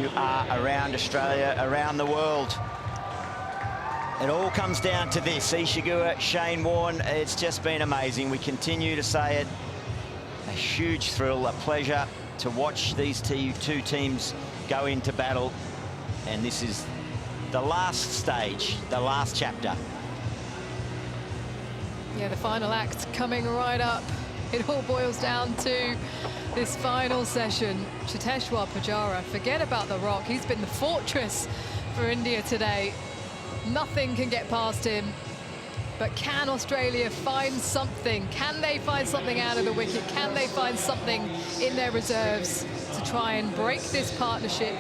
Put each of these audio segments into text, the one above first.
you are around Australia, around the world. It all comes down to this. Ishigua, Shane Warne, it's just been amazing. We continue to say it. A huge thrill, a pleasure to watch these two teams go into battle. And this is the last stage, the last chapter. Yeah, the final act coming right up. It all boils down to this final session. Cheteshwar Pujara, forget about the rock. He's been the fortress for India today. Nothing can get past him. But can Australia find something? Can they find something out of the wicket? Can they find something in their reserves to try and break this partnership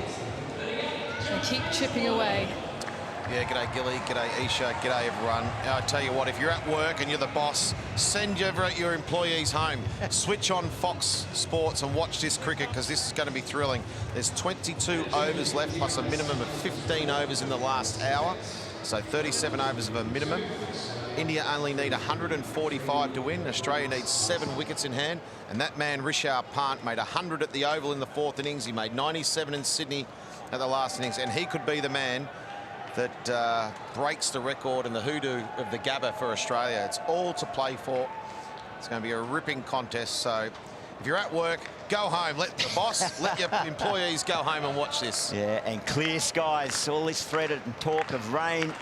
and keep chipping away? Yeah, g'day Gilly, g'day Isha, g'day everyone. I tell you what, if you're at work and you're the boss, send your employees home. Switch on Fox Sports and watch this cricket, because this is going to be thrilling. There's 22 overs left, plus a minimum of 15 overs in the last hour. So 37 overs of a minimum. India only need 145 to win. Australia needs 7 wickets in hand. And that man, Rishabh Pant, made 100 at the Oval in the 4th innings. He made 97 in Sydney at the last innings. And he could be the man that breaks the record and the hoodoo of the Gabba for Australia. It's all to play for. It's going to be a ripping contest. So if you're at work, go home. Let the boss, let your employees go home and watch this. Yeah, and clear skies. All this threaded and talk of rain.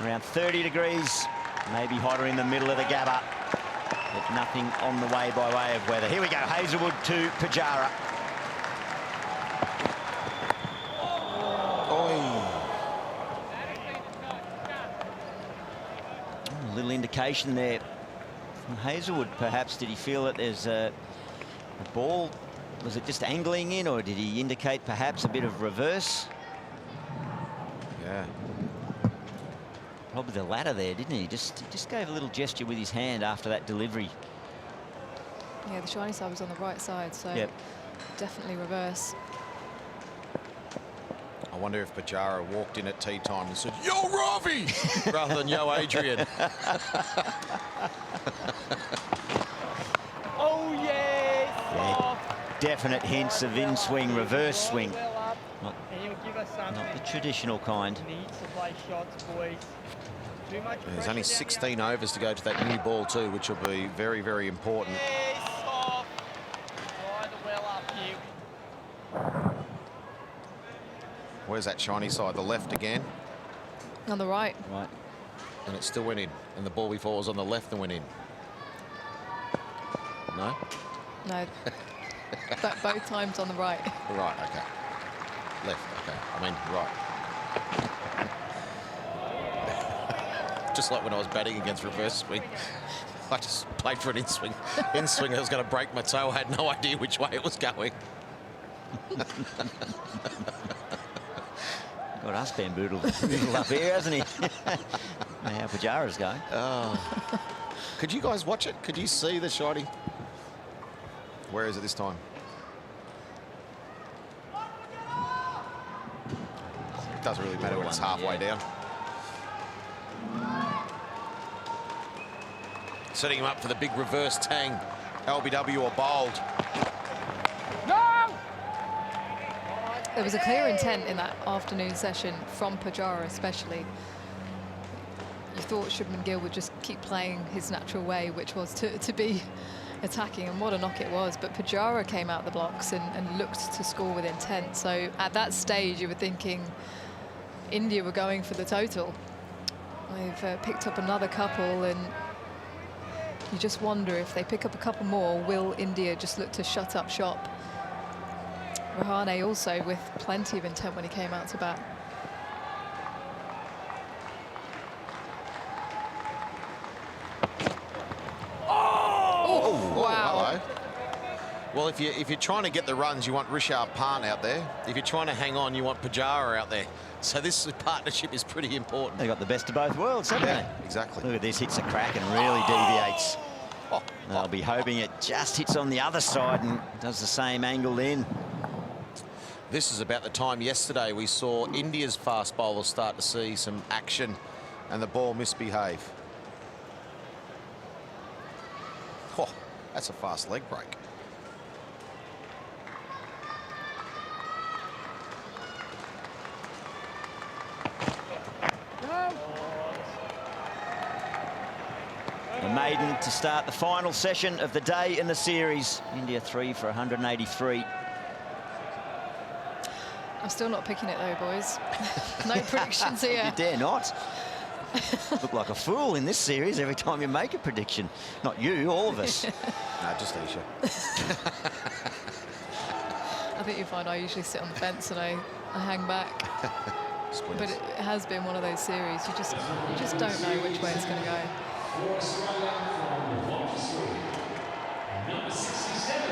Around 30 degrees. Maybe hotter in the middle of the Gabba. But nothing on the way by way of weather. Here we go. Hazelwood to Pujara. A little indication there from Hazelwood, perhaps. Did he feel that there's a ball? Was it just angling in, or did he indicate perhaps a bit of reverse? Yeah. Probably the latter there, didn't he? He just gave a little gesture with his hand after that delivery. Yeah, the shiny side was on the right side, so yep. Definitely reverse. I wonder if Pujara walked in at tea time and said, "Yo, Ravi!" rather than "Yo, Adrian." Oh, yes! Yeah, definite hints of in-swing, reverse swing. Not the traditional kind. There's only 16 overs to go to that new ball too, which will be very, very important. Where's that shiny side? The left again. On the right. Right. And it still went in. And the ball before was on the left and went in. No? No. But both times on the right. Right, okay. Left, okay. I mean, right. Just like when I was batting against reverse swing. I just played for an in-swing. In-swing, I was going to break my toe. I had no idea which way it was going. Got us bamboozled up here, hasn't he? How Pujara's going. Oh. Could you guys watch it? Could you see the shotty? Where is it this time? It doesn't really matter when it's halfway down. Setting him up for the big reverse tang. LBW or bowled. There was a clear intent in that afternoon session from Pujara especially. You thought Shubman Gill would just keep playing his natural way, which was to be attacking, and what a knock it was. But Pujara came out the blocks and looked to score with intent. So at that stage, you were thinking India were going for the total. They've picked up another couple, and you just wonder if they pick up a couple more, will India just look to shut up shop? Rahane also with plenty of intent when he came out to bat. Oh, wow. Hello. Well, if you're trying to get the runs, you want Rishabh Pant out there. If you're trying to hang on, you want Pujara out there. So this partnership is pretty important. They got the best of both worlds, haven't they? Exactly. Look at this, hits a crack and really deviates. They'll be hoping it just hits on the other side and does the same angle then. This is about the time yesterday we saw India's fast bowlers start to see some action and the ball misbehave. Oh, that's a fast leg break. maiden to start the final session of the day in the series. India 3 for 183. I'm still not picking it though, boys. No predictions here. You dare not. Look like a fool in this series every time you make a prediction. Not you, all of us. No, just Isha. I think you find I usually sit on the fence and I hang back. But it has been one of those series. You just don't know which way it's going to go. Number 67,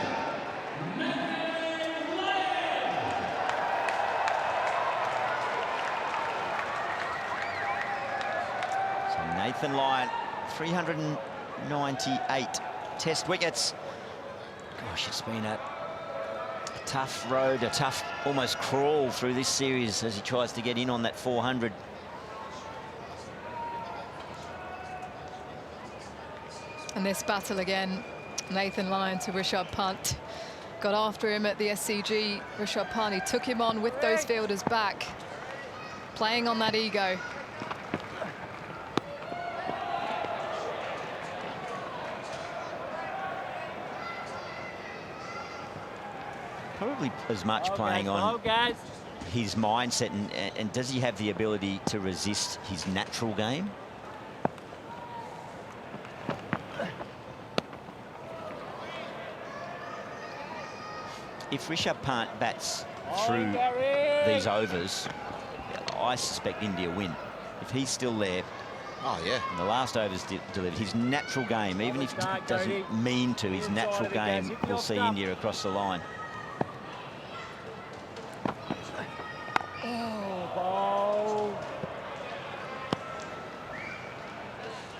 Nathan Lyon, 398 test wickets. Gosh, it's been a tough road, a tough almost crawl through this series as he tries to get in on that 400. And this battle again, Nathan Lyon to Rishabh Pant. Got after him at the SCG. Rishabh Pant, he took him on with those fielders back, playing on that ego. Probably as much playing on his mindset and does he have the ability to resist his natural game? If Rishabh Pant bats through these overs, I suspect India win. If he's still there, oh yeah, and the last overs delivered, his natural game, even if he doesn't mean to, his natural game will see India across the line.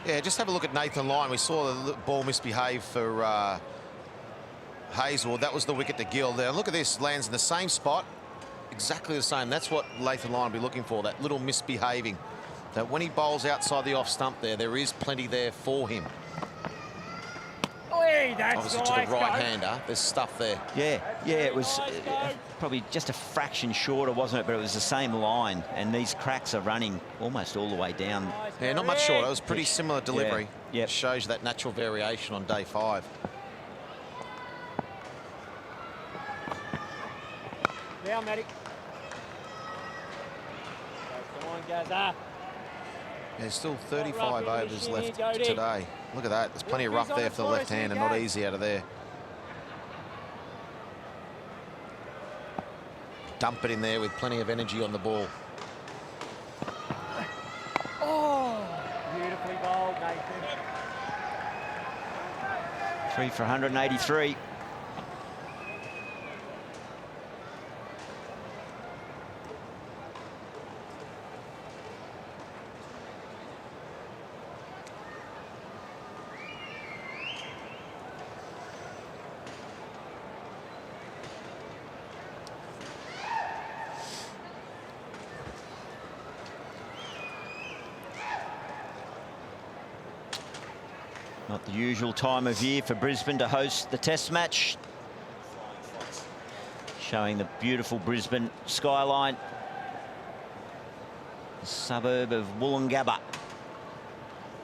Yeah, just have a look at Nathan Lyon. We saw the ball misbehave for Hazelwood. That was the wicket to Gill. Now look at this, lands in the same spot, exactly the same. That's what Nathan Lyon will be looking for, that little misbehaving. That when he bowls outside the off stump there is plenty there for him. Obviously to the right-hander, there's stuff there. Yeah, it was probably just a fraction shorter, wasn't it? But it was the same line, and these cracks are running almost all the way down. Yeah, not much shorter. It was pretty similar delivery. Yeah. Yep. Shows you that natural variation on day 5. Down, medic. Come on, Gabba. There's still 35 overs left today. Look at that. There's plenty of rough there for the left hand and not easy out of there. Dump it in there with plenty of energy on the ball. Oh, beautifully bowled, Nathan. 3 for 183. Not the usual time of year for Brisbane to host the test match. Showing the beautiful Brisbane skyline. The suburb of Wollongabba.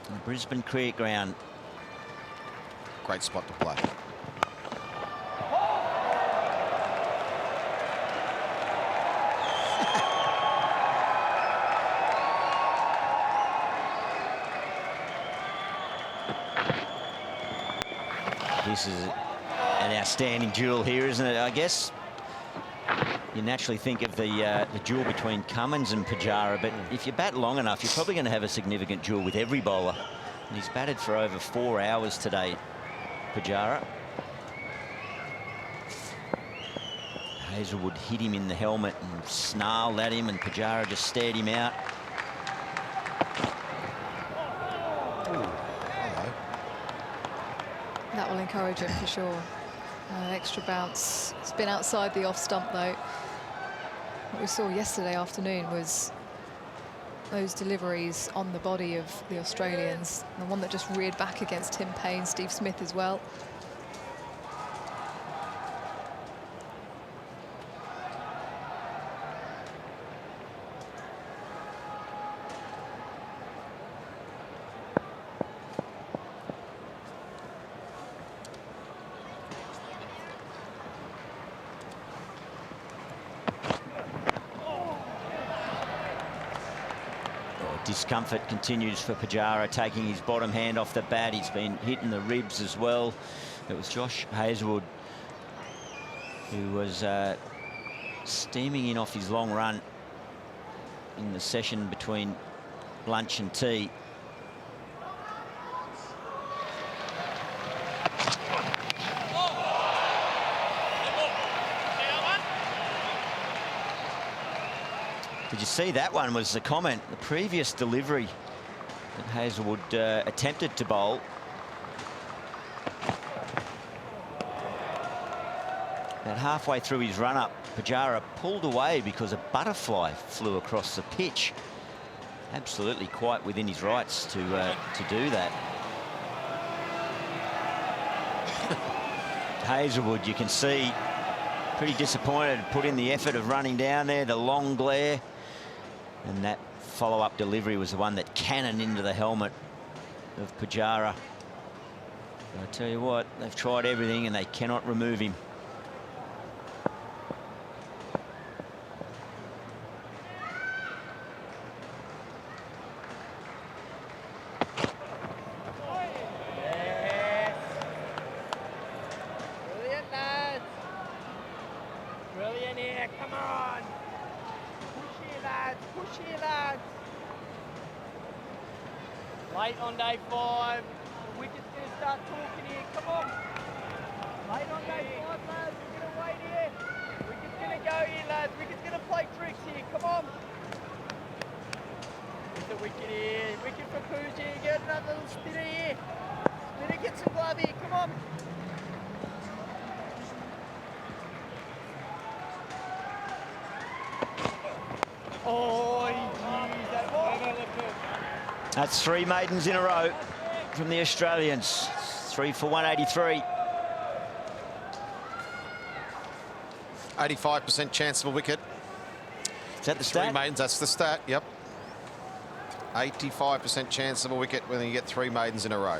The Brisbane Cricket Ground. Great spot to play. This is an outstanding duel here, isn't it? I guess you naturally think of the duel between Cummins and Pujara, but if you bat long enough, you're probably going to have a significant duel with every bowler. And he's batted for over 4 hours today, Pujara. Hazelwood hit him in the helmet and snarled at him, and Pujara just stared him out. That will encourage him for sure. Extra bounce. It's been outside the off stump though. What we saw yesterday afternoon was those deliveries on the body of the Australians. The one that just reared back against Tim Payne, Steve Smith as well. discomfort continues for Pujara, taking his bottom hand off the bat. He's been hitting the ribs as well. It was Josh Hazlewood who was steaming in off his long run in the session between lunch and tea. Did you see that one? Was the comment, the previous delivery that Hazlewood attempted to bowl. About halfway through his run-up, Pujara pulled away because a butterfly flew across the pitch. Absolutely quite within his rights to do that. Hazlewood, you can see, pretty disappointed, put in the effort of running down there, the long glare. And that follow-up delivery was the one that cannoned into the helmet of Pujara. I tell you what, they've tried everything and they cannot remove him. Brilliant, lads. Brilliant here, come on. Push here, lads, push here, lads. Late on day 5. The wicket's going to start talking here, come on. Late on day 5, lads, we're going to wait here. Wicket's going to go here, lads. Wicket's going to play tricks here, come on. Get the wicket here. Wicket for Pooja, get another little spinner here. Spinner, get some glove here, come on. Oh, geez, that ball. That's 3 maidens in a row from the Australians. 3 for 183. 85% chance of a wicket. Is that the 3 stat? maidens, that's the stat, yep. 85% chance of a wicket when you get 3 maidens in a row.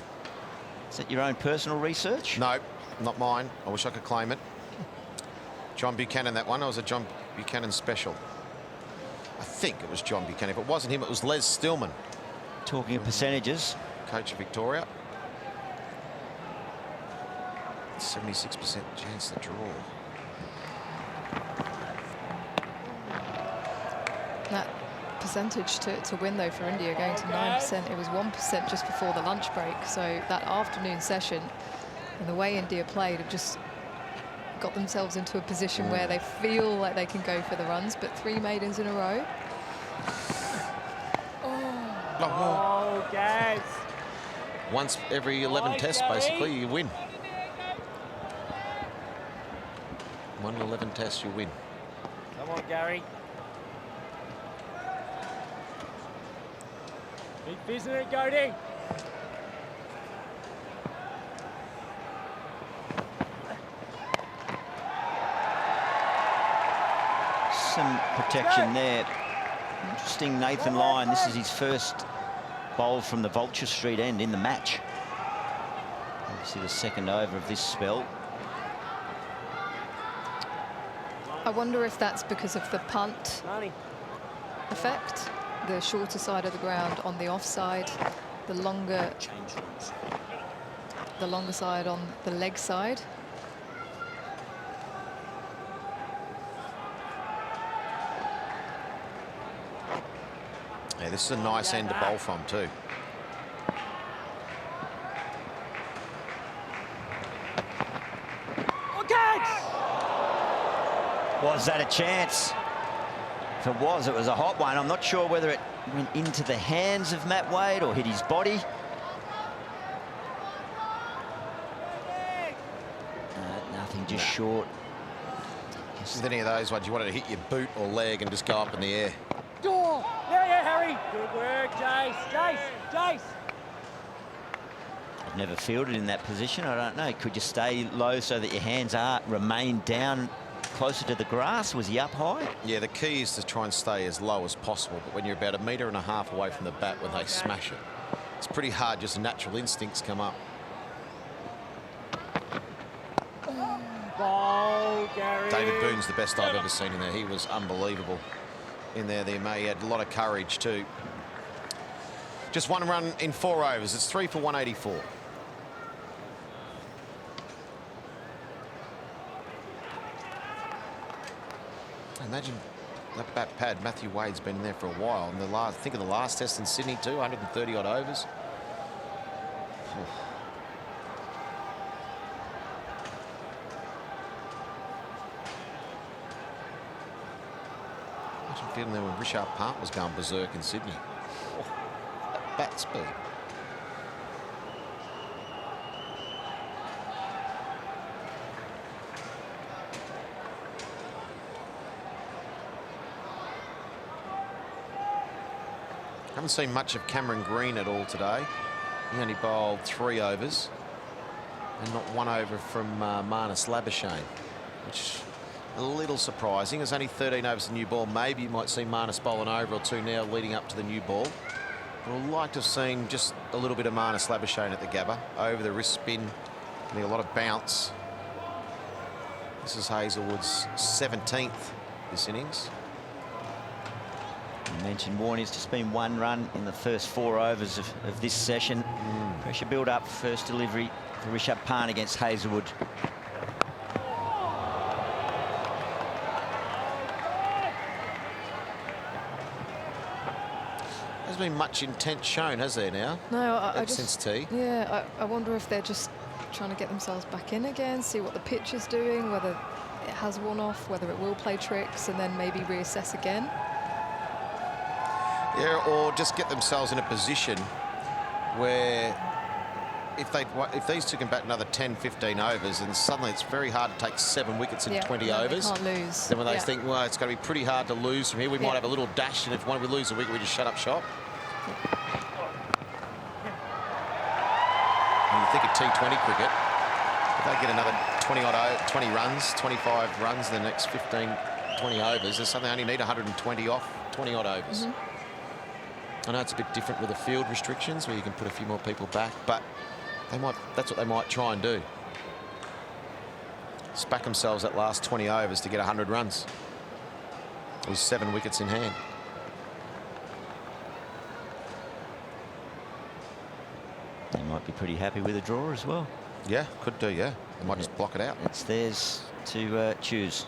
Is that your own personal research? No, not mine. I wish I could claim it. John Buchanan, that one. It was a John Buchanan special. I think it was John Buchanan. If it wasn't him, it was Les Stillman. Talking of percentages. Coach of Victoria. 76% chance to draw. That percentage to win, though, for India going to 9%. It was 1% just before the lunch break. So that afternoon session and the way India played have just got themselves into a position where they feel like they can go for the runs, but 3 maidens in a row. Oh, guys. Once every 11 tests, basically, you win. 1 in 11 tests, you win. Come on, Gary. Big business, Cody. Some protection there. Interesting Nathan Lyon. This is his first bowl from the Vulture Street end in the match. Obviously the second over of this spell. I wonder if that's because of the punt effect. The shorter side of the ground on the offside, the longer side on the leg side. Yeah, this is a nice end to bowl from too. Was that a chance? If it was a hot one. I'm not sure whether it went into the hands of Matt Wade or hit his body. Nothing, just short. Isn't any of those ones you wanted to hit your boot or leg and just go up in the air? Yeah, Harry. Good work, Jace. Jace. I've never fielded in that position. I don't know. Could you stay low so that your hands remain down closer to the grass? Was he up high? Yeah, the key is to try and stay as low as possible. But when you're about 1.5 meters away from the bat when they smash it, it's pretty hard. Just natural instincts come up. Ball, Gary. David Boone's the best I've ever seen in there. He was unbelievable in there. He had a lot of courage too. Just 1 run in 4 overs. It's 3 for 184. Imagine that bat pad. Matthew Wade's been in there for a while. And think of the last test in Sydney too, 130 odd overs. Imagine feeling there when Richard Park was going berserk in Sydney. Oh, that bat speed. Haven't seen much of Cameron Green at all today. He only bowled 3 overs and not 1 over from Marnus Labuschagne, which is a little surprising. There's only 13 overs in new ball. Maybe you might see Marnus bowl an over or 2 now leading up to the new ball. But I'd like to have seen just a little bit of Marnus Labuschagne at the Gabba. Over the wrist spin, getting a lot of bounce. This is Hazelwood's 17th this innings. You mentioned Warner's just been 1 run in the first 4 overs of this session. Pressure build up, first delivery for Rishabh Pant against Hazelwood. There's been much intent shown, has there now? No, I just... Since tea. Yeah, I wonder if they're just trying to get themselves back in again, see what the pitch is doing, whether it has worn off, whether it will play tricks, and then maybe reassess again. Yeah, or just get themselves in a position where if these two can bat another 10, 15 overs, and suddenly it's very hard to take 7 wickets in 20 overs. They can't lose. Then when they think, well, it's going to be pretty hard to lose from here, we might have a little dash, and if we lose a wicket, we just shut up shop. When you think of T20 cricket, if they get another 20 runs, 25 runs in the next 15, 20 overs, there's something they only need 120 off 20 odd overs. I know it's a bit different with the field restrictions where you can put a few more people back, but that's what they might try and do. Spack themselves that last 20 overs to get 100 runs with 7 wickets in hand. They might be pretty happy with a draw as well. Yeah, could do, yeah. They might just block it out. It's theirs to choose.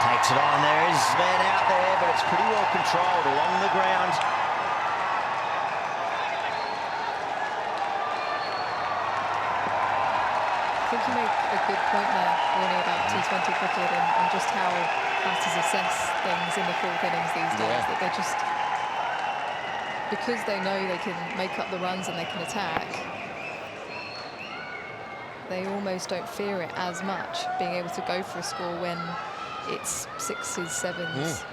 Takes it on. There is a man out there, but it's pretty well controlled along the ground. I think you make a good point there, Warnie, about T20 cricket and just how batters assess things in the 4th innings these days. That they're just, because they know they can make up the runs and they can attack, they almost don't fear it as much, being able to go for a score when it's 6s, 7s.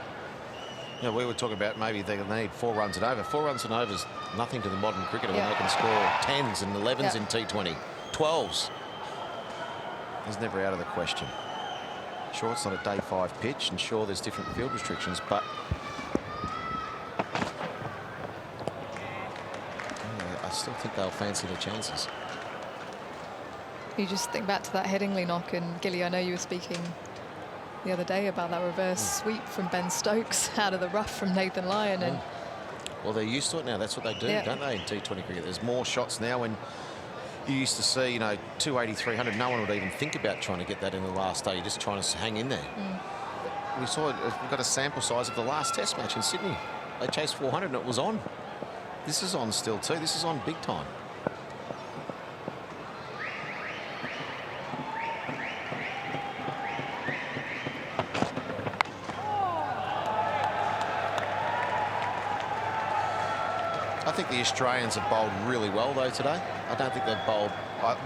Yeah, we were talking about maybe they need 4 runs and over. 4 runs and overs, nothing to the modern cricketer when they can score 10s and 11s in T20, 12s. It's never out of the question. Sure, it's not a day 5 pitch, and sure, there's different field restrictions, but I still think they'll fancy their chances. You just think back to that Headingley knock, and Gilly, I know you were speaking the other day about that reverse sweep from Ben Stokes out of the rough from Nathan Lyon. And well, they're used to it now. That's what they do, don't they, in T20 cricket? There's more shots now. When you used to see, 280, 300, no one would even think about trying to get that in the last day. You're just trying to hang in there. We saw it. We've got a sample size of the last Test match in Sydney. They chased 400 and it was on. This is on still too. This is on big time. I think the Australians have bowled really well though today. I don't think they've bowled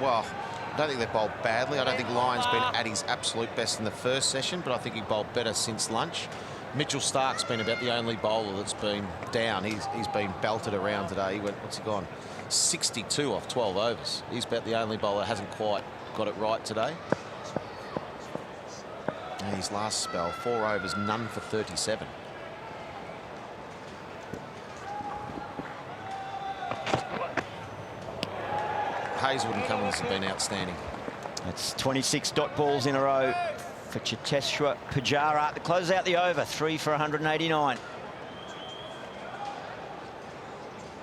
well. I don't think they've bowled badly. I don't think Lyon's been at his absolute best in the first session, but I think he bowled better since lunch. Mitchell Stark's been about the only bowler that's been down. He's been belted around today. He went, what's he gone? 62 off 12 overs. He's about the only bowler that hasn't quite got it right today. And his last spell, 4 overs, none for 37. Hazelwood and Cummins have been outstanding. That's 26 dot balls in a row for Cheteshwar Pujara to close out the over. 3 for 189.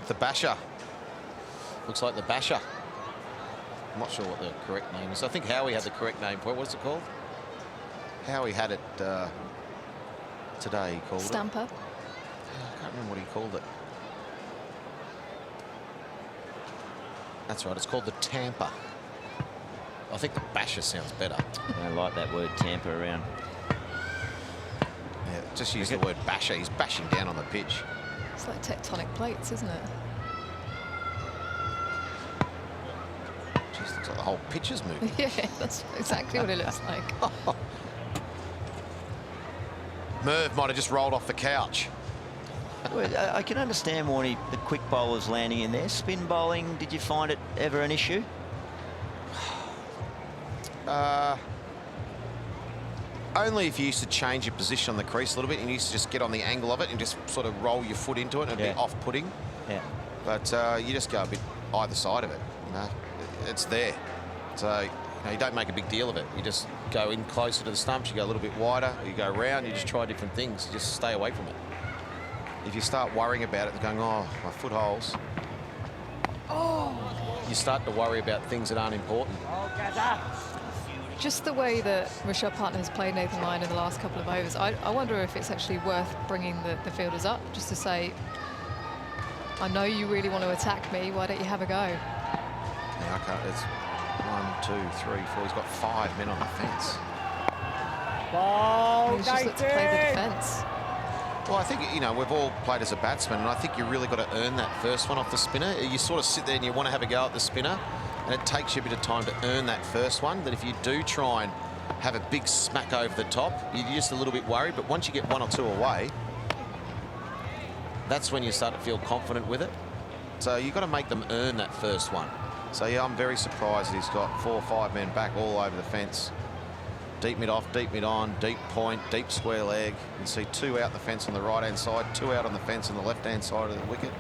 The Basher. Looks like the Basher. I'm not sure what the correct name is. I think Howie had the correct name for it. What's it called? Howie had it today. He called Stamper. it. I can't remember what he called it. That's right. It's called the Tamper. I think the Basher sounds better. I like that word Tampa around. Yeah, just use the word Basher. He's bashing down on the pitch. It's like tectonic plates, isn't it? Just looks like the whole pitch is moving. Yeah, that's exactly what it looks like. Merv might have just rolled off the couch. Well, I can understand why the quick bowlers landing in there. Spin bowling, did you find it ever an issue? Only if you used to change your position on the crease a little bit and you used to just get on the angle of it and just sort of roll your foot into it and it'd be off-putting. Yeah. But you just go a bit either side of it. You know, it's there. So you don't make a big deal of it. You just go in closer to the stumps, you go a little bit wider, you go round, you just try different things. You just stay away from it. If you start worrying about it and going, oh, my footholes, you start to worry about things that aren't important. Just the way that Rishabh Pant has played Nathan Lyon in the last couple of overs, I wonder if it's actually worth bringing the fielders up just to say, I know you really want to attack me, why don't you have a go? Yeah, I can't. It's 1, 2, 3, 4. He's got 5 men on the fence. He's just looked to play the defence. Well, I think, you know, we've all played as a batsman, and I think you really got to earn that first one off the spinner. You sort of sit there and you want to have a go at the spinner, and it takes you a bit of time to earn that first one. That if you do try and have a big smack over the top, you're just a little bit worried. But once you get 1 or 2 away, that's when you start to feel confident with it. So you've got to make them earn that first one. So, yeah, I'm very surprised that he's got 4 or 5 men back all over the fence. Deep mid off, deep mid on, deep point, deep square leg. You can see 2 out the fence on the right-hand side, 2 out on the fence on the left-hand side of the wicket.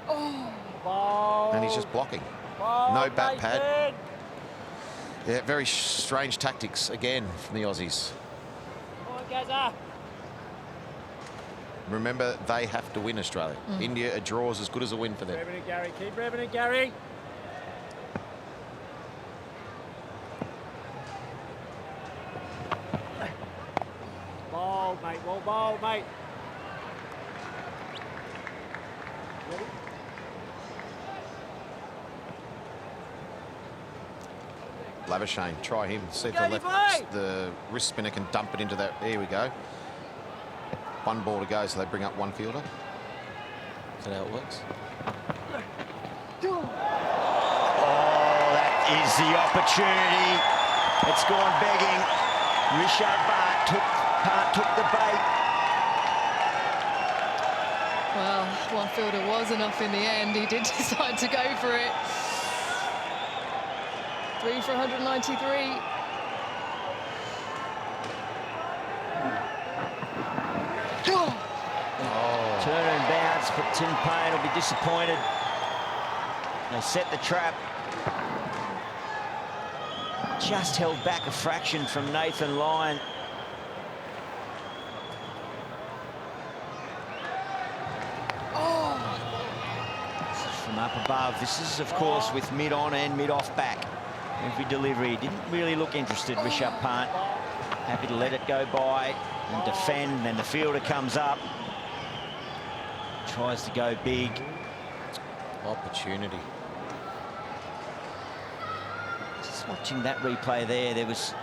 And he's just blocking. No bat pad. Yeah, very strange tactics again from the Aussies. Remember, they have to win Australia. India, a draw is as good as a win for them. Revving it, Gary. Keep revving it, Gary. Ball, mate. Well, ball, mate. Ready? Labuschagne, try him. See if the wrist spinner can dump it into that. There we go. 1 ball to go, so they bring up 1 fielder. Is that how it works? Oh, that is the opportunity. It's gone begging. Rishabh Pant took the bait. Well, 1 fielder was enough in the end. He did decide to go for it. 3 for 193. Turn and bounce, but Tim Payne will be disappointed. They set the trap. Just held back a fraction from Nathan Lyon. This is from up above. This is, of course, with mid-on and mid-off back. Every delivery didn't really look interested, Rishabh Pant. Happy to let it go by and defend, and then the fielder comes up. Tries to go big. Opportunity. Just watching that replay there was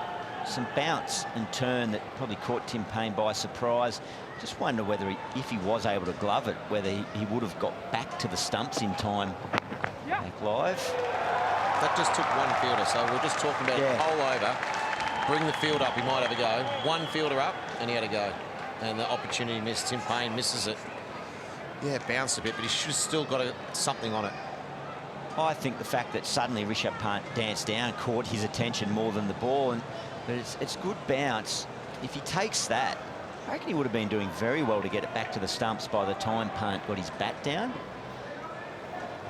some bounce and turn that probably caught Tim Payne by surprise. Just wonder whether if he was able to glove it, whether he would have got back to the stumps in time. Back live. That just took 1 fielder, so we're just talking about the whole over. Bring the field up, he might have a go. 1 fielder up, and he had a go. And the opportunity missed. Tim Payne misses it. Yeah, it bounced a bit, but he should have still got something on it. I think the fact that suddenly Rishabh Pant danced down caught his attention more than the ball, but it's good bounce. If he takes that, I reckon he would have been doing very well to get it back to the stumps by the time Pant got his bat down.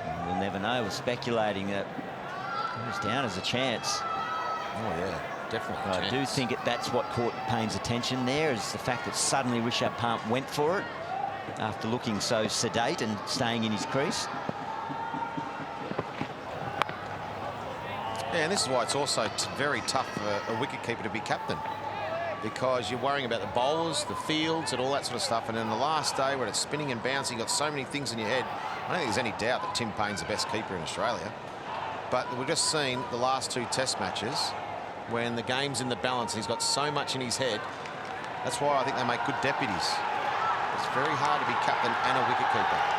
And we'll never know. We're speculating that he was down as a chance. Oh, yeah. definitely. I do think that's what caught Payne's attention there, is the fact that suddenly Rishabh Pant went for it after looking so sedate and staying in his crease. Yeah, and this is why it's also very tough for a wicketkeeper to be captain, because you're worrying about the bowlers, the fields, and all that sort of stuff. And in the last day, when it's spinning and bouncing, you've got so many things in your head. I don't think there's any doubt that Tim Payne's the best keeper in Australia. But we've just seen the last 2 test matches when the game's in the balance and he's got so much in his head. That's why I think they make good deputies. It's very hard to be captain and a wicketkeeper.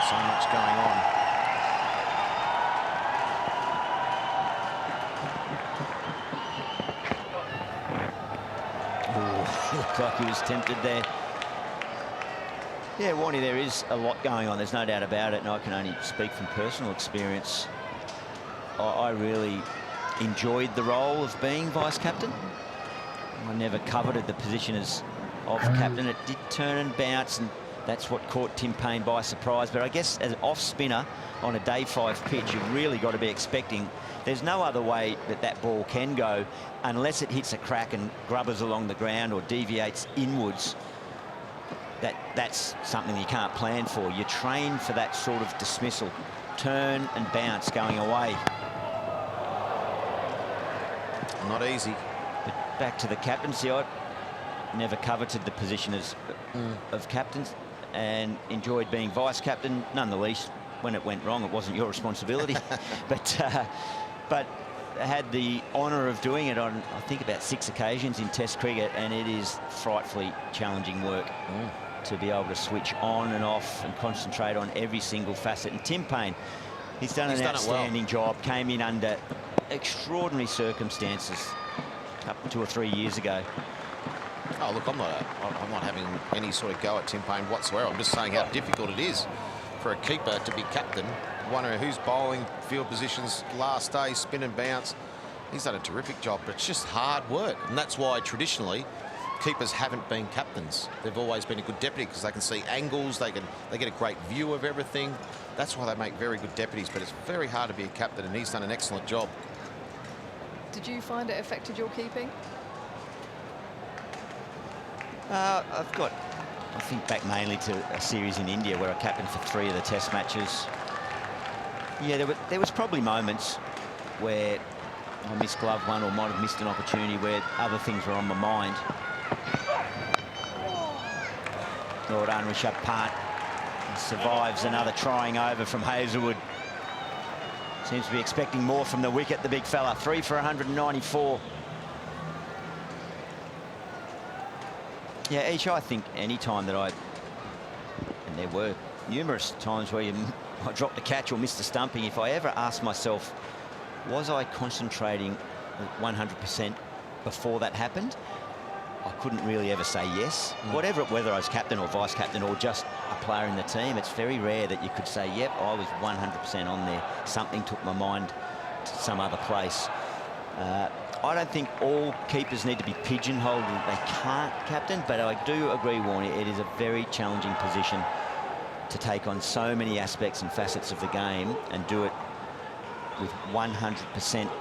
So much going on. Ooh, looked like he was tempted there. Yeah, Warnie, there is a lot going on. There's no doubt about it, and I can only speak from personal experience. I really enjoyed the role of being vice-captain. I never coveted the position of captain. It did turn and bounce, and that's what caught Tim Payne by surprise. But I guess as an off-spinner on a day 5 pitch, you've really got to be expecting there's no other way that ball can go unless it hits a crack and grubbers along the ground or deviates inwards. That's something you can't plan for. You train for that sort of dismissal, turn and bounce going away. Not easy. But back to the captaincy, I never coveted the position of captains and enjoyed being vice-captain, none the least. When it went wrong, it wasn't your responsibility. but I had the honour of doing it on, I think, about 6 occasions in Test cricket, and it is frightfully challenging work to be able to switch on and off and concentrate on every single facet. And Tim Payne, he's done an outstanding job, came in under extraordinary circumstances up 2 or 3 years ago. Oh, look, I'm not having any sort of go at Tim Payne whatsoever. I'm just saying how difficult it is for a keeper to be captain. Wondering who's bowling, field positions, last day, spin and bounce. He's done a terrific job, but it's just hard work. And that's why traditionally keepers haven't been captains. They've always been a good deputy because they can see angles, they get a great view of everything. That's why they make very good deputies, but it's very hard to be a captain, and he's done an excellent job. Did you find it affected your keeping? I think back mainly to a series in India where I captained for 3 of the test matches. Yeah, there was probably moments where I misgloved one or might have missed an opportunity where other things were on my mind. Well done, Rishabh Pant. He survives another trying over from Hazelwood. Seems to be expecting more from the wicket, the big fella. 3 for 194. Yeah, Ish, I think any time that and there were numerous times where I dropped a catch or missed a stumping, if I ever asked myself, was I concentrating 100% before that happened? I couldn't really ever say yes. Whether I was captain or vice-captain or just a player in the team, it's very rare that you could say, yep, I was 100% on there. Something took my mind to some other place. I don't think all keepers need to be pigeonholed that they can't captain, but I do agree, Warnie, it is a very challenging position to take on so many aspects and facets of the game and do it with 100%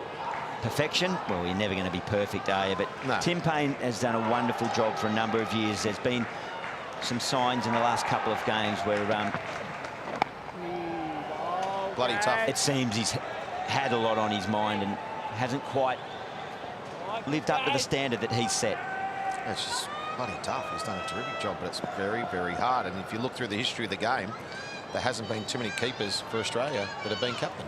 perfection. Well, you're never going to be perfect, are you? But no. Tim Payne has done a wonderful job for a number of years. There's been some signs in the last couple of games where bloody tough. It seems he's had a lot on his mind and hasn't quite lived up to the standard that he's set. It's just bloody tough. He's done a terrific job, but it's very, very hard. And if you look through the history of the game, there hasn't been too many keepers for Australia that have been captain.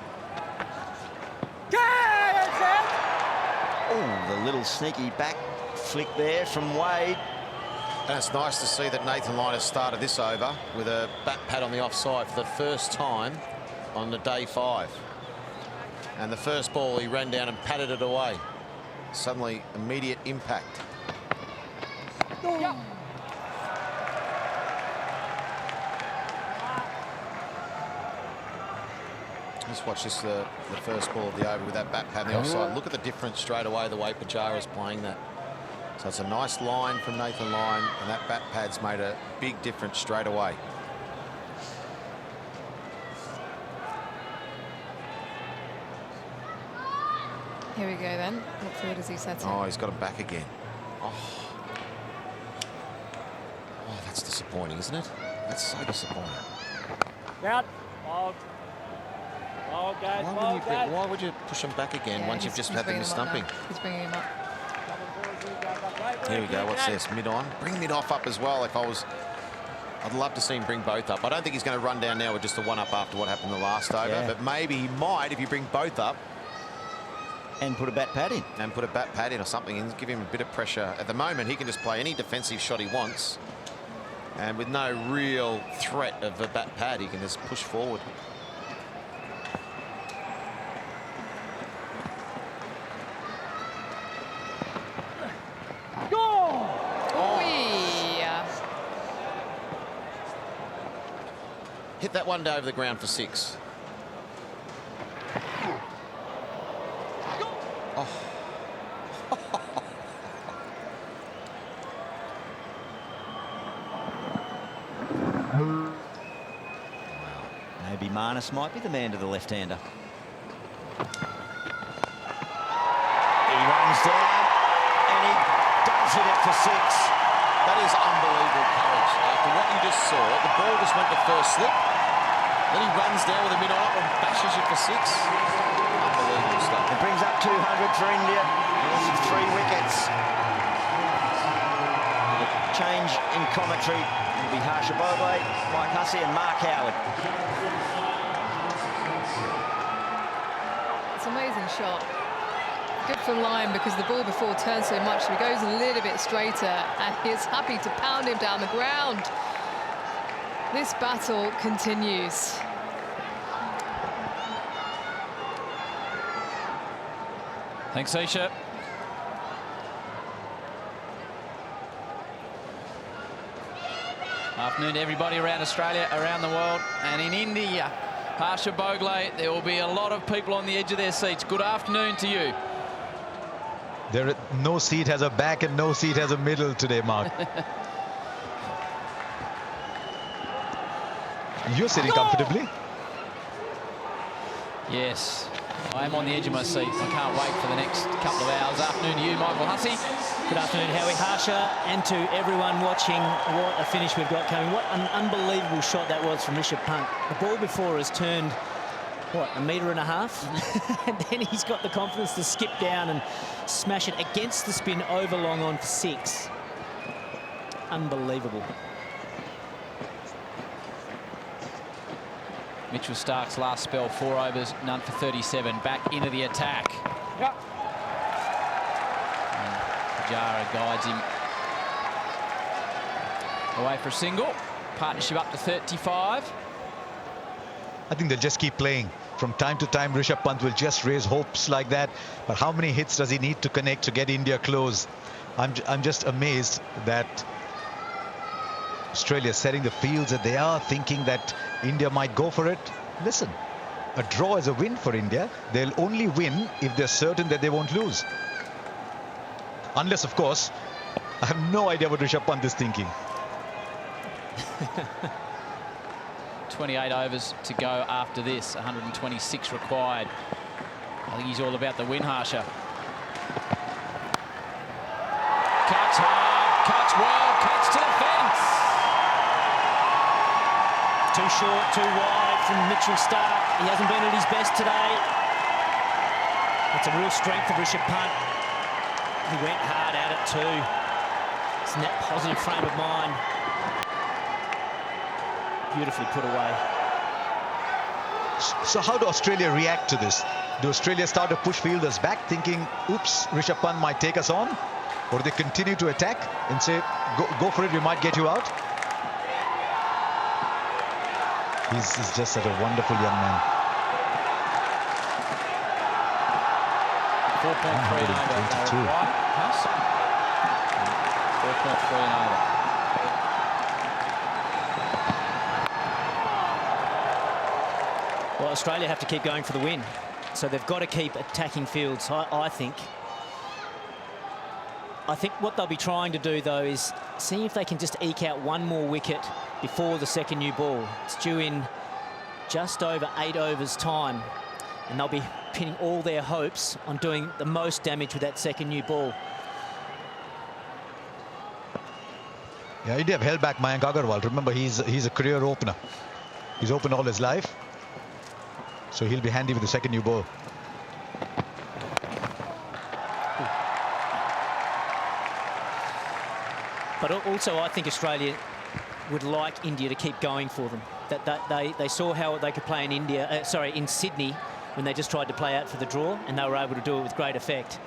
Oh, the little sneaky back flick there from Wade. And it's nice to see that Nathan Lyon has started this over with a bat pad on the offside for the first time on the day 5. And the first ball, he ran down and patted it away. Suddenly, immediate impact. Just watch this, the first ball of the over with that bat pad on the offside. Look at the difference straight away, the way Pujara's playing that. So it's a nice line from Nathan Lyon, and that bat pad's made a big difference straight away. Here we go then. What field does he set in? Oh, he's got him back again. Oh, that's disappointing, isn't it? That's so disappointing. Out. Bog. Bog, guys. Bog, guys. Why would you push him back again once you've just had them stumping? He's bringing him up. Here we go. What's this? Mid on. Bring mid off up as well. If I was, I'd love to see him bring both up. I don't think he's going to run down now with just a one up after what happened the last over. Yeah. But maybe he might if you bring both up. And put a bat pad in. And put a bat pad in or something and give him a bit of pressure. At the moment, he can just play any defensive shot he wants. And with no real threat of a bat pad, he can just push forward. Hit that one over the ground for 6. Oh. Maybe Marnus might be the man to the left-hander. He runs down and he does hit it for 6. That is unbelievable courage. After what you just saw, the ball just went to first slip. Then he runs down with a mid on and bashes it for 6. Unbelievable stuff. It brings up 200 for India. There's 3 wickets. The change in commentary will be Harsha Bogle, Mike Hussey and Mark Howard. It's an amazing shot. Good from Lyon because the ball before turns so much, so he goes a little bit straighter and he's happy to pound him down the ground. This battle continues. Thanks, Isha. Afternoon to everybody around Australia, around the world, and in India. Harsha Bogle, there will be a lot of people on the edge of their seats. Good afternoon to you. No seat has a back and no seat has a middle today, Mark. You're sitting comfortably. Yes, I am on the edge of my seat. I can't wait for the next couple of hours. Afternoon to you, Michael Hussey. Good afternoon, Howie. Harsha, and to everyone watching, what a finish we've got coming. What an unbelievable shot that was from Rishabh Pant. The ball before has turned, what, 1.5 meters? And then he's got the confidence to skip down and smash it against the spin over long on for 6. Unbelievable. Mitchell Stark's last spell, 4 overs, none for 37. Back into the attack. Yep. Pujara guides him away for a single. Partnership up to 35. I think they'll just keep playing. From time to time, Rishabh Pant will just raise hopes like that. But how many hits does he need to connect to get India close? I'm just amazed that Australia setting the fields that they are, thinking that India might go for it. Listen, a draw is a win for India. They'll only win if they're certain that they won't lose. Unless, of course, I have no idea what Rishabh Pant is thinking. 28 overs to go after this. 126 required. I think he's all about the win, Harsha. Cuts hard, cuts well, cuts to the fence. Too short, too wide from Mitchell Stark. He hasn't been at his best today. That's a real strength of Rishabh Pant. He went hard at it too. It's in that positive frame of mind. Beautifully put away. So how do Australia react to this? Do Australia start to push fielders back, thinking, oops, Rishabh Pant might take us on? Or do they continue to attack and say, go for it, we might get you out? He's just such a wonderful young man. 4.3 over. Right, Huss? 4.3 and over. Well, Australia have to keep going for the win. So they've got to keep attacking fields, I think. I think what they'll be trying to do, though, is see if they can just eke out one more wicket before the second new ball. It's due in just over 8 overs' time, and they'll be pinning all their hopes on doing the most damage with that second new ball. Yeah, India have held back Mayank Agarwal. Remember, he's a career opener. He's opened all his life, so he'll be handy with the second new ball. But also, I think Australia would like India to keep going for them. That they saw how they could play in in Sydney, when they just tried to play out for the draw, and they were able to do it with great effect.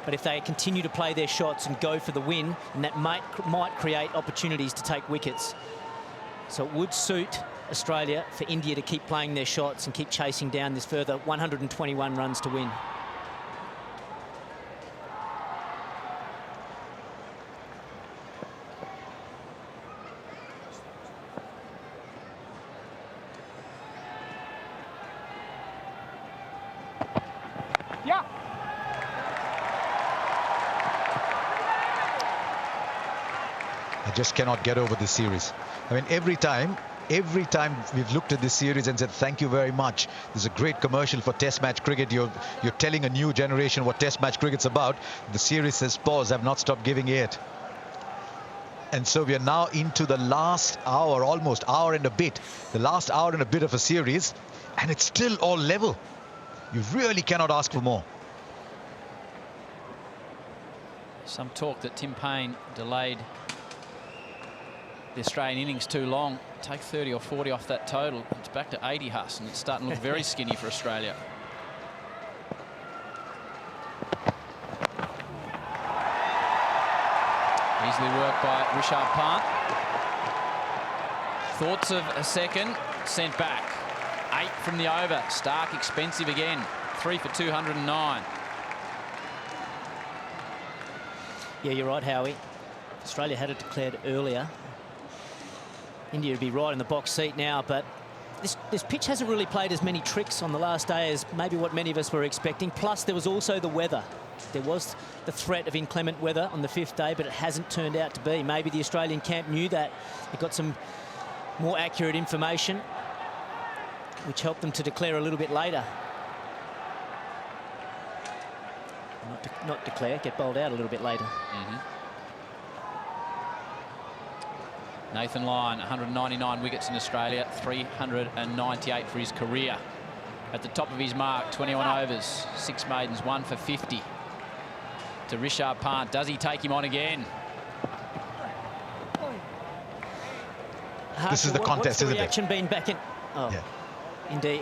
But if they continue to play their shots and go for the win, and that might create opportunities to take wickets. So it would suit Australia for India to keep playing their shots and keep chasing down this further 121 runs to win. Yeah. I just cannot get over this series. I mean, every time we've looked at this series and said, thank you very much. This is a great commercial for Test match cricket. You're telling a new generation what Test match cricket's about. The series says pause. I've not stopped giving it. And so we are now into the last hour, almost hour and a bit. The last hour and a bit of a series, and it's still all level. You really cannot ask for more. Some talk that Tim Payne delayed the Australian innings too long. Take 30 or 40 off that total. It's back to 80, Huss, and it's starting to look very skinny for Australia. Easily worked by Rishabh Pant. Thoughts of a second, sent back. 8 from the over. Stark expensive again. 3 for 209. Yeah, you're right, Howie. Australia had it declared earlier. India would be right in the box seat now, but this pitch hasn't really played as many tricks on the last day as maybe what many of us were expecting. Plus, there was also the weather. There was the threat of inclement weather on the 5th day, but it hasn't turned out to be. Maybe the Australian camp knew that. They got some more accurate information, which helped them to declare a little bit later. Not declare, get bowled out a little bit later. Nathan Lyon, 199 wickets in Australia, 398 for his career. At the top of his mark, 21 overs, 6 maidens, 1 for 50. To Rishabh Pant, does he take him on again? This is the contest, isn't it? What's the reaction been back in? Oh, yeah.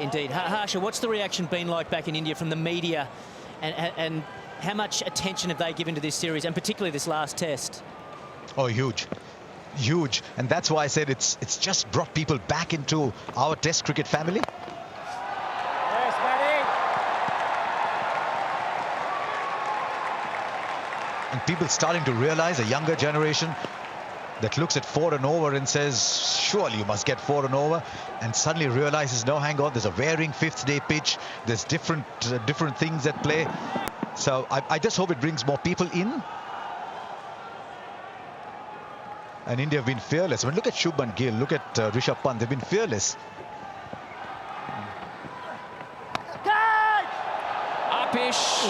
Indeed. Harsha, what's the reaction been like back in India from the media, and how much attention have they given to this series, and particularly this last test? Oh, huge. Huge. And that's why I said it's just brought people back into our Test cricket family. Yes, Matty. And people starting to realize, a younger generation that looks at 4 and over and says, surely you must get 4 and over, and suddenly realizes, no, hang on, there's a wearing 5th day pitch, there's different things at play. So I just hope it brings more people in. And India have been fearless. I mean, look at Shubman Gill, look at Rishabh Pant, they've been fearless. Upish.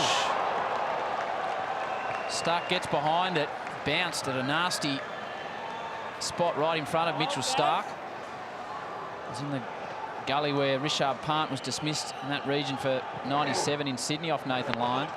Stark gets behind it, bounced at a nasty spot right in front of Mitchell Stark. It was in the gully where Rishabh Pant was dismissed in that region for 97 in Sydney off Nathan Lyon.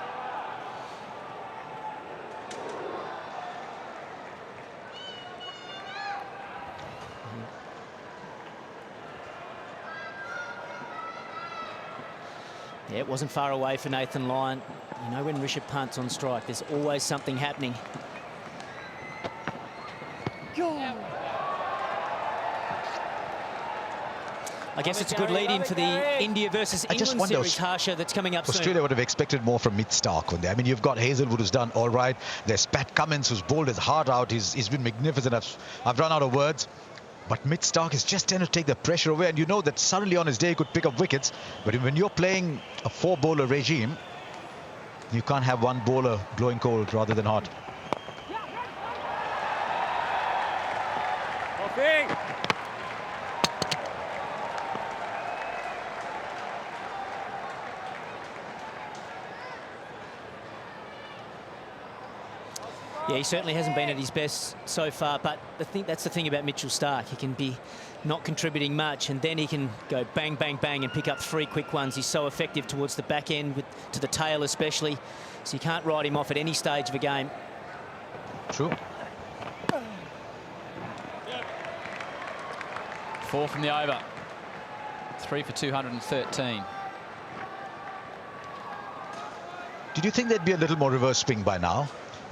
Yeah, it wasn't far away for Nathan Lyon. You know, when Rishabh Pant's on strike, there's always something happening. I guess it's a good lead-in for the India versus England series, Harsha, that's coming up soon. Australia would have expected more from Mitch Stark on there. I mean, you've got Hazelwood, who's done all right. There's Pat Cummins, who's bowled his heart out. He's been magnificent. I've run out of words. But Mitch Stark is just trying to take the pressure away. And you know that suddenly on his day he could pick up wickets. But when you're playing a 4-bowler regime, you can't have one bowler blowing cold rather than hot. Big. Yeah, he certainly hasn't been at his best so far, but that's the thing about Mitchell Starc. He can be not contributing much, and then he can go bang, bang, bang and pick up 3 quick ones. He's so effective towards the back end, to the tail especially, so you can't write him off at any stage of a game. True. 4 from the over. 3 for 213. Did you think there'd be a little more reverse swing by now?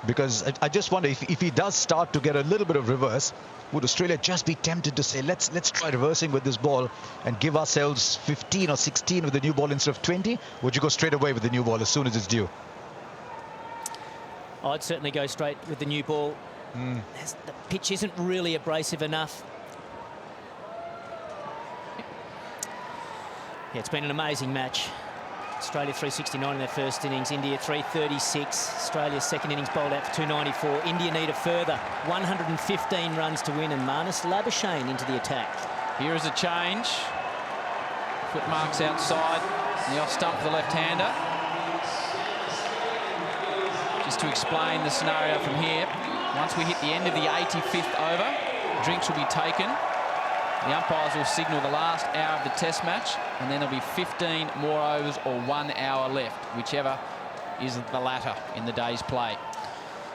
Because I just wonder if he does start to get a little bit of reverse, would Australia just be tempted to say, let's try reversing with this ball and give ourselves 15 or 16 with the new ball instead of 20? Would you go straight away with the new ball as soon as it's due? I'd certainly go straight with the new ball. The pitch isn't really abrasive enough. Yeah, it's been an amazing match. Australia 369 in their first innings, India 336. Australia's second innings bowled out for 294. India need a further 115 runs to win, and Marnus Labuschagne into the attack. Here is a change. Foot marks outside, and the off stump for the left-hander. Just to explain the scenario from here, once we hit the end of the 85th over, drinks will be taken. The umpires will signal the last hour of the test match, and then there'll be 15 more overs or 1 hour left, whichever is the latter in the day's play.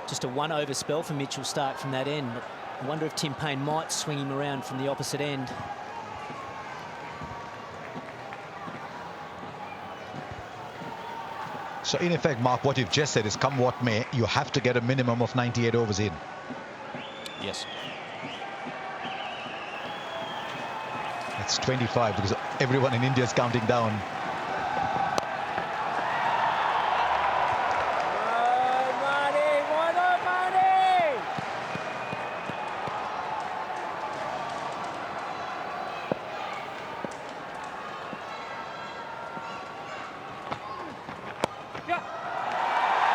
Just a 1-over spell for Mitchell Starc from that end. But I wonder if Tim Payne might swing him around from the opposite end. So in effect, Mark, what you've just said is, come what may, you have to get a minimum of 98 overs in. Yes. It's 25 because everyone in India is counting down.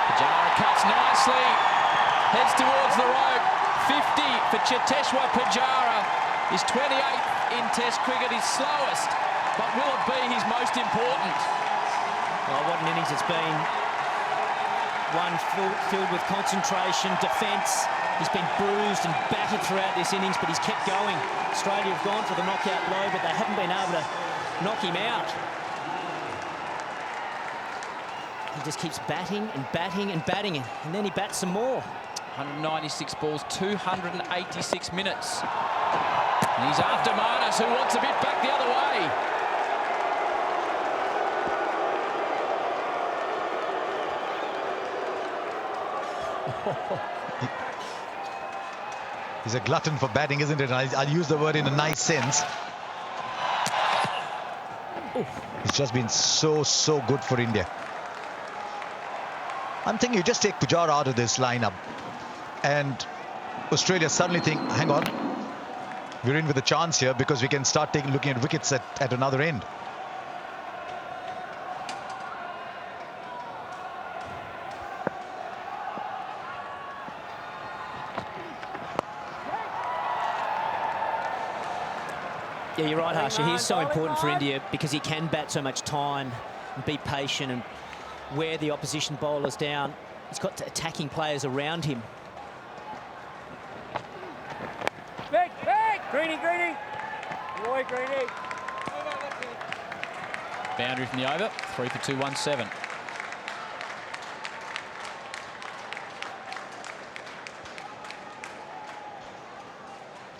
Pujara cuts nicely, heads towards the rope. 50 for Cheteshwar Pujara. His 28th in Test cricket, his slowest, but will it be his most important? Oh, what an innings it's been. One filled with concentration, defence. He's been bruised and battered throughout this innings, but he's kept going. Australia have gone for the knockout blow, but they haven't been able to knock him out. He just keeps batting and batting and batting, and then he bats some more. 196 balls, 286 minutes. And he's after Marnus, who wants a bit back the other way. He's a glutton for batting, isn't it? I'll use the word in a nice sense. It's just been so good for India. I'm thinking you just take Pujara out of this lineup, and Australia suddenly think, hang on, we're in with a chance here because we can start looking at wickets at another end. Yeah, you're right, Harsha. He's so important for India because he can bat so much time and be patient and wear the opposition bowlers down. He's got attacking players around him. Big, big! Greeny, Greeny! Roy, Greeny! Boundary from the over, 3 for 217.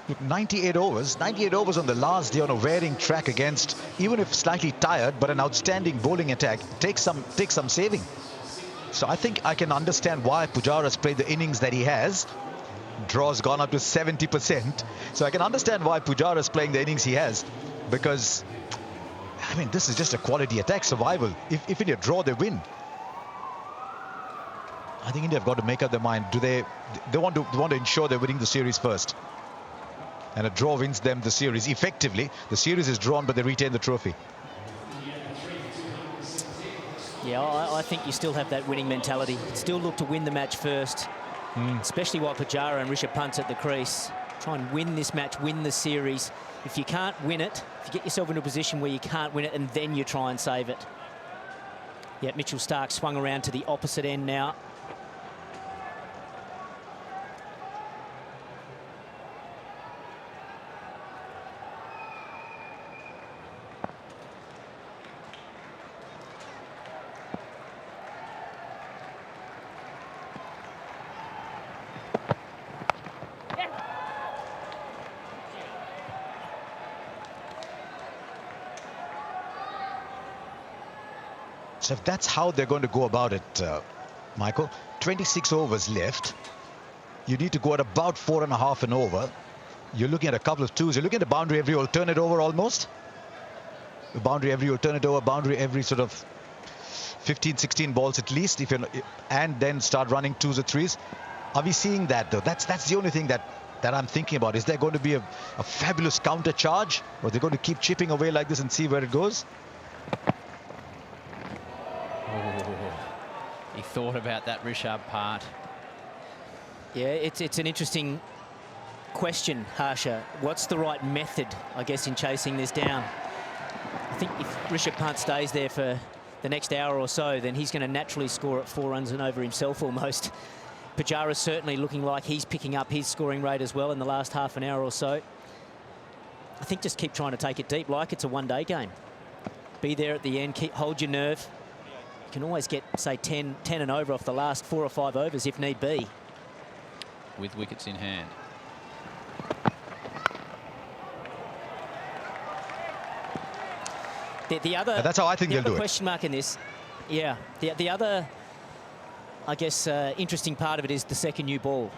Look, 98 overs on the last day on a wearing track against, even if slightly tired, but an outstanding bowling attack, takes some saving. So I think I can understand why Pujara's played the innings that he has. Draw's gone up to 70%. So I can understand why Pujara's playing the innings he has, because, I mean, this is just a quality attack, survival. If India draw, they win. I think India have got to make up their mind. They want to ensure they're winning the series first. And a draw wins them the series. Effectively, the series is drawn, but they retain the trophy. Yeah, I think you still have that winning mentality. Still look to win the match first, especially while Pujara and Rishabh Pant's at the crease. Try and win this match, win the series. If you can't win it, if you get yourself into a position where you can't win it, and then you try and save it. Yeah, Mitchell Starc swung around to the opposite end now. So if that's how they're going to go about it, Michael, 26 overs left. You need to go at about 4.5 and over. You're looking at a couple of twos. You're looking at a boundary every alternate over almost. A boundary every alternate over, boundary every sort of 15, 16 balls at least. If you're, and then start running twos or threes. Are we seeing that though? That's the only thing that I'm thinking about. Is there going to be a fabulous counter charge, or are they going to keep chipping away like this and see where it goes? He thought about that, Rishabh Pant. Yeah, it's an interesting question, Harsha. What's the right method, I guess, in chasing this down? I think if Rishabh Pant stays there for the next hour or so, then he's going to naturally score at 4 runs and over himself almost. Pujara's certainly looking like he's picking up his scoring rate as well in the last half an hour or so. I think just keep trying to take it deep like it's a one-day game. Be there at the end, hold your nerve. You can always get, say, 10 and over off the last 4 or 5 overs if need be. With wickets in hand. The other, that's how I think they'll do it. Question mark in this, yeah. The other, I guess, interesting part of it is the second new ball.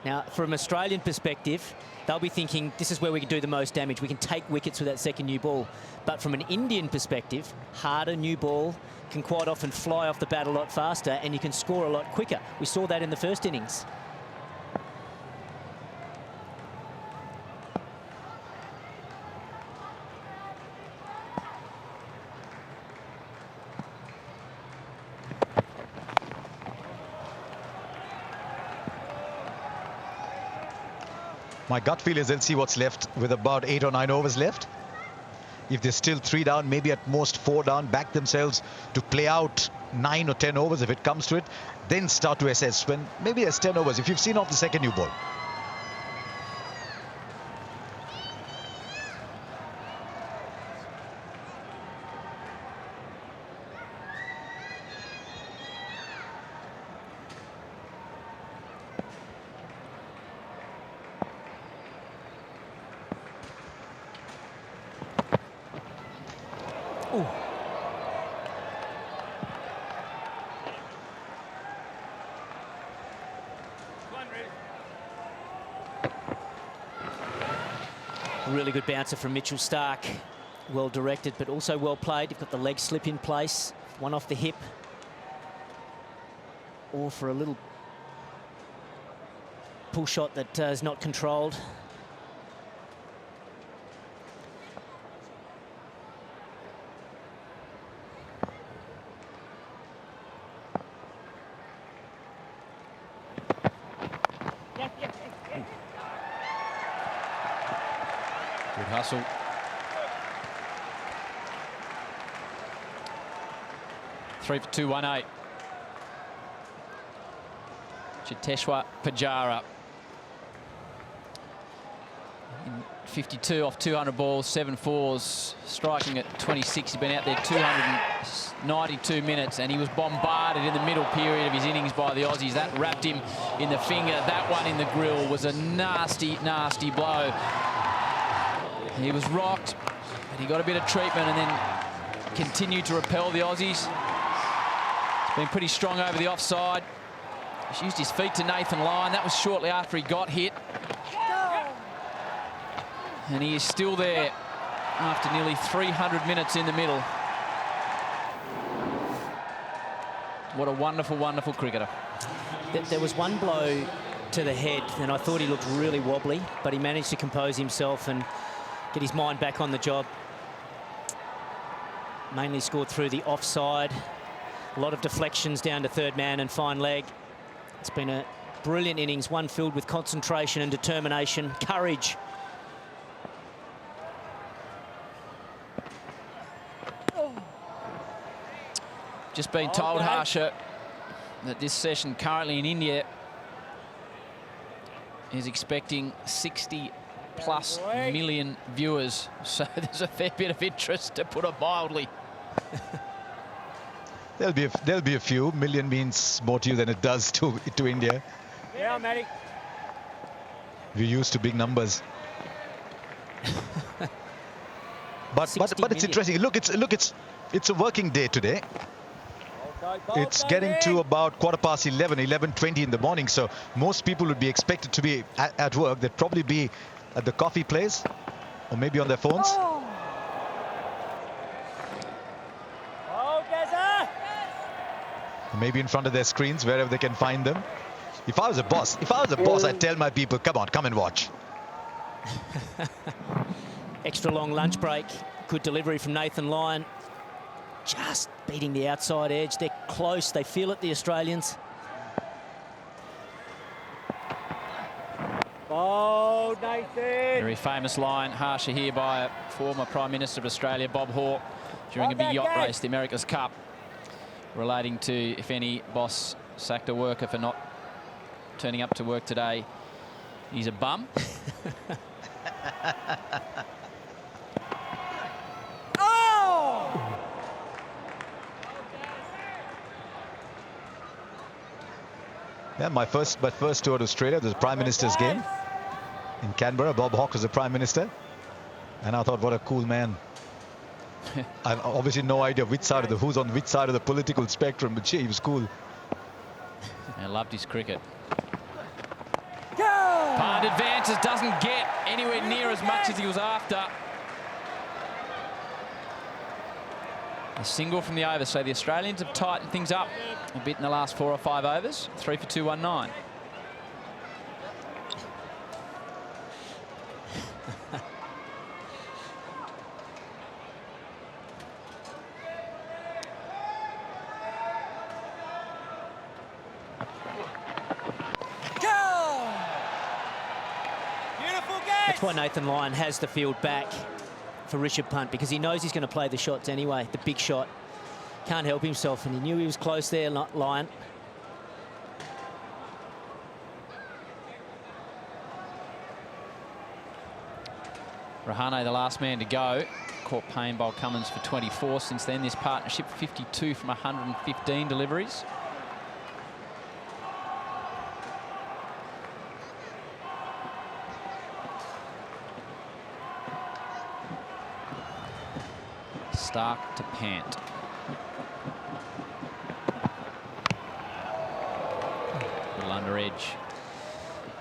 Now, from an Australian perspective, they'll be thinking this is where we can do the most damage. We can take wickets with that second new ball. But from an Indian perspective, harder new ball can quite often fly off the bat a lot faster, and you can score a lot quicker. We saw that in the first innings. My gut feel is they'll see what's left with about 8 or 9 overs left. If they're still 3 down, maybe at most 4 down, back themselves to play out 9 or 10 overs if it comes to it, then start to assess when maybe there's 10 overs if you've seen off the second new ball. Ooh. Really good bouncer from Mitchell Starc. Well directed, but also well played. You've got the leg slip in place, one off the hip, or for a little pull shot that is not controlled. Good hustle. Three for 218. Cheteshwar Pujara. 52 off 200 balls, 7 fours, striking at 26. He's been out there 292 minutes, and he was bombarded in the middle period of his innings by the Aussies. That wrapped him in the finger. That one in the grill was a nasty, nasty blow. He was rocked, but he got a bit of treatment and then continued to repel the Aussies. He's been pretty strong over the offside. He's used his feet to Nathan Lyon. That was shortly after he got hit. And he is still there after nearly 300 minutes in the middle. What a wonderful, wonderful cricketer. There was one blow to the head, and I thought he looked really wobbly, but he managed to compose himself and get his mind back on the job. Mainly scored through the offside. A lot of deflections down to third man and fine leg. It's been a Brilliant innings, one filled with concentration and determination, courage. Just been told, Harsha, that this session currently in India is expecting 60+ million viewers. So there's a fair bit of interest, to put it mildly. There'll be a few. Million means more to you than it does to India. Yeah, Matty. We're used to big numbers. but it's interesting. Look, it's a working day today. It's getting to about 11:20 in the morning, so most people would be expected to be at work. They'd probably be at the coffee place or maybe on their phones. Or maybe in front of their screens, wherever they can find them. If I was a boss, I'd tell my people, come and watch. Extra long lunch break. Good delivery from Nathan Lyon. Just beating the outside edge. They're close. They feel it, the Australians. Oh, Nathan. Very famous line, Harsha, here by a former Prime Minister of Australia, Bob Hawke, during a big yacht race, the America's Cup, relating to if any boss sacked a worker for not turning up to work today, he's a bum. Yeah, my first tour to Australia, there's a Prime Minister's game in Canberra. Bob Hawke was the Prime Minister. And I thought, what a cool man. I've obviously no idea who's on which side of the political spectrum, but gee, he was cool. I loved his cricket. Pond advances, doesn't get anywhere near as much as he was after. A single from the over, so the Australians have tightened things up a bit in the last 4 or 5 overs. 3 for 219. That's why Nathan Lyon has the field back for Rishabh Pant, because he knows he's going to play the shots anyway, the big shot. Can't help himself, and he knew he was close there, Lyon. Rahane, the last man to go, caught pain by Cummins for 24 since then. This partnership, 52 from 115 deliveries. Stark to Pant. Little under edge.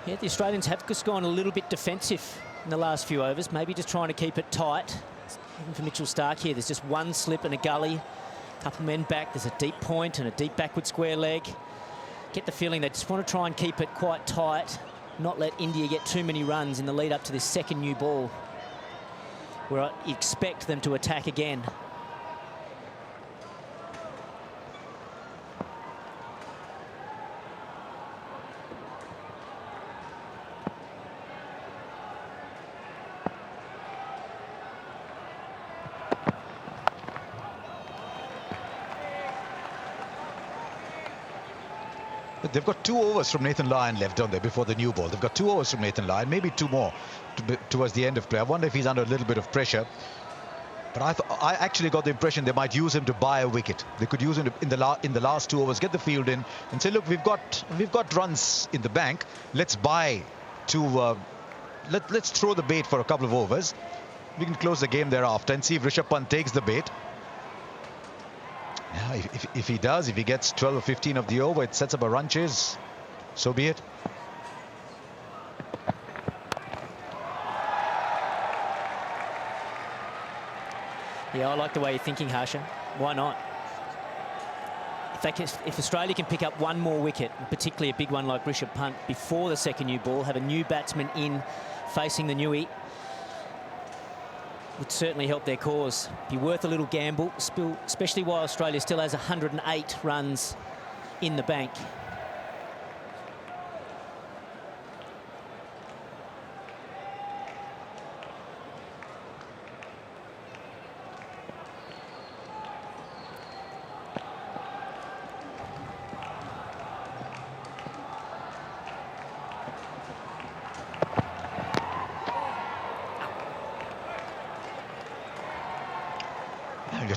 Yeah, the Australians have just gone a little bit defensive in the last few overs, maybe just trying to keep it tight. Even for Mitchell Stark here, there's just one slip and a gully. A couple men back, there's a deep point and a deep backward square leg. Get the feeling they just want to try and keep it quite tight, not let India get too many runs in the lead up to this second new ball, where I expect them to attack again. They've got 2 overs from Nathan Lyon left, don't they, before the new ball. They've got 2 overs from Nathan Lyon, maybe 2 more towards the end of play. I wonder if he's under a little bit of pressure. But I actually got the impression they might use him to buy a wicket. They could use him in the last 2 overs, get the field in, and say, look, we've got runs in the bank. Let's buy 2. Let's throw the bait for a couple of overs. We can close the game thereafter and see if Rishabh Pant takes the bait. Yeah, if he does, if he gets 12 or 15 of the over, it sets up a run chase. So be it. Yeah, I like the way you're thinking, Harsha. Why not? If Australia can pick up one more wicket, particularly a big one like Rishabh Pant, before the second new ball, have a new batsman in facing the newie, would certainly help their cause. Be worth a little gamble, especially while Australia still has 108 runs in the bank.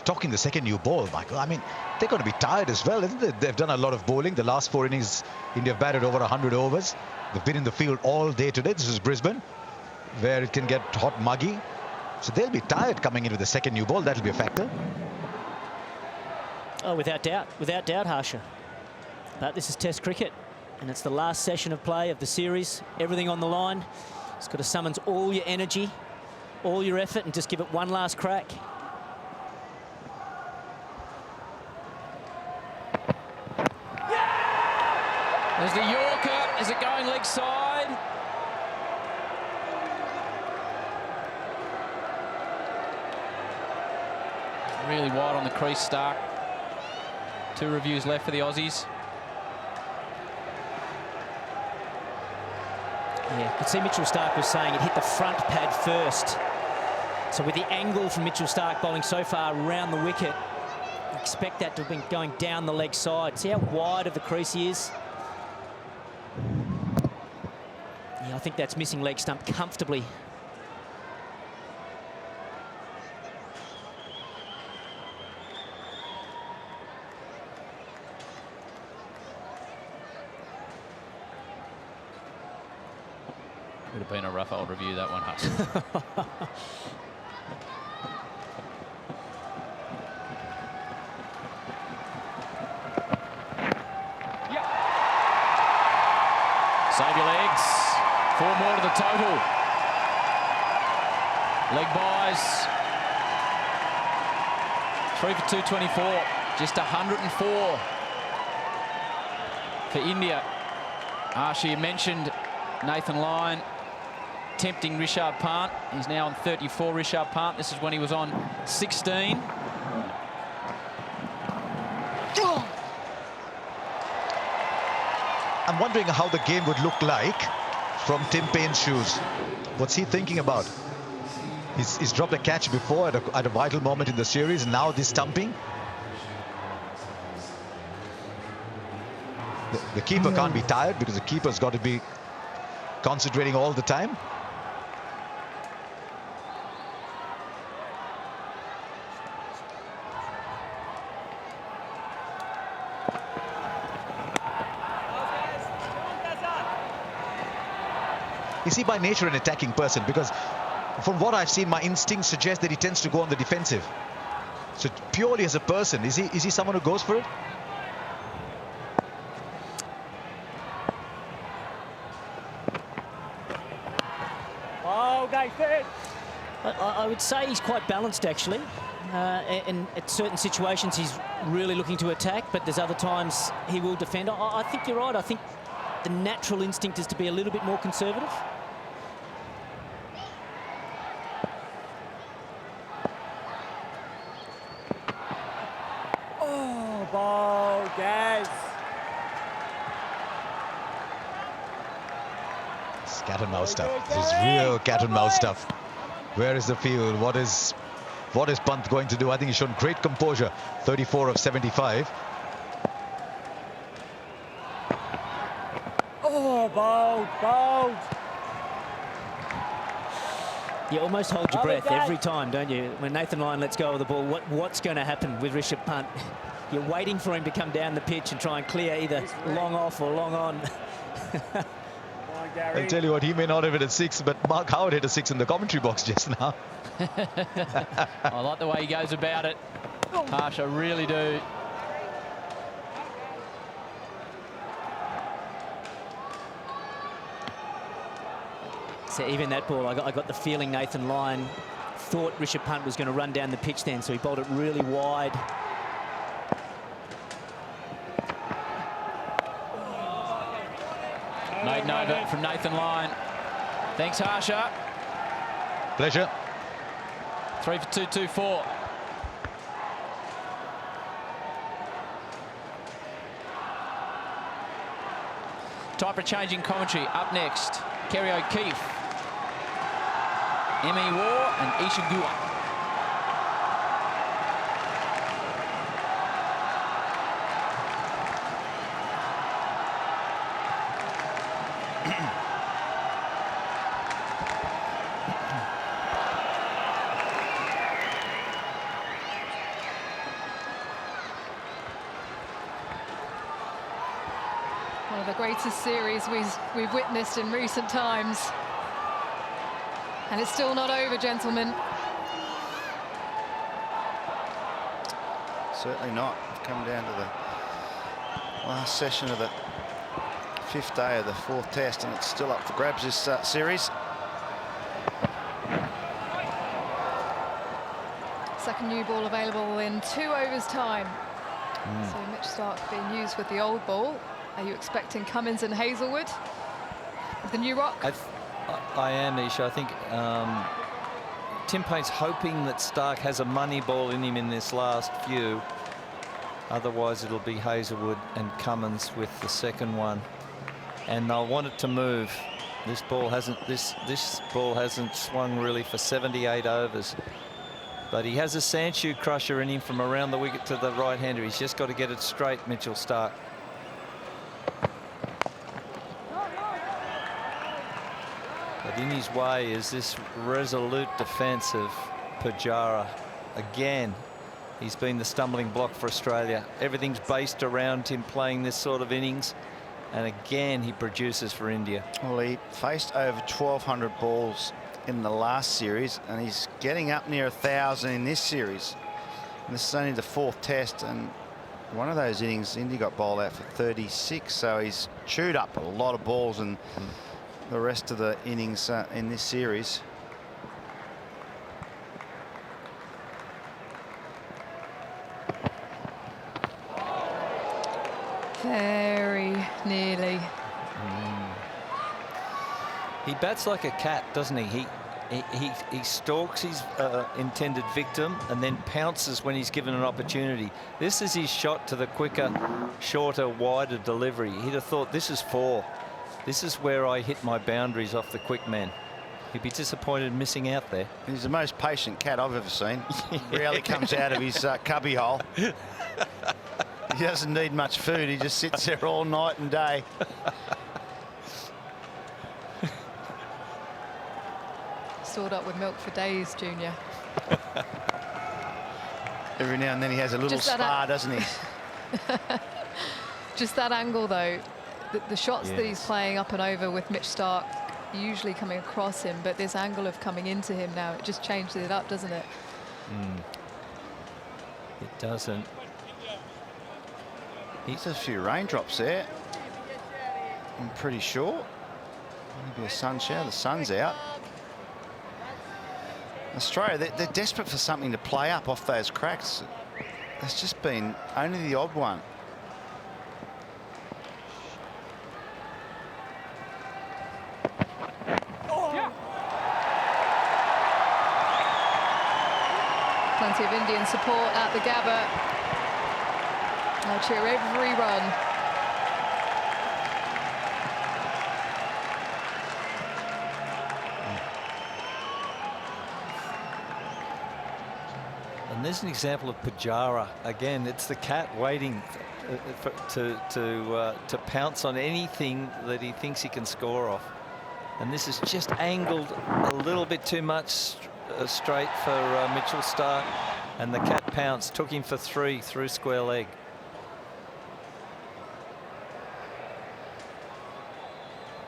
talking the second new ball, Michael. I mean, they're going to be tired as well, isn't it? They've done a lot of bowling. The last 4 innings, India have batted over 100 overs. They've been in the field all day today. This is Brisbane, where it can get hot, muggy. So they'll be tired coming into the second new ball. That'll be a factor. Oh, without doubt, Harsha. But this is Test cricket, and it's the last session of play of the series. Everything on the line. It's got to summons all your energy, all your effort, and just give it one last crack. There's the Yorker. Is it going leg side? Really wide on the crease, Stark. 2 reviews left for the Aussies. Yeah, you could see Mitchell Stark was saying it hit the front pad first. So with the angle from Mitchell Stark bowling so far around the wicket, expect that to have been going down the leg side. See how wide of the crease he is? Yeah, I think that's missing leg stump comfortably. Would have been a rough old review, that one, Huss. Save your legs. 4 more to the total. Leg buys. 3 for 224. Just 104 for India. Harsha, you mentioned Nathan Lyon tempting Rishabh Pant. He's now on 34, Rishabh Pant. This is when he was on 16. I'm wondering how the game would look like from Tim Paine's shoes. What's he thinking about? He's dropped a catch before at a vital moment in the series. Now this stumping. The keeper can't be tired because the keeper's got to be concentrating all the time. Is he by nature an attacking person? Because from what I've seen, my instincts suggest that he tends to go on the defensive. So purely as a person, is he someone who goes for it? I would say he's quite balanced, actually. And at certain situations, he's really looking to attack, but there's other times he will defend. I think you're right. I think the natural instinct is to be a little bit more conservative. Oh, ball, Gaz. It's cat and mouse stuff. This is real cat and mouse stuff. Where is the field? What is Pant going to do? I think he's shown great composure. 34 of 75. Oh, bold. You almost hold your breath every time, don't you? When Nathan Lyon lets go of the ball, what's going to happen with Rishabh Pant? You're waiting for him to come down the pitch and try and clear either long off or long on. I'll tell you what, he may not have hit a 6, but Mark Howard hit a 6 in the commentary box just now. I like the way he goes about it. Harsh, I really do. So even that ball, I got the feeling Nathan Lyon thought Rishabh Pant was going to run down the pitch then, so he bowled it really wide. Maiden over from Nathan Lyon. Thanks, Harsha. Pleasure. 3 for 224. Time for changing commentary. Up next, Kerry O'Keefe, M.E. War and Isha Guha. greatest series we've witnessed in recent times. And it's still not over, gentlemen. Certainly not. We've come down to the last session of the 5th day of the 4th test, and it's still up for grabs, this series. Second new ball available in 2 overs time. So Mitch Stark being used with the old ball. Are you expecting Cummins and Hazelwood with the new rock? I am, Isha. I think Tim Payne's hoping that Stark has a money ball in him in this last few. Otherwise, it'll be Hazelwood and Cummins with the second one. And they'll want it to move. This ball hasn't swung really for 78 overs. But he has a Sandshoe crusher in him from around the wicket to the right-hander. He's just got to get it straight, Mitchell Stark. But in his way is this resolute defence of Pujara. Again, he's been the stumbling block for Australia. Everything's based around him playing this sort of innings. And again, he produces for India. Well, he faced over 1,200 balls in the last series, and he's getting up near 1,000 in this series. And this is only the 4th test, and one of those innings, India got bowled out for 36, so he's chewed up a lot of balls in the rest of the innings in this series. Very nearly. He bats like a cat, doesn't he? He stalks his intended victim and then pounces when he's given an opportunity. This is his shot to the quicker, shorter, wider delivery. He'd have thought, this is 4. This is where I hit my boundaries off the quick man. He'd be disappointed missing out there. He's the most patient cat I've ever seen. Rarely comes out of his cubby hole. He doesn't need much food. He just sits there all night and day. Stored up with milk for days, Junior. Every now and then he has a little spa, doesn't he? Just that angle, though. The shots that he's playing up and over with Mitch Stark usually coming across him, but this angle of coming into him now, it just changed it up, doesn't it? It doesn't. He's a few raindrops there. I'm pretty sure. Maybe a sun shower. The sun's out. Australia, they're desperate for something to play up off those cracks. There's just been only the odd one. Plenty of Indian support at the Gabba. They'll cheer every run. And there's an example of Pujara. Again, it's the cat waiting to pounce on anything that he thinks he can score off. And this is just angled a little bit too much straight for Mitchell Stark. And the cat pounced, took him for 3 through square leg.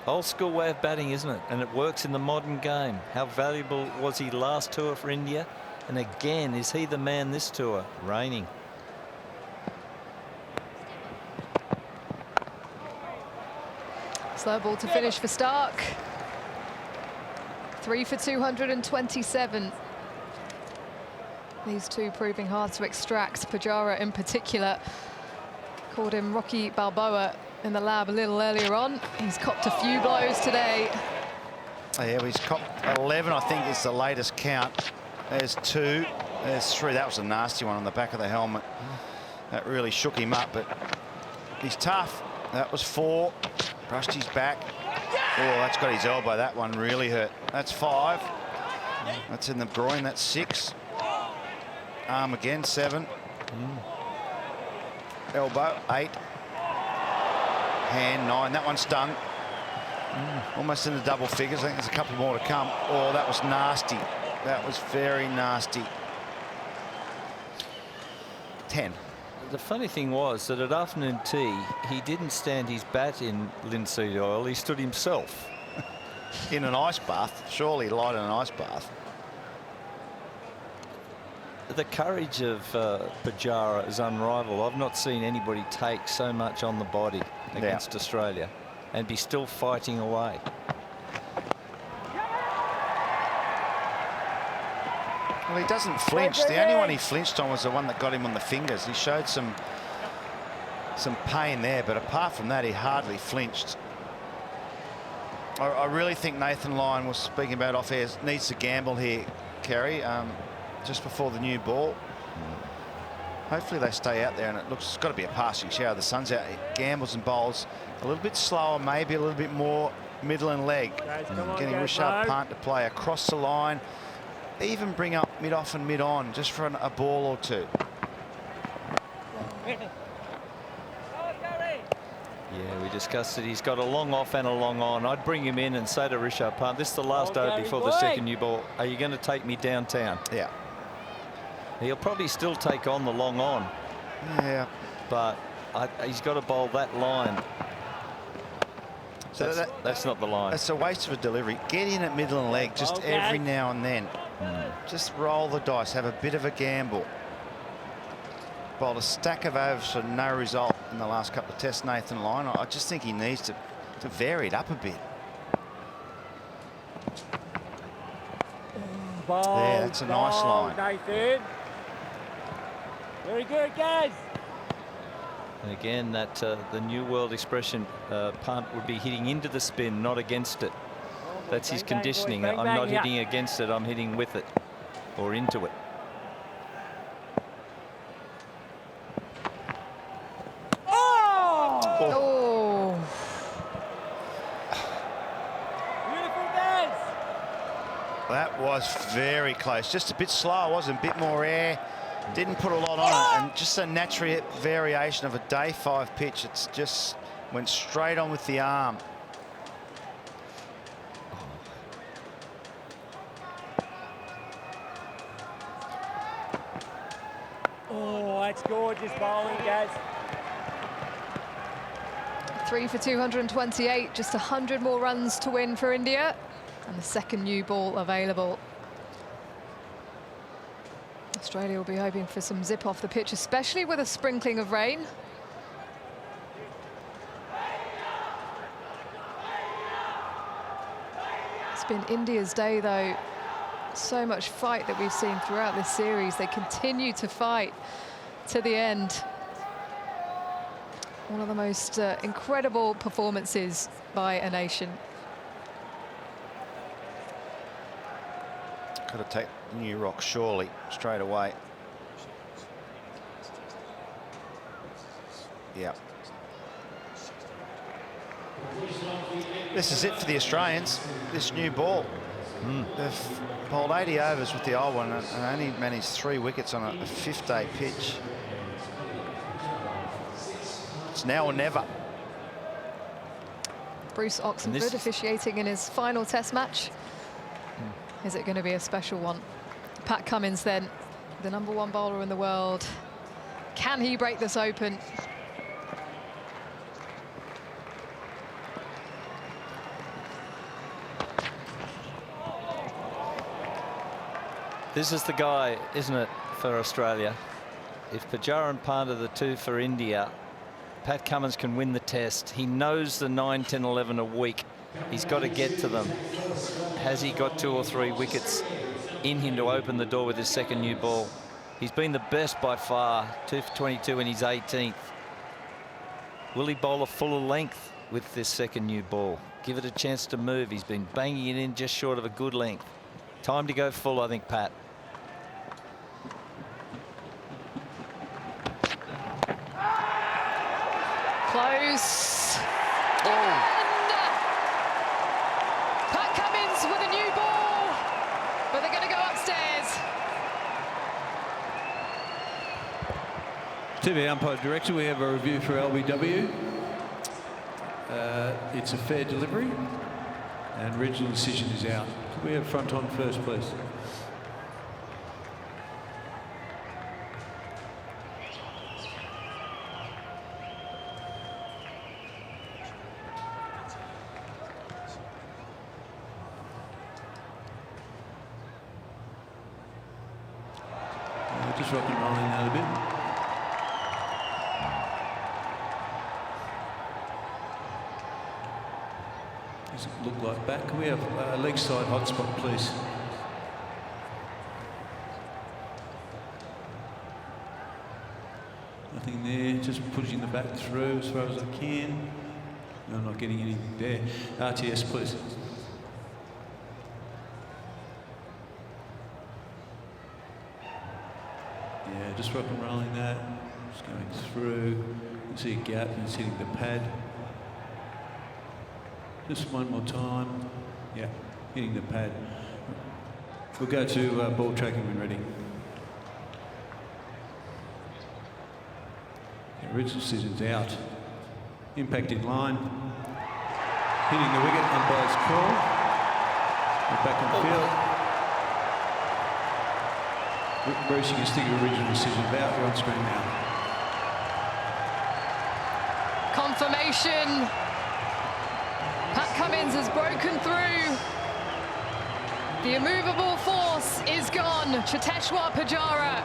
Old school way of batting, isn't it? And it works in the modern game. How valuable was he last tour for India? And again, is he the man this tour? Raining. Slow ball to finish for Stark. 3 for 227. These two proving hard to extract. Pujara in particular. Called him Rocky Balboa in the lab a little earlier on. He's copped a few blows today. Oh, yeah, he's copped 11, I think is the latest count. There's 2, there's 3. That was a nasty one on the back of the helmet. That really shook him up, but he's tough. That was 4. Brushed his back. Oh, that's got his elbow. That one really hurt. That's 5. That's in the groin. That's 6. Arm again, 7. Elbow, 8. Hand, 9. That one stung. Almost in the double figures. I think there's a couple more to come. Oh, that was nasty. That was very nasty. 10. the funny thing was that at afternoon tea, he didn't stand his bat in linseed oil. He stood himself. In an ice bath. Surely light in an ice bath. The courage of Pujara is unrivaled. I've not seen anybody take so much on the body against Australia and be still fighting away. Well, he doesn't flinch. The only one he flinched on was the one that got him on the fingers. He showed some pain there, but apart from that, he hardly flinched. I really think Nathan Lyon was speaking about off air, needs to gamble here, Kerry, just before the new ball. Hopefully they stay out there, and it looks, it's got to be a passing shower. The sun's out. He gambles and bowls a little bit slower, maybe a little bit more middle and leg. Getting Rishabh Pant to play across the line, even bring up mid-off and mid-on just for a ball or two. Yeah, we discussed it. He's got a long off and a long on. I'd bring him in and say to Rishabh Pant, this is the last over before the second new ball. Are you going to take me downtown? Yeah. He'll probably still take on the long on. Yeah. But he's got to bowl that line. So that's not the line. It's a waste of a delivery. Get in at middle and leg just every now and then. Just roll the dice. Have a bit of a gamble. Bowled a stack of overs for no result in the last couple of tests, Nathan Lyon. I just think he needs to vary it up a bit. Yeah, that's a nice line. Nathan. Very good, guys. And again, that the new world expression, Pant would be hitting into the spin, not against it. That's his conditioning. I'm not hitting against it, I'm hitting with it or into it. Oh! Beautiful, guys. That was very close. Just a bit slow, wasn't it? A bit more air. Didn't put a lot on it. And just a natural variation of a day 5 pitch. It's just went straight on with the arm. Oh, that's gorgeous bowling, guys. 3 for 228, just 100 more runs to win for India, and the second new ball available. Australia will be hoping for some zip off the pitch, especially with a sprinkling of rain. It's been India's day, though. So much fight that we've seen throughout this series. They continue to fight to the end. One of the most incredible performances by a nation. Got to take the new rock surely straight away. Yeah. This is it for the Australians, this new ball. They've bowled 80 overs with the old one and only managed 3 wickets on a 5th-day pitch. It's now or never. Bruce Oxenford officiating in his final test match. Is it going to be a special one? Pat Cummins then, the #1 bowler in the world. Can he break this open? This is the guy, isn't it, for Australia? If Pujara and Pant are the 2 for India, Pat Cummins can win the test. He knows the 9, 10, 11 a week. He's got to get to them. Has he got 2 or 3 wickets in him to open the door with his second new ball? He's been the best by far, 2 for 22 in his 18th. Will he bowl a fuller length with this second new ball? Give it a chance to move. He's been banging it in just short of a good length. Time to go full, I think, Pat. Close. And Pat Cummins with a new ball, but they're going to go upstairs. TV umpire director, we have a review for LBW. It's a fair delivery, and regional decision is out. Could we have front on first, please? Just rock and rolling that a bit. Does it look like back? Can we have leg side hotspot, please? Nothing there, just pushing the bat through as far as I can. No, I'm not getting anything there. RTS, please. Yeah, just rock and rolling that. Just going through. You see a gap and it's hitting the pad. Just one more time. Yeah, hitting the pad. We'll go to ball tracking when ready. The original decision's out. Impact in line. Hitting the wicket, umpire's call. We're back on field. Bruce, you can stick your original decision about. You're on screen now. Confirmation. Pat Cummins has broken through. The immovable force is gone. Cheteshwar Pujara.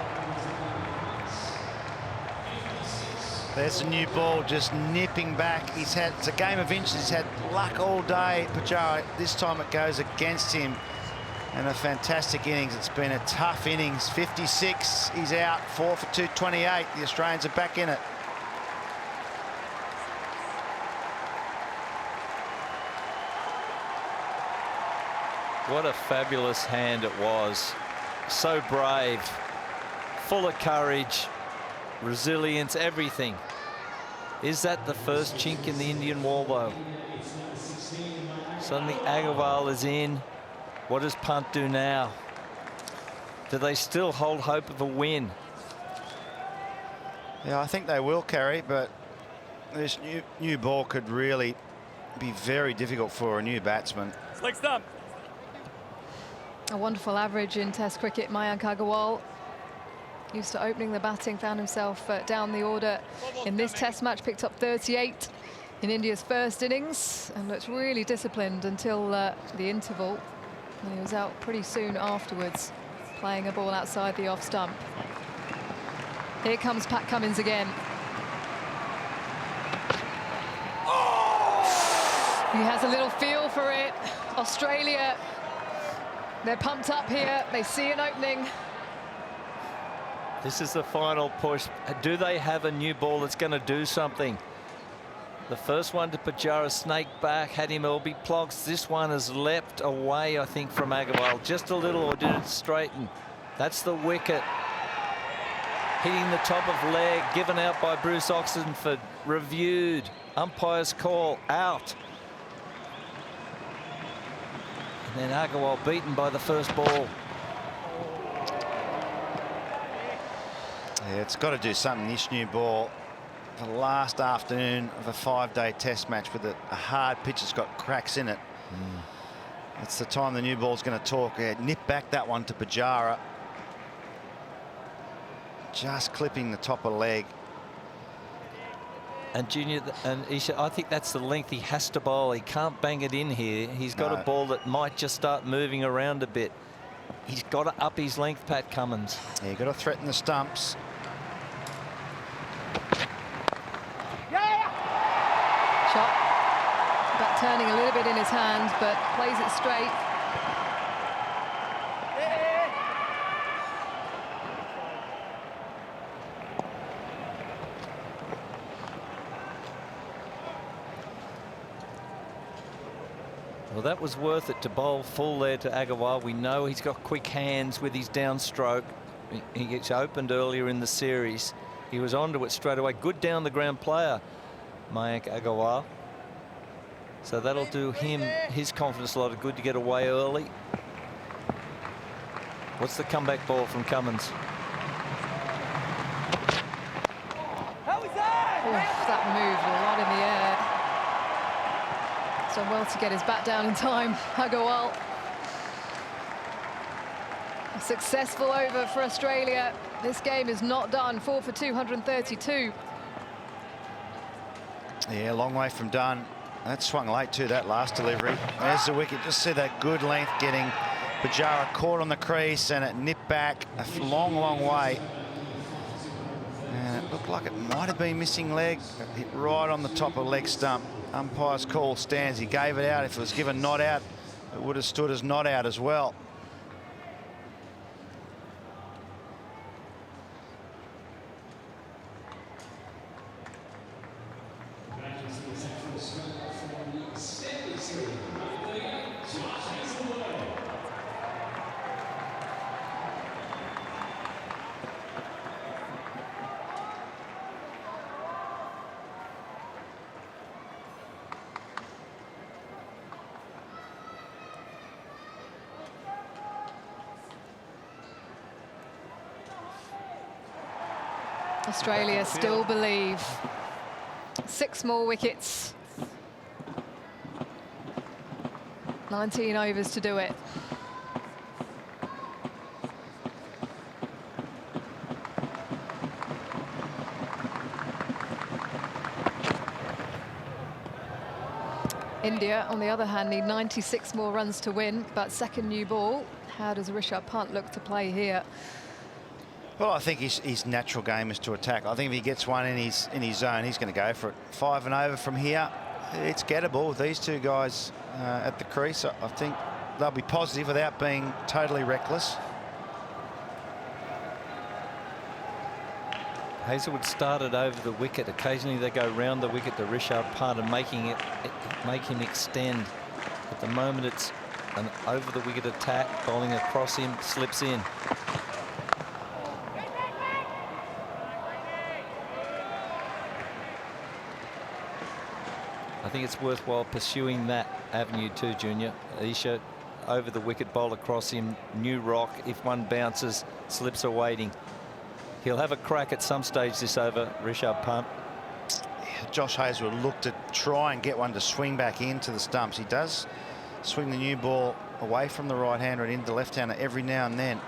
There's a new ball just nipping back. It's a game of inches. He's had luck all day, Pujara. This time it goes against him. And a fantastic innings. It's been a tough innings. 56, he's out. 4 for 228. The Australians are back in it. What a fabulous hand it was. So brave, full of courage, resilience, everything. Is that the first chink in the Indian wall, though? Suddenly Agarwal is in. What does Punt do now? Do they still hold hope of a win? Yeah, I think they will, Kerry, but this new ball could really be very difficult for a new batsman. Slick stump. A wonderful average in Test cricket. Mayank Agarwal, used to opening the batting, found himself down the order in this Test match, picked up 38 in India's first innings and looked really disciplined until the interval. And he was out pretty soon afterwards, playing a ball outside the off stump. Here comes Pat Cummins again. He has a little feel for it. Australia, they're pumped up here. They see an opening. This is the final push. Do they have a new ball that's going to do something? The first one to Pujara snaked back, had him LB plogs. This one has leapt away, I think, from Agarwal. Just a little, or did it straighten? That's the wicket. Hitting the top of leg, given out by Bruce Oxenford. Reviewed. Umpire's call, out. And then Agarwal beaten by the first ball. Yeah, it's got to do something, this new ball. The last afternoon of a 5-day Test match with a hard pitch that's got cracks in it. It's the time the new ball's going to talk. Nip back that one to Pujara. Just clipping the top of leg. And Junior and Isha, I think that's the length he has to bowl. He can't bang it in here. He's got a ball that might just start moving around a bit. He's got to up his length, Pat Cummins. Yeah, you've got to threaten the stumps. Shot. Bat turning a little bit in his hand, but plays it straight. Well, that was worth it to bowl full there to Agarwal. We know he's got quick hands with his downstroke. He gets opened earlier in the series. He was onto it straight away. Good down the ground player, Mayank Agarwal. So that'll do him, his confidence a lot of good to get away early. What's the comeback ball from Cummins? How was that? Oof, that moved a lot in the air. He's done well to get his bat down in time. Agarwal. A successful over for Australia. This game is not done. 4 for 232. Yeah, long way from done. That swung late too, that last delivery. There's the wicket. Just see that good length getting Pujara caught on the crease and it nipped back a long, long way. Looked like it might have been missing leg. Hit right on the top of leg stump. Umpire's call stands. He gave it out. If it was given not out, it would have stood as not out as well. Australia still believe. 6 more wickets. 19 overs to do it. India, on the other hand, need 96 more runs to win, but second new ball. How does Rishabh Pant look to play here? Well, I think his natural game is to attack. I think if he gets one in his zone, he's going to go for it. 5 and over from here. It's gettable with these two guys at the crease. I think they'll be positive without being totally reckless. Hazelwood started over the wicket. Occasionally they go round the wicket to Rishabh Pant and make him extend. At the moment it's an over the wicket attack, bowling across him, slips in. I think it's worthwhile pursuing that avenue too, Junior. Isha over the wicket, bowl across him, new rock. If one bounces, slips are waiting. He'll have a crack at some stage this over, Rishabh Pant. Yeah, Josh Hazelwood looked to try and get one to swing back into the stumps. He does swing the new ball away from the right-hander and into the left-hander every now and then.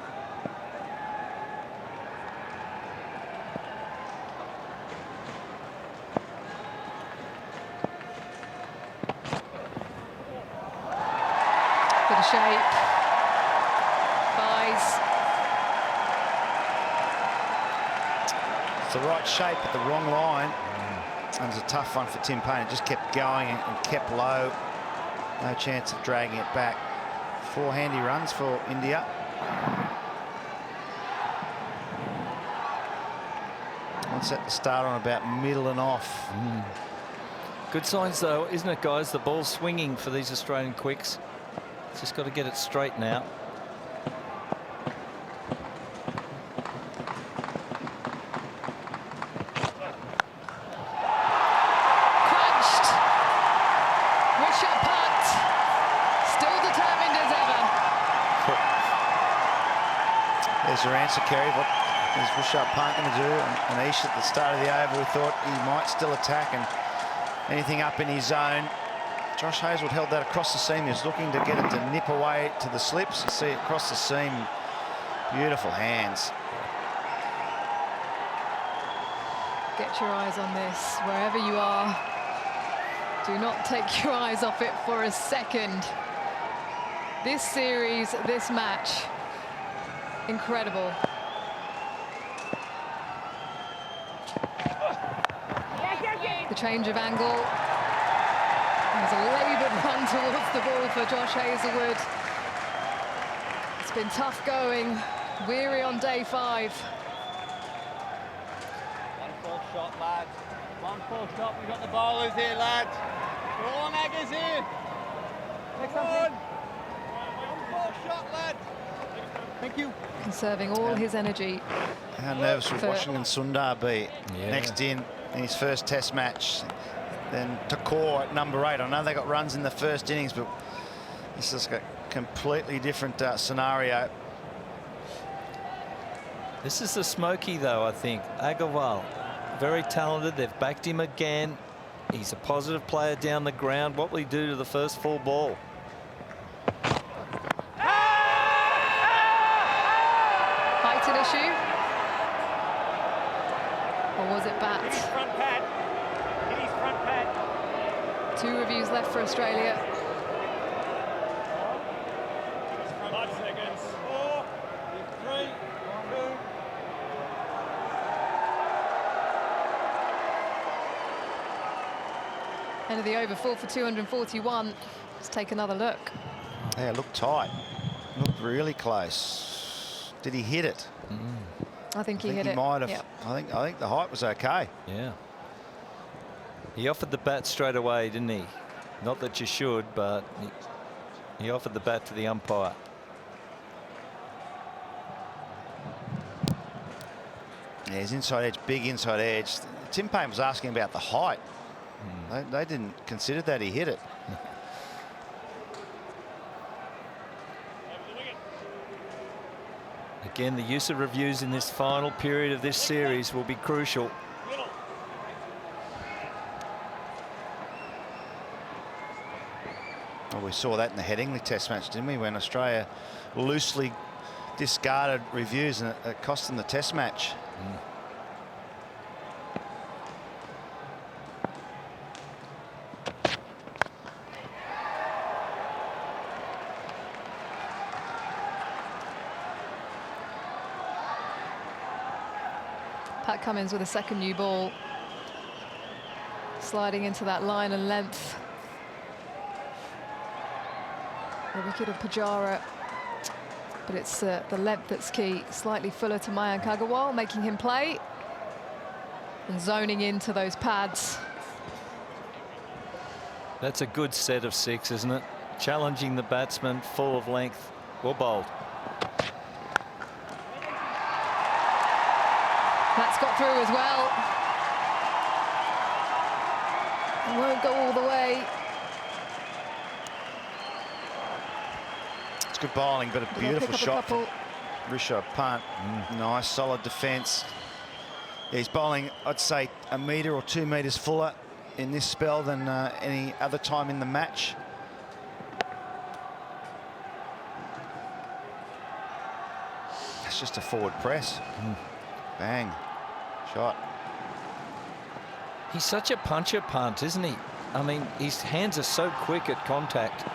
Shape. Buys. It's the right shape at the wrong line. And it was a tough one for Tim Payne. It just kept going and kept low. No chance of dragging it back. 4 handy runs for India. One set to start on about middle and off. Good signs though, isn't it, guys? The ball's swinging for these Australian quicks. Just got to get it straight now. Crunched. Rishabh Pant still determined as ever. There's your answer, Kerry. What is Rishabh Pant going to do? And Aish at the start of the over, we thought he might still attack and anything up in his zone. Josh Hazelwood held that across the seam. He was looking to get it to nip away to the slips. You see it across the seam. Beautiful hands. Get your eyes on this, wherever you are. Do not take your eyes off it for a second. This series, this match, incredible. The change of angle. There's a laboured run towards the ball for Josh Hazelwood. It's been tough going. Weary on day 5. 1 full shot, lads. 1 full shot. We've got the bowlers here, lads. Go on, Eggers here. Come on. 1 full shot, lads. Thank you. Conserving all his energy. How nervous would Washington Sundar be next in his first test match? Then Thakur at number 8. I know they got runs in the first innings, but this is a completely different scenario. This is the smoky, though, I think. Agarwal, very talented. They've backed him again. He's a positive player down the ground. What will he do to the first full ball? Height an issue? Or was it bat? Front pad. 2 reviews left for Australia. 5 seconds. 4, 3, 2. End of the over, 4 for 241. Let's take another look. Yeah, it looked tight. Looked really close. Did he hit it? I think he hit he it. might have. Yep. I think the height was okay. Yeah. He offered the bat straight away, didn't he? Not that you should, but he offered the bat to the umpire. Yeah, his inside edge, big inside edge. Tim Payne was asking about the height. They didn't consider that he hit it. Again, the use of reviews in this final period of this series will be crucial. Well, we saw that in the Headingley Test match, didn't we? When Australia loosely discarded reviews and it cost them the Test match. Pat Cummins with a second new ball. Sliding into that line and length. The wicket of Pujara. But it's the length that's key. Slightly fuller to Mayank Agarwal, making him play. And zoning into those pads. That's a good set of 6, isn't it? Challenging the batsman, full of length. Well bowled. That's got through as well. It won't go all the way. It's good bowling, but a beautiful shot from Rishabh Pant. Nice, solid defence. He's bowling, I'd say, 1 metre or 2 metres fuller in this spell than any other time in the match. That's just a forward press. Bang. Shot. He's such a puncher, Punt, isn't he? I mean, his hands are so quick at contact.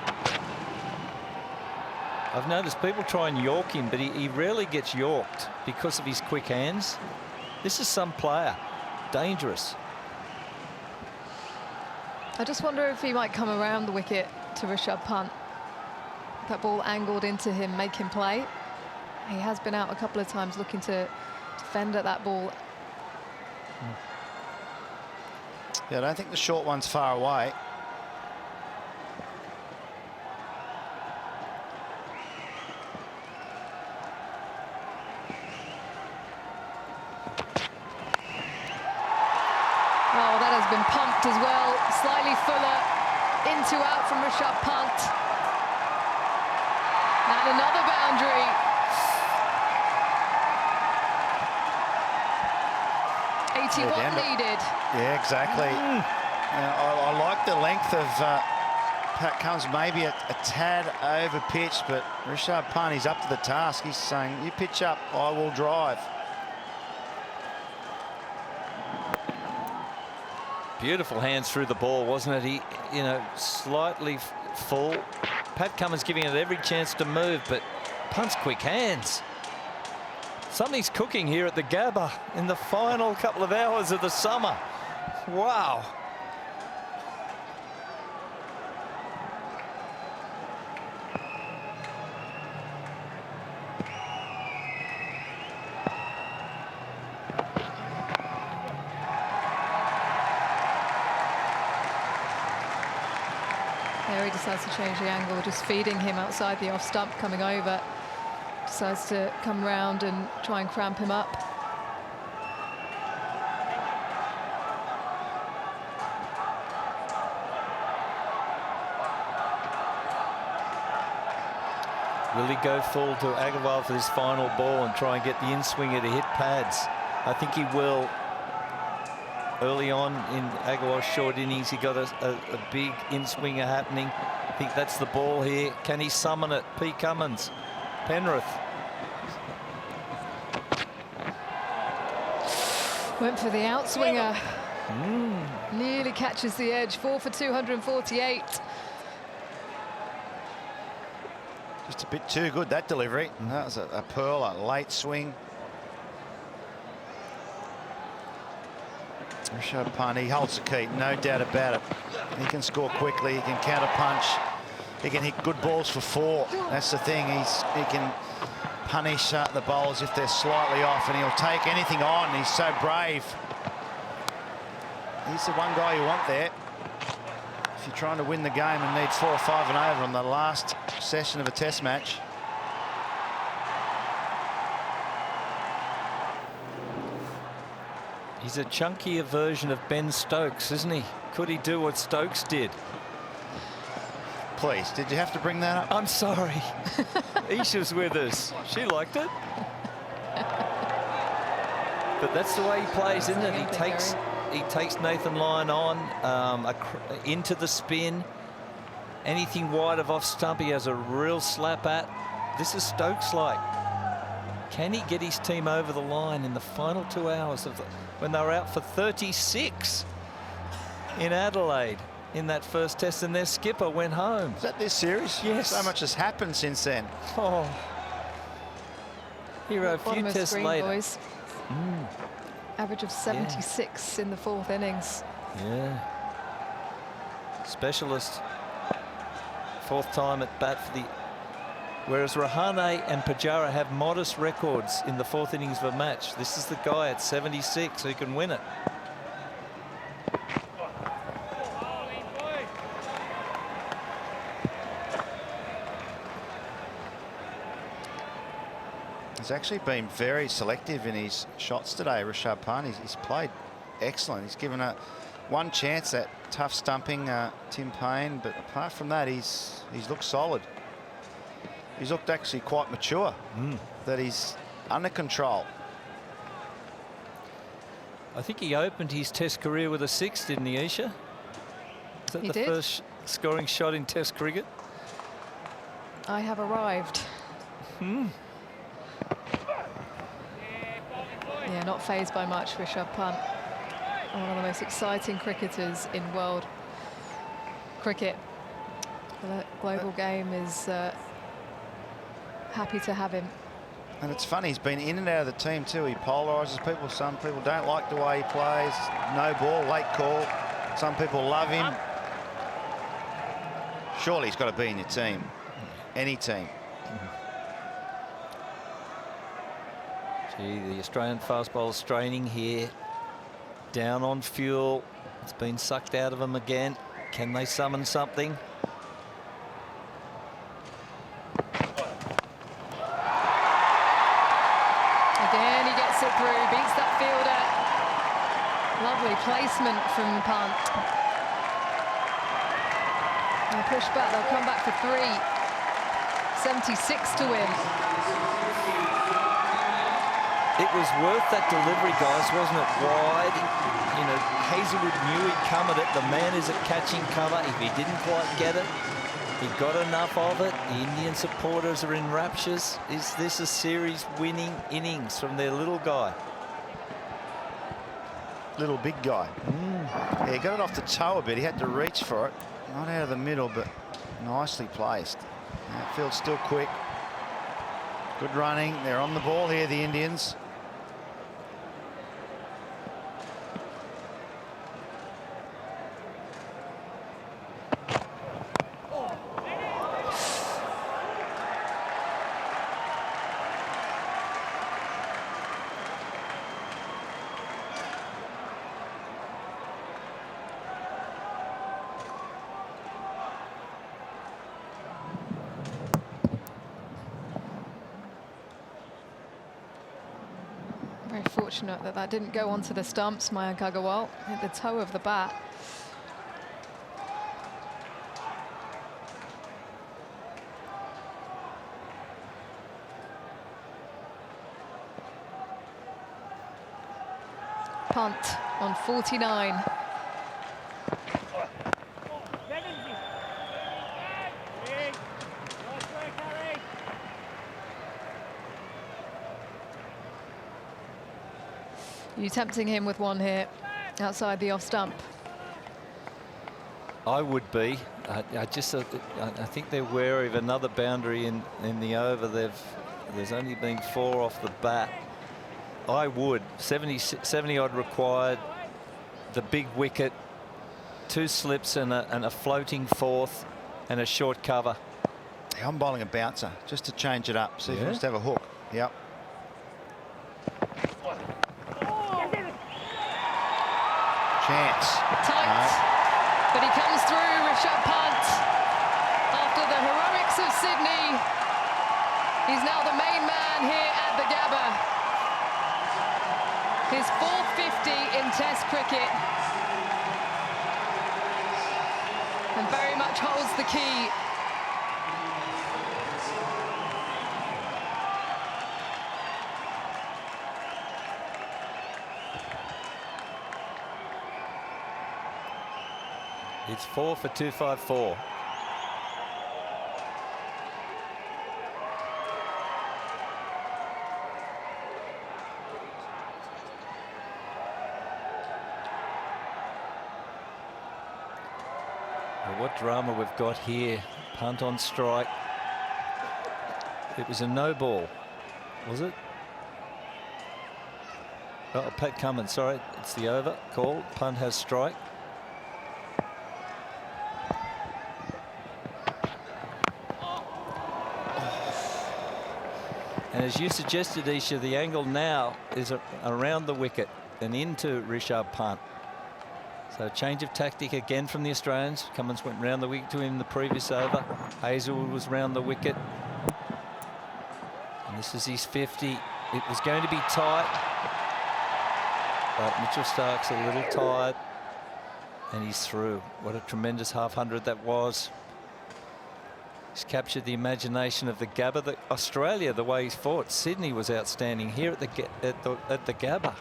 I've noticed people try and york him, but he rarely gets yorked because of his quick hands. This is some player. Dangerous. I just wonder if he might come around the wicket to Rishabh Pant. That ball angled into him, make him play. He has been out a couple of times looking to defend at that ball. Yeah, I don't think the short one's far away. Oh, that has been pumped as well. Slightly fuller, into out from Rishabh Pant. And another boundary. 81 needed. Yeah, exactly. I like the length of Pat Cummins, maybe a tad over pitched, but Rishabh Pant, he's up to the task. He's saying, you pitch up, I will drive. Beautiful hands through the ball, wasn't it? He, you know, slightly full. Pat Cummins giving it every chance to move, but Punt's quick hands. Something's cooking here at the Gabba in the final couple of hours of the summer. Wow. There he decides to change the angle, just feeding him outside the off stump, coming over. Decides to come round and try and cramp him up. Will he go full to Agarwal for this final ball and try and get the in-swinger to hit pads? I think he will. Early on in Agarwal's short innings, he got a big in-swinger happening. I think that's the ball here. Can he summon it? P. Cummins. Penrith. Went for the outswinger. Nearly catches the edge. 4 for 248. Just a bit too good, that delivery. That was a pearl, a late swing. Rishabh Pant, he holds the key, no doubt about it. He can score quickly, he can counter punch, he can hit good balls for 4. That's the thing, he can punish the bowlers if they're slightly off, and he'll take anything on. He's so brave. He's the one guy you want there. If you're trying to win the game and need 4 or 5 and over on the last session of a test match. He's a chunkier version of Ben Stokes, isn't he? Could he do what Stokes did? Please, did you have to bring that up? I'm sorry. Isha's with us. She liked it. But that's the way he plays, isn't it? He takes Nathan Lyon on into the spin. Anything wide of off stump, he has a real slap at. This is Stokes like. Can he get his team over the line in the final 2 hours of when they were out for 36 in Adelaide in that first test, and their skipper went home? Is that this series? Yes. So much has happened since then. Oh. Hero, a few tests later. Boys. Average of 76 in the 4th innings. Yeah. Specialist. 4th time at bat for the... Whereas Rahane and Pujara have modest records in the 4th innings of a match. This is the guy at 76 who can win it. He's actually been very selective in his shots today, Rishabh Pant. He's played excellent. He's given one chance at tough stumping Tim Paine, but apart from that, he's looked solid. He's looked actually quite mature, that he's under control. I think he opened his test career with a 6, didn't he, Isha? Is that He the did. first scoring shot in test cricket? I have arrived. Yeah, not fazed by much, Rishabh Pant. One of the most exciting cricketers in world cricket. The global game is happy to have him. And it's funny, he's been in and out of the team too. He polarises people. Some people don't like the way he plays. No ball, late call. Some people love him. Surely he's got to be in your team. Any team. Gee, the Australian fast bowler straining here. Down on fuel. It's been sucked out of them again. Can they summon something? Again, he gets it through, beats that fielder. Lovely placement from Pant. They'll push back, they'll come back for 3. 76 to win. It was worth that delivery, guys, wasn't it? Wide. You know, Hazelwood knew he'd come at it. The man is at catching cover. If he didn't quite get it, he got enough of it. The Indian supporters are in raptures. Is this a series-winning innings from their little guy? Little big guy. Yeah, he got it off the toe a bit. He had to reach for it. Not out of the middle, but nicely placed. That field's still quick. Good running. They're on the ball here, the Indians. Very fortunate that that didn't go onto the stumps, Mayank Agarwal, hit the toe of the bat. Punt on 49. You tempting him with one here outside the off stump? I would be. I think they're wary of another boundary in the over. There's only been 4 off the bat. I would. 70 odd required. the big wicket, 2 slips and a floating fourth and a short cover. I'm bowling a bouncer just to change it up. See if he wants to have a hook. Yep. Chance. Tight. No. But he comes through, Rishabh Pant. After the heroics of Sydney, he's now the main man here at the Gabba. His 450 in Test cricket. And very much holds the key. It's 4 for 254. Well, what drama we've got here. Punt on strike. It was a no ball, was it? Oh, Pat Cummins, sorry, it's the over call. Punt has strike. And as you suggested, Isha, the angle now is around the wicket and into Rishabh Pant. So change of tactic again from the Australians. Cummins went round the wicket to him in the previous over. Hazelwood was round the wicket. And this is his 50. It was going to be tight. But Mitchell Stark's a little tired. And he's through. What a tremendous half-hundred that was. He's captured the imagination of the Gabba. Australia, the way he's fought. Sydney was outstanding here at the Gabba.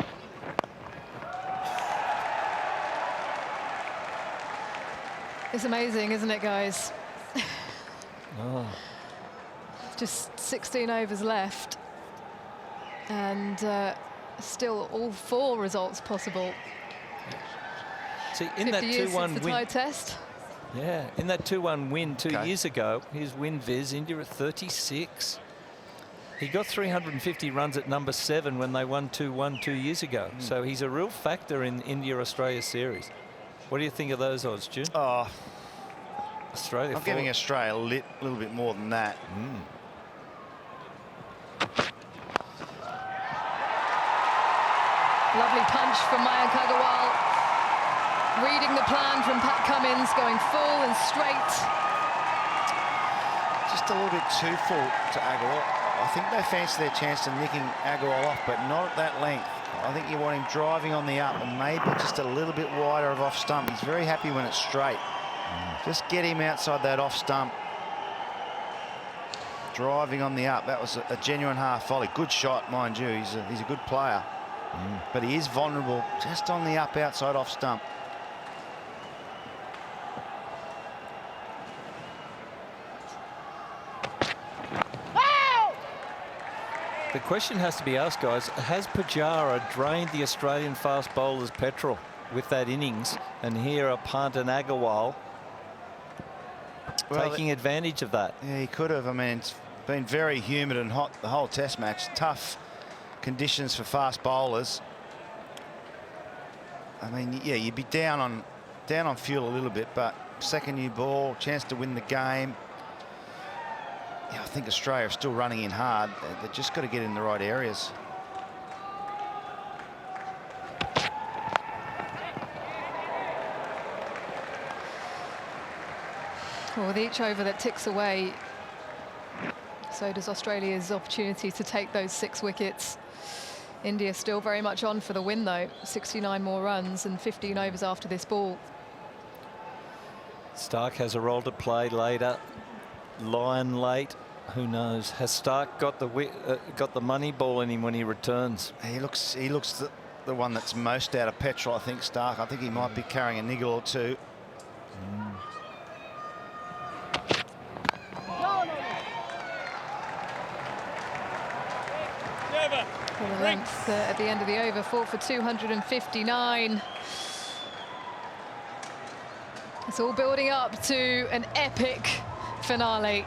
It's amazing, isn't it, guys? Oh. Just 16 overs left. And still all 4 results possible. See, in that 2-1 the win. tie test. Yeah, in that 2-1 win 2 years ago, here's Win Viz, India at 36. He got 350 runs at number 7 when they won 2-1 2 years ago. So he's a real factor in India-Australia series. What do you think of those odds, June? Oh, Australia. I'm giving Australia a little bit more than that. Lovely punch from Mayank Agarwal. Reading the plan from Pat Cummins, going full and straight. Just a little bit too full to Agarwal. I think they fancy their chance of nicking Agarwal off, but not at that length. I think you want him driving on the up and maybe just a little bit wider of off stump. He's very happy when it's straight. Just get him outside that off stump. Driving on the up. That was a genuine half volley. Good shot, mind you. He's a good player. But he is vulnerable just on the up outside off stump. The question has to be asked, guys, has Pujara drained the Australian fast bowlers' petrol with that innings? And here are Pant and Agarwal taking advantage of that. Yeah, he could have. I mean, it's been very humid and hot the whole test match. Tough conditions for fast bowlers. I mean, yeah, you'd be down on fuel a little bit, but second new ball, chance to win the game. Yeah, I think Australia are still running in hard. They've just got to get in the right areas. Well, with each over that ticks away, so does Australia's opportunity to take those 6 wickets. India still very much on for the win, though. 69 more runs and 15 overs after this ball. Stark has a role to play later. Lyon late. Who knows? Has Stark got the money ball in him when he returns? He looks the one that's most out of petrol, I think, Stark. I think he might be carrying a niggle or two. The length at the end of the over, 4 for 259. It's all building up to an epic finale.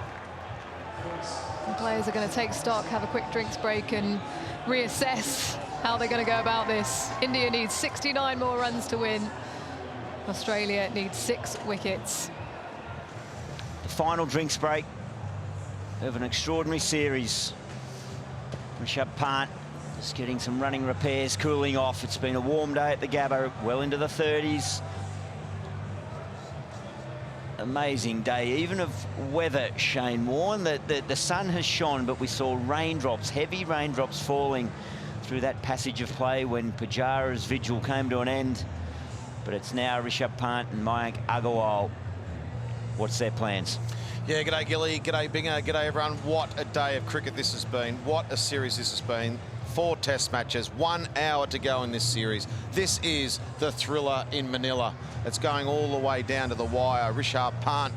The players are going to take stock, have a quick drinks break and reassess how they're going to go about this. India needs 69 more runs to win. Australia needs 6 wickets. The final drinks break of an extraordinary series. Rishabh Pant just getting some running repairs, cooling off. It's been a warm day at the Gabba, well into the 30s. Amazing day, even of weather, Shane Warne. The sun has shone, but we saw raindrops, heavy raindrops falling through that passage of play when Pujara's vigil came to an end. But it's now Rishabh Pant and Mayank Agarwal. What's their plans? Yeah, g'day Gilly, g'day Binger, g'day everyone. What a day of cricket this has been. What a series this has been. 4 test matches, 1 hour to go in this series. This is the thriller in Manila. It's going all the way down to the wire. Rishabh Pant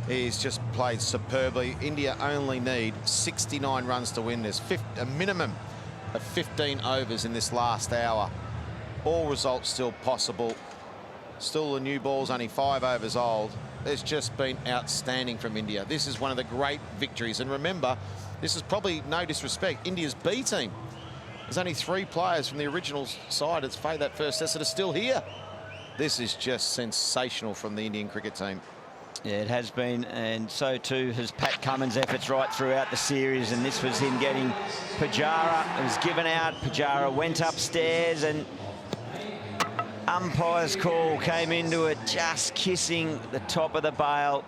is just played superbly. India only need 69 runs to win this. A minimum of 15 overs in this last hour. All results still possible. Still the new ball's only 5 overs old. It's just been outstanding from India. This is one of the great victories. And remember, this is probably, no disrespect, India's B team. There's only 3 players from the original side that's played that first test that are still here. This is just sensational from the Indian cricket team. Yeah, it has been, and so too has Pat Cummins' efforts right throughout the series, and this was him getting Pujara. It was given out. Pujara went upstairs, and umpire's call came into it, just kissing the top of the bail.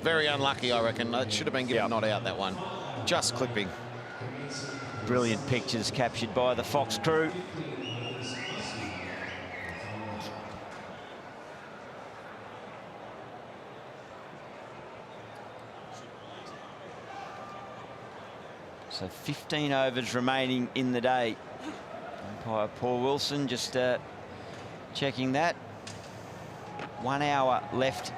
Very unlucky, I reckon. It should have been given not out, that one. Just clipping. Brilliant pictures captured by the Fox crew. So 15 overs remaining in the day. Umpire Paul Wilson just checking that. 1 hour left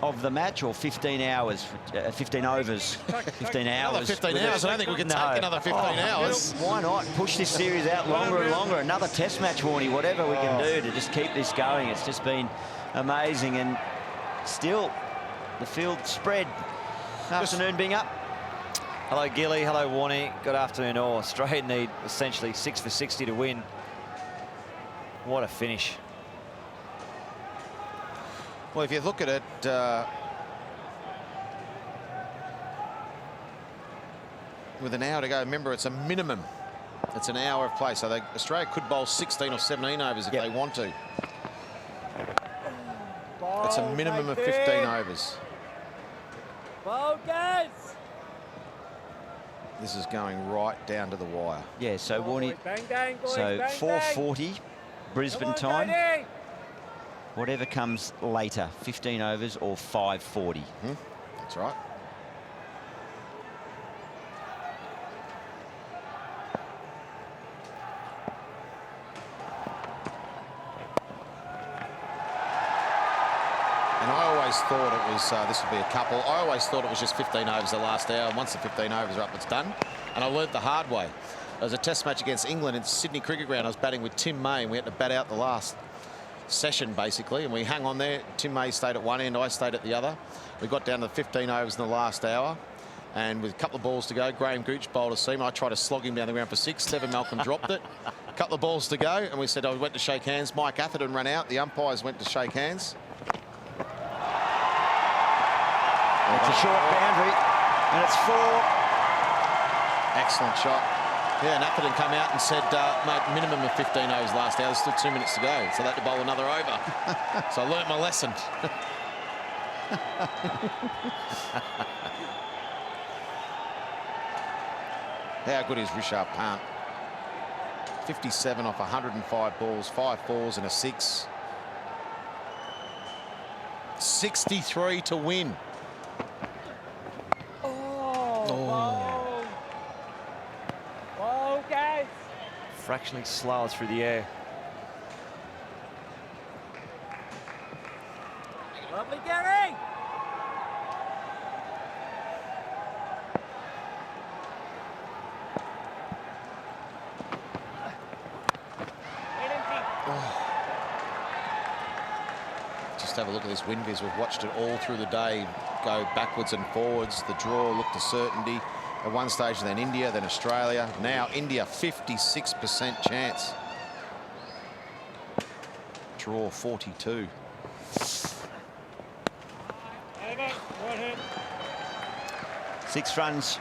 of the match, or 15 hours, 15 overs, 15 hours. Another 15 hours. I don't think we can take another 15 hours. Why not push this series out longer and longer? Another test match, Warnie, whatever we can do to just keep this going. It's just been amazing, and still the field spread. Afternoon being up. Hello, Gilly. Hello, Warnie. Good afternoon, all. Australia need essentially 6 for 60 to win. What a finish. Well, if you look at it, with an hour to go, remember, it's a minimum. It's an hour of play, so Australia could bowl 16 or 17 overs if they want to. It's a minimum of 15 overs. This is going right down to the wire. Yeah, so Warnie, so 4:40 Brisbane time. Whatever comes later, 15 overs or 5:40. That's right. And I always thought it was, this would be a couple. I always thought it was just 15 overs the last hour. And once the 15 overs are up, it's done. And I learnt the hard way. There was a test match against England in Sydney Cricket Ground. I was batting with Tim May, and we had to bat out the last session, basically, and we hung on there. Tim May stayed at one end, I stayed at the other. We got down to 15 overs in the last hour, and with a couple of balls to go, Graham Gooch bowled a seam. I tried to slog him down the ground for 6. Seven Malcolm dropped it. A couple of balls to go, and we said, we went to shake hands. Mike Atherton ran out. The umpires went to shake hands. It's a short boundary, and it's 4. Excellent shot. Yeah, and Atherton come out and said, mate, minimum of 15 overs last hour. There's still 2 minutes to go. So they had to bowl another over. So I learnt my lesson. How good is Rishabh Pant? 57 off 105 balls, 5 fours and a 6. 63 to win. Fractionally slower through the air. Lovely, Gary! Just have a look at this wind viz. We've watched it all through the day go backwards and forwards. The draw looked a certainty. at one stage, then India, then Australia. Now India, 56% chance. Draw 42. Six runs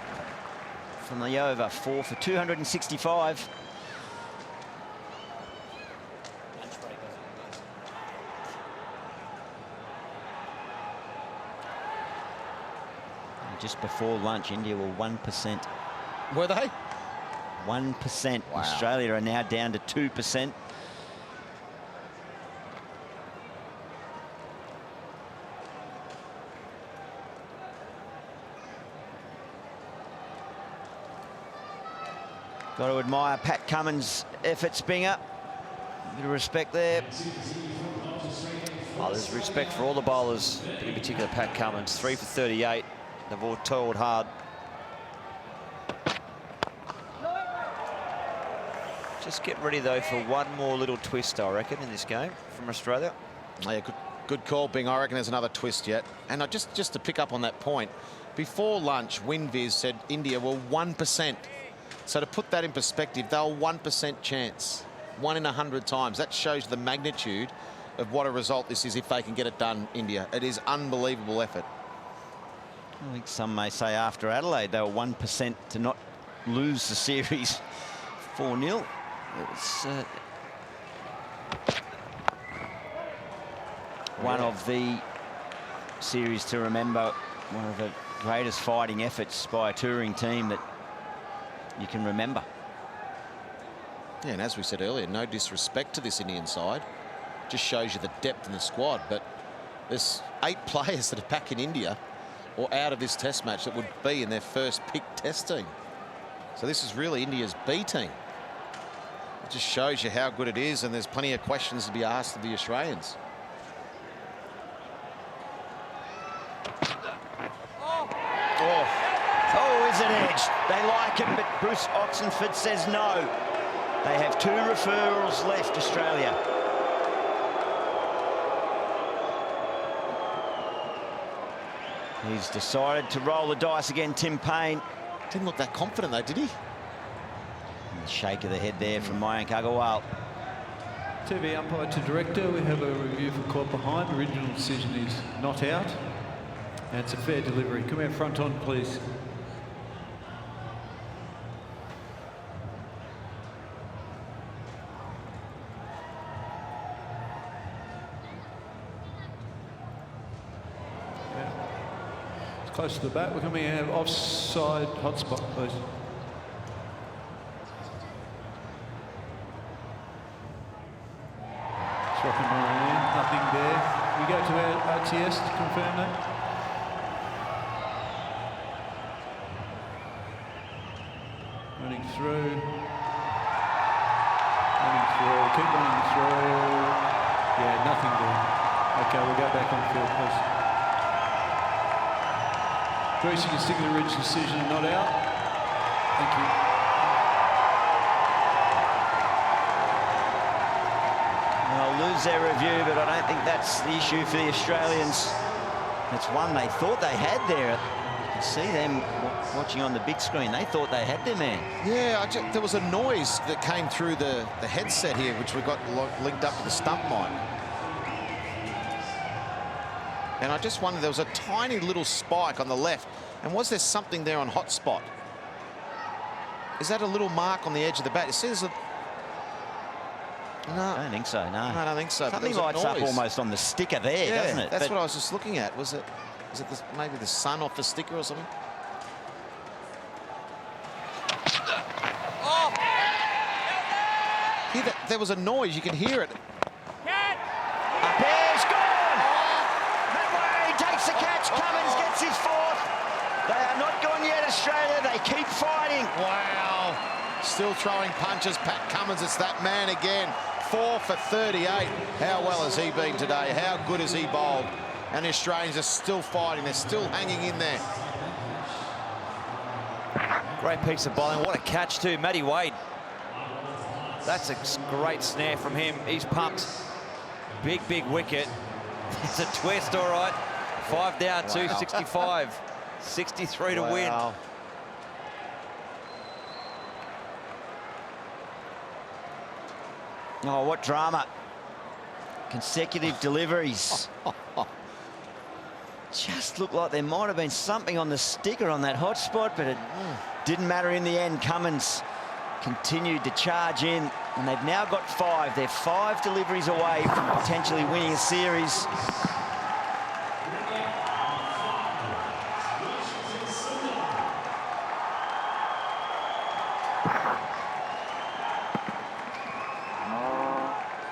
from the over, 4 for 265. Just before lunch, India were 1%. Were they? 1%. Wow. Australia are now down to 2%. Got to admire Pat Cummins' efforts, Binger. A bit of respect there. Oh, there's respect for all the bowlers, but in particular Pat Cummins. 3 for 38. They've all toiled hard. Just get ready, though, for one more little twist, I reckon, in this game from Australia. Yeah, good call, Bing. I reckon there's another twist yet. And just to pick up on that point, before lunch, WinViz said India were 1%. So to put that in perspective, they were 1% chance. 1 in 100 times. That shows the magnitude of what a result this is if they can get it done, India. It is unbelievable effort. I think some may say after Adelaide they were 1% to not lose the series 4-0. It was one of the series to remember, one of the greatest fighting efforts by a touring team that you can remember. Yeah, and as we said earlier, no disrespect to this Indian side. Just shows you the depth in the squad. But there's 8 players that are back in India or out of this test match that would be in their first picked test team. So this is really India's B team. It just shows you how good it is, and there's plenty of questions to be asked of the Australians. Oh, is it edge? They like it, but Bruce Oxenford says no. They have 2 referrals left, Australia. He's decided to roll the dice again, Tim Payne. Didn't look that confident though, did he? And the shake of the head there from Mayank Agarwal. TV umpire to director, we have a review for caught behind. Original decision is not out. And it's a fair delivery. Come out front on, please. Close to the bat. We're coming out of offside hotspot, please. It's rocking around. Nothing there. We go to our RTS to confirm that. Running through. Running through. Keep running through. Yeah, nothing there. Okay, we'll go back on field, please. Bruce, you can stick with the original decision and not out. Thank you. They'll lose their review, but I don't think that's the issue for the Australians. It's one they thought they had there. You can see them watching on the big screen. They thought they had their man. Yeah, there was a noise that came through the headset here, which we got linked up to the stump mic. And I just wondered, there was a tiny little spike on the left. And was there something there on hotspot? Is that a little mark on the edge of the bat? It says... No. I don't think so, no. I don't think so. Something lights up almost on the sticker there, doesn't it? That's what I was just looking at. Was it maybe the sun off the sticker or something? Oh! There was a noise. You can hear it. Up here, score! That way, takes the catch. Cummins gets his 4th. They are not gone yet, Australia. They keep fighting. Wow. Still throwing punches. Pat Cummins, it's that man again. 4 for 38. How well has he been today? How good has he bowled? And the Australians are still fighting. They're still hanging in there. Great piece of bowling. What a catch too. Matty Wade. That's a great snare from him. He's pumped. Big, big wicket. It's a twist, all right. 5 down, 265. 63 to win. Oh, what drama. Consecutive deliveries. Just looked like there might have been something on the sticker on that hot spot, but it didn't matter in the end. Cummins continued to charge in, and they've now got 5. They're 5 deliveries away from potentially winning a series.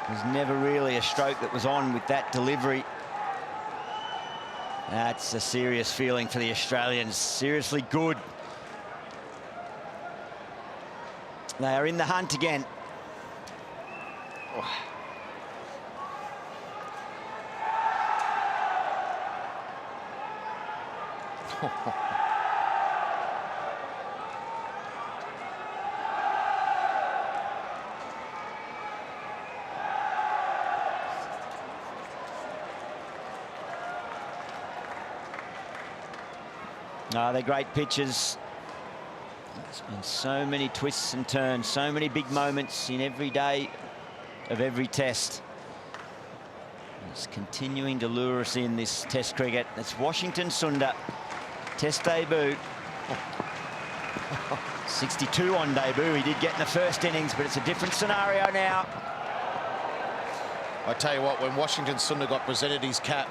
There's never really a stroke that was on with that delivery. That's a serious feeling for the Australians. Seriously good. They are in the hunt again. They're great pitches. There's been so many twists and turns, so many big moments in every day of every test. It's continuing to lure us in this test cricket. It's Washington Sundar, test debut. 62 on debut. He did get in the first innings, but it's a different scenario now. I tell you what, when Washington Sundar got presented his cap,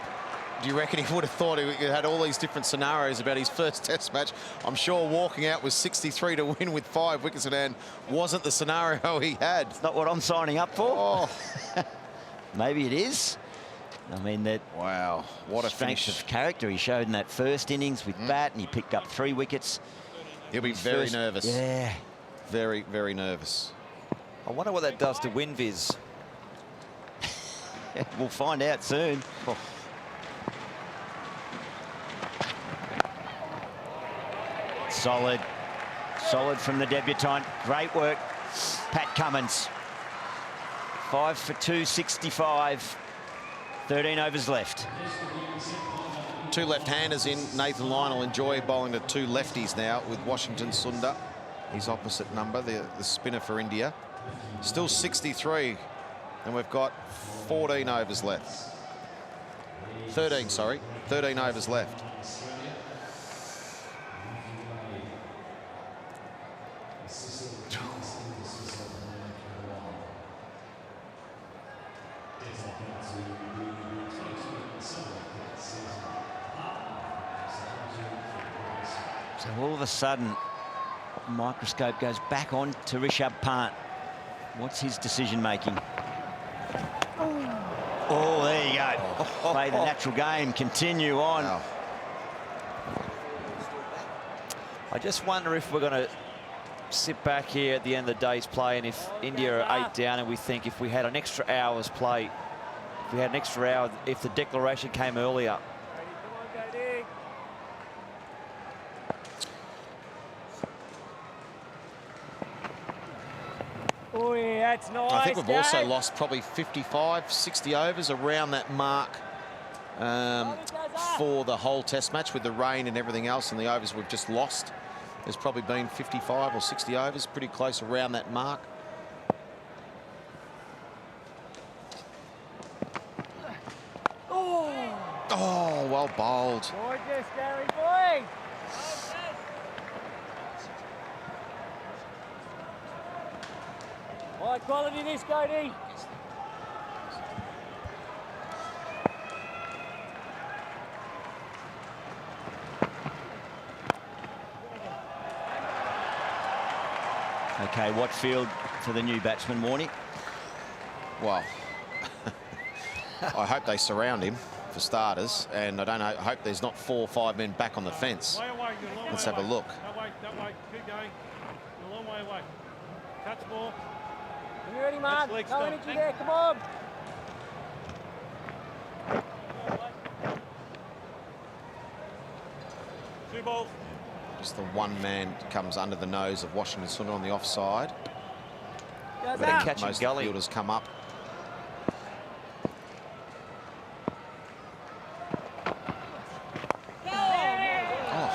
do you reckon he would have thought he had all these different scenarios about his first test match? I'm sure walking out with 63 to win with 5 wickets in hand wasn't the scenario he had. It's not what I'm signing up for. Oh. Maybe it is. I mean, that wow, what a strength finish of character he showed in that first innings with bat, and he picked up 3 wickets. He'll be very nervous. Yeah. Very, very nervous. I wonder what that does to WinViz. We'll find out soon. Oh. Solid from the debutant. Great work, Pat Cummins. 5 for 265. 13 overs left. 2 left-handers in. Nathan Lyon will enjoy bowling to 2 lefties now with Washington Sundar. His opposite number, the spinner for India. Still 63, and we've got 14 overs left. 13, sorry. 13 overs left. So all of a sudden, the microscope goes back on to Rishabh Pant. What's his decision making? Oh, there you go. Play the natural game, continue on. Wow. I just wonder if we're going to sit back here at the end of the day's play, and if India are 8 down, and we think if we had an extra hour's play, if we had an extra hour, if the declaration came earlier. Oh, yeah, that's nice. I think we've also lost probably 55, 60 overs around that mark for the whole test match with the rain and everything else, and the overs we've just lost. There's probably been 55 or 60 overs, pretty close around that mark. Oh, well bowled. Gorgeous, Gary boy. High quality this, Cody. Okay, what field for the new batsman, Warnie? Well, I hope they surround him for starters, and I hope there's not 4 or 5 men back on the fence. Let's have a look. That way, keep going. You're a long way away. Touch more. Are you ready, man? No energy there, come on. Two balls. Just the one man comes under the nose of Washington Sundar on the offside. Goes But out. Catching most gully. fielders come up.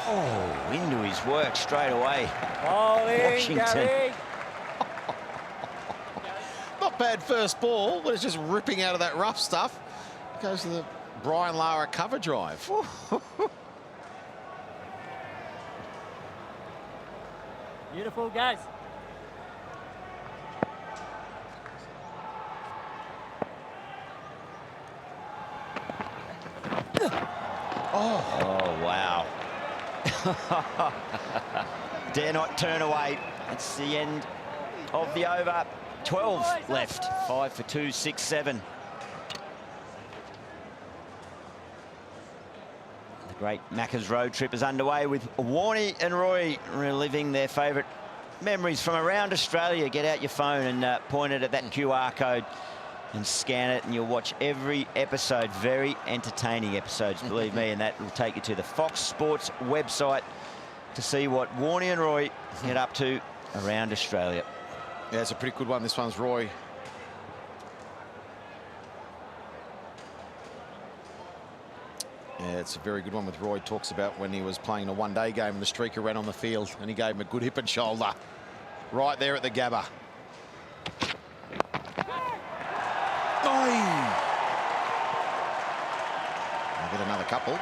Oh, into his work straight away. Bowling, Washington. Gary. Not bad first ball, but it's just ripping out of that rough stuff. It goes to the Brian Lara cover drive. Beautiful, guys. Oh, wow. Dare not turn away. It's the end of the over. 12 left. 5 for 2, 6, 7. The great Macca's road trip is underway with Warnie and Roy reliving their favourite memories from around Australia. Get out your phone and point it at that QR code and scan it, and you'll watch every episode. Very entertaining episodes, believe me, and that will take you to the Fox Sports website to see what Warnie and Roy get up to around Australia. Yeah, it's a pretty good one. This one's Roy. Yeah, it's a very good one with Roy. Talks about when he was playing a one-day game and the streaker ran on the field and he gave him a good hip and shoulder right there at the Gabba. I'll get another couple.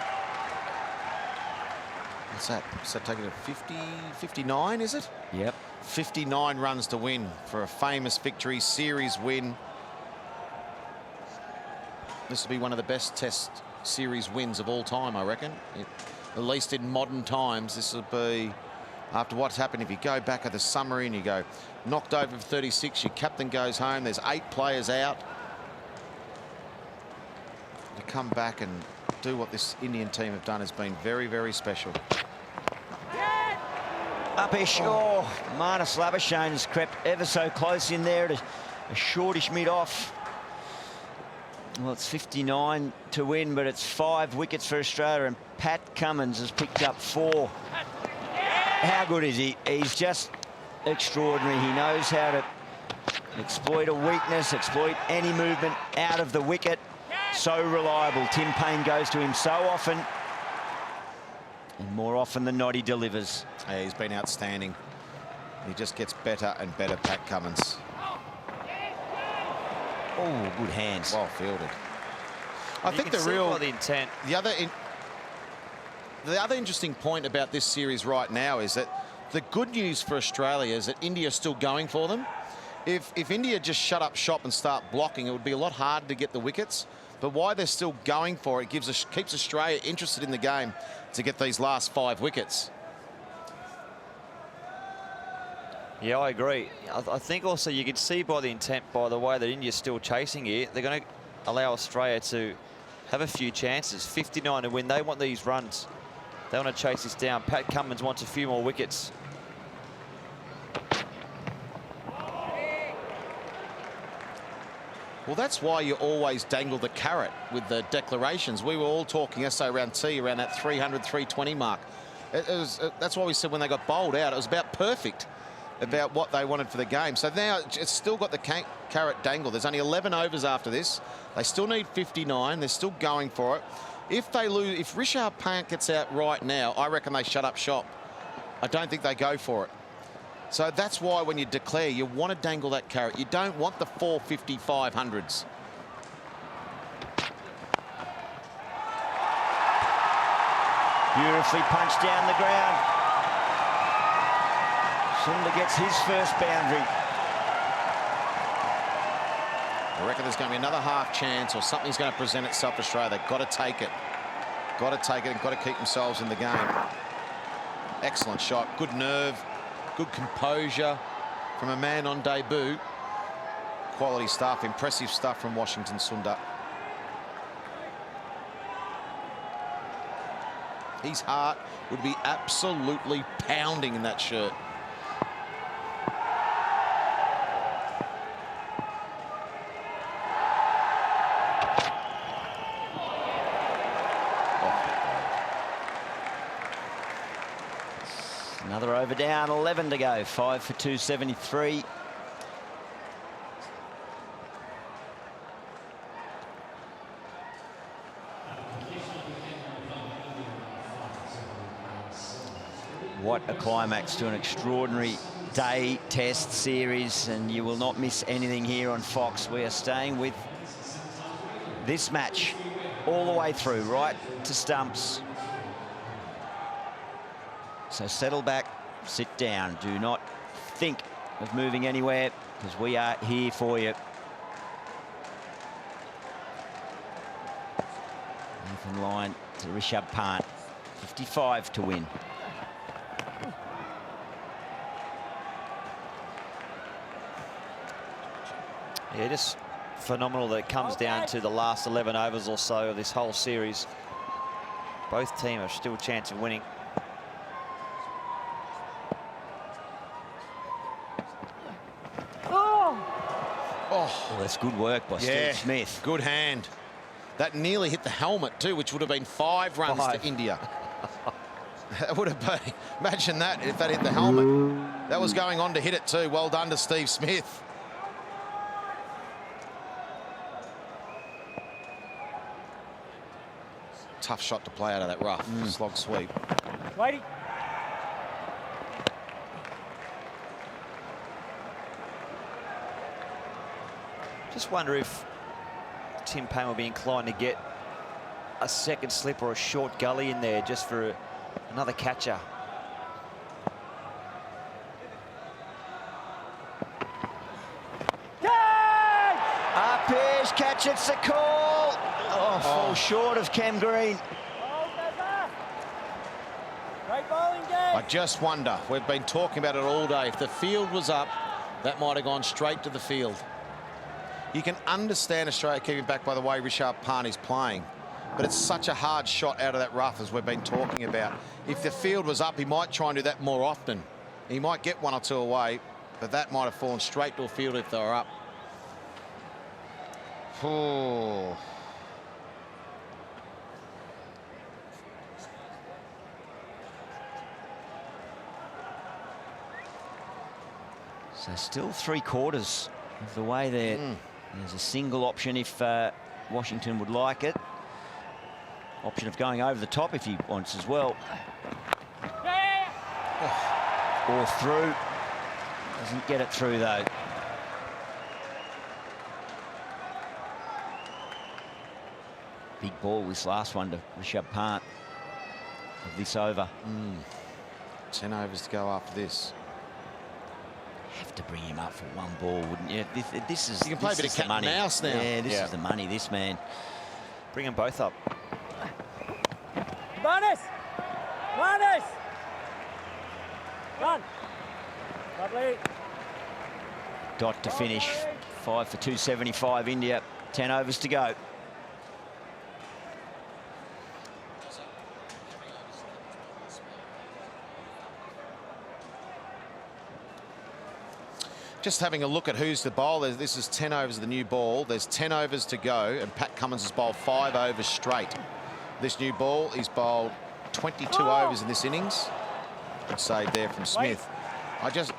What's that? Is that taking it 50, 59, is it? Yep. 59 runs to win for a famous victory, series win. This will be one of the best Test series wins of all time, I reckon. At least in modern times, this will be, after what's happened, if you go back at the summary and you go knocked over for 36, your captain goes home, there's 8 players out. To come back and do what this Indian team have done has been very, very special. Upish. Oh, Marnus Labuschagne has crept ever so close in there at a shortish mid-off. Well, it's 59 to win, but it's 5 wickets for Australia, and Pat Cummins has picked up 4. How good is he? He's just extraordinary. He knows how to exploit a weakness, exploit any movement out of the wicket. So reliable. Tim Payne goes to him so often, and more often than not, he delivers. Yeah, he's been outstanding. He just gets better and better, Pat Cummins. Oh, good hands. Well fielded. I think the intent. The other interesting point about this series right now is that the good news for Australia is that India's still going for them. If India just shut up shop and start blocking, it would be a lot harder to get the wickets. But why they're still going for it keeps Australia interested in the game to get these last 5 wickets. Yeah, I agree. I think also you can see by the intent, by the way that India's still chasing here, they're going to allow Australia to have a few chances. 59 to win. They want these runs. They want to chase this down. Pat Cummins wants a few more wickets. Well, that's why you always dangle the carrot with the declarations. We were all talking yesterday around tea, around that 300, 320 mark. That's why we said when they got bowled out, it was about perfect, about what they wanted for the game. So now it's still got the carrot dangle. There's only 11 overs after this. They still need 59. They're still going for it. If they lose, if Rishabh Pant gets out right now, I reckon they shut up shop. I don't think they go for it. So that's why when you declare, you want to dangle that carrot. You don't want the 450, 500s. Beautifully punched down the ground. Sundar gets his first boundary. I reckon there's going to be another half chance or something's going to present itself for Australia. They've got to take it. Got to take it and got to keep themselves in the game. Excellent shot. Good nerve. Good composure from a man on debut. Quality stuff. Impressive stuff from Washington Sundar. His heart would be absolutely pounding in that shirt. Another over down, 11 to go, 5 for 273. What a climax to an extraordinary day test series, and you will not miss anything here on Fox. We are staying with this match all the way through, right to stumps. So settle back, sit down. Do not think of moving anywhere, because we are here for you. Nathan Lyon to Rishabh Pant. 55 to win. Yeah, just phenomenal that it comes down to the last 11 overs or so of this whole series. Both teams have still a chance of winning. Oh, that's good work by Steve Smith. Good hand. That nearly hit the helmet too, which would have been 5 runs to India. That would have been, imagine that if that hit the helmet. That was going on to hit it too. Well done to Steve Smith. Tough shot to play out of that rough. Slog sweep. Righty. Just wonder if Tim Payne will be inclined to get a second slip or a short gully in there just for another catcher. Up-ish, catch, it's a call. Oh, fall short of Cam Green. Great bowling game. I just wonder, we've been talking about it all day, if the field was up, that might have gone straight to the field. You can understand Australia keeping back by the way Rishabh Pant is playing, but it's such a hard shot out of that rough, as we've been talking about. If the field was up, he might try and do that more often. He might get 1 or 2 away, but that might have fallen straight to a field if they were up. Oh. So still 3/4 of the way there. There's a single option if Washington would like it. Option of going over the top if he wants as well. Or through. Doesn't get it through though. Big ball this last one to Rishabh Pant of this over. 10 overs to go after this. Have to bring him up for 1 ball, wouldn't you? This is, you can play a bit of cat and mouse now. Yeah, this is the money, this man. Bring them both up. Bonus! Bonus! Run! Lovely. Dot to finish. 5 for 275 India. 10 overs to go. Just having a look at who's the bowler. This is 10 overs of the new ball. There's 10 overs to go, and Pat Cummins has bowled 5 overs straight. This new ball, he's bowled 22 overs in this innings. Good save there from Smith.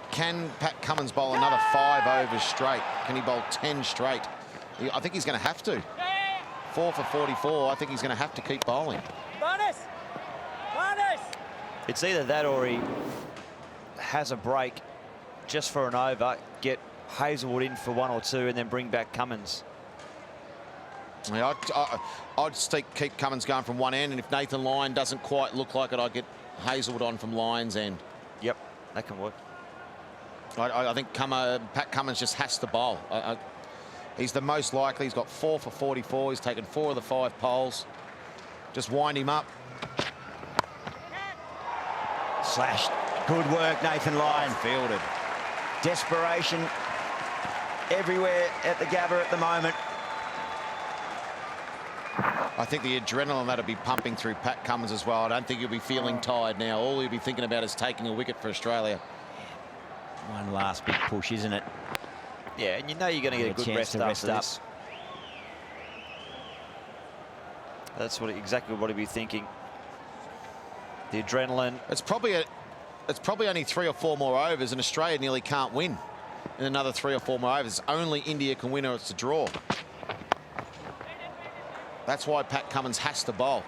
Can Pat Cummins bowl another 5 overs straight? Can he bowl 10 straight? I think he's going to have to. 4 for 44. I think he's going to have to keep bowling. Bonus! Bonus! It's either that or he has a break just for an over, get Hazelwood in for 1 or 2, and then bring back Cummins. Yeah, I'd keep Cummins going from one end, and if Nathan Lyon doesn't quite look like it, I'd get Hazelwood on from Lyon's end. Yep, that can work. I think Pat Cummins just has to bowl. He's the most likely. He's got 4 for 44. He's taken 4 of the 5 poles. Just wind him up. Slashed. Good work, Nathan Lyon. Fielded. Desperation everywhere at the Gabba at the moment. I think the adrenaline that'll be pumping through Pat Cummins as well. I don't think he'll be feeling tired now. All he'll be thinking about is taking a wicket for Australia. One last big push, isn't it? Yeah, and you know you're going to get a good rest after this. That's exactly what he'll be thinking. The adrenaline. It's probably only 3 or 4 more overs, and Australia nearly can't win in another 3 or 4 more overs. Only India can win, or it's a draw. That's why Pat Cummins has to bowl.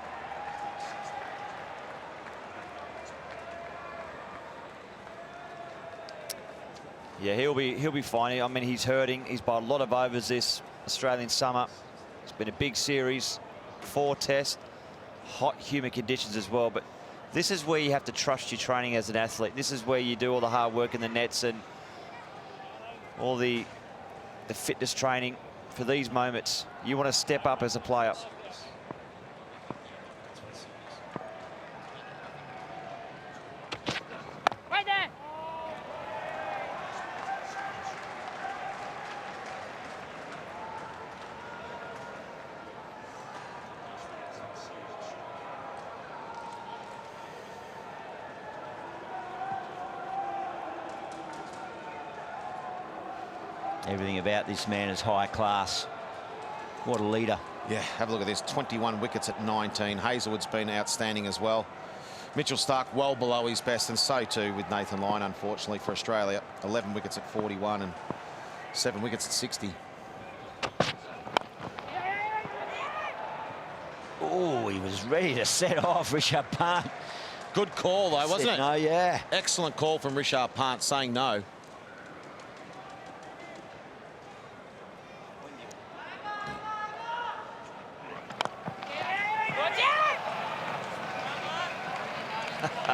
Yeah, he'll be fine. I mean, he's hurting. He's by a lot of overs this Australian summer. It's been a big series, 4 tests, hot, humid conditions as well. But this is where you have to trust your training as an athlete. This is where you do all the hard work in the nets and all the fitness training for these moments. You want to step up as a player. Right there. Everything about this man is high class. What a leader. Yeah, have a look at this. 21 wickets at 19. Hazelwood's been outstanding as well. Mitchell Starc well below his best, and so too with Nathan Lyon, unfortunately, for Australia. 11 wickets at 41 and 7 wickets at 60. Oh, he was ready to set off Rishabh Pant. Good call, though, wasn't it? No, yeah. Excellent call from Rishabh Pant, saying no.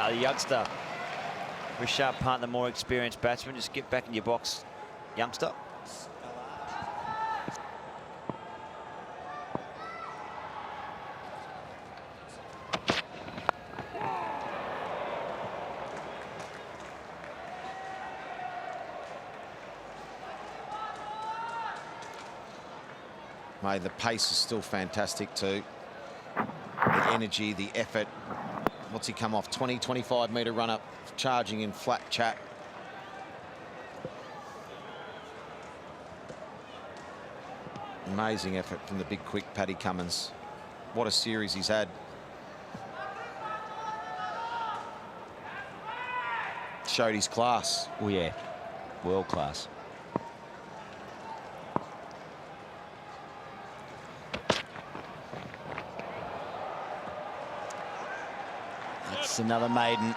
The youngster. Rishabh Pant, the more experienced batsman. Just get back in your box, youngster. Mate, the pace is still fantastic too. The energy, the effort. What's he come off? 20, 25 metre run up, charging in flat chat. Amazing effort from the big quick Paddy Cummins. What a series he's had. Showed his class. Oh, yeah. World class. That's another maiden.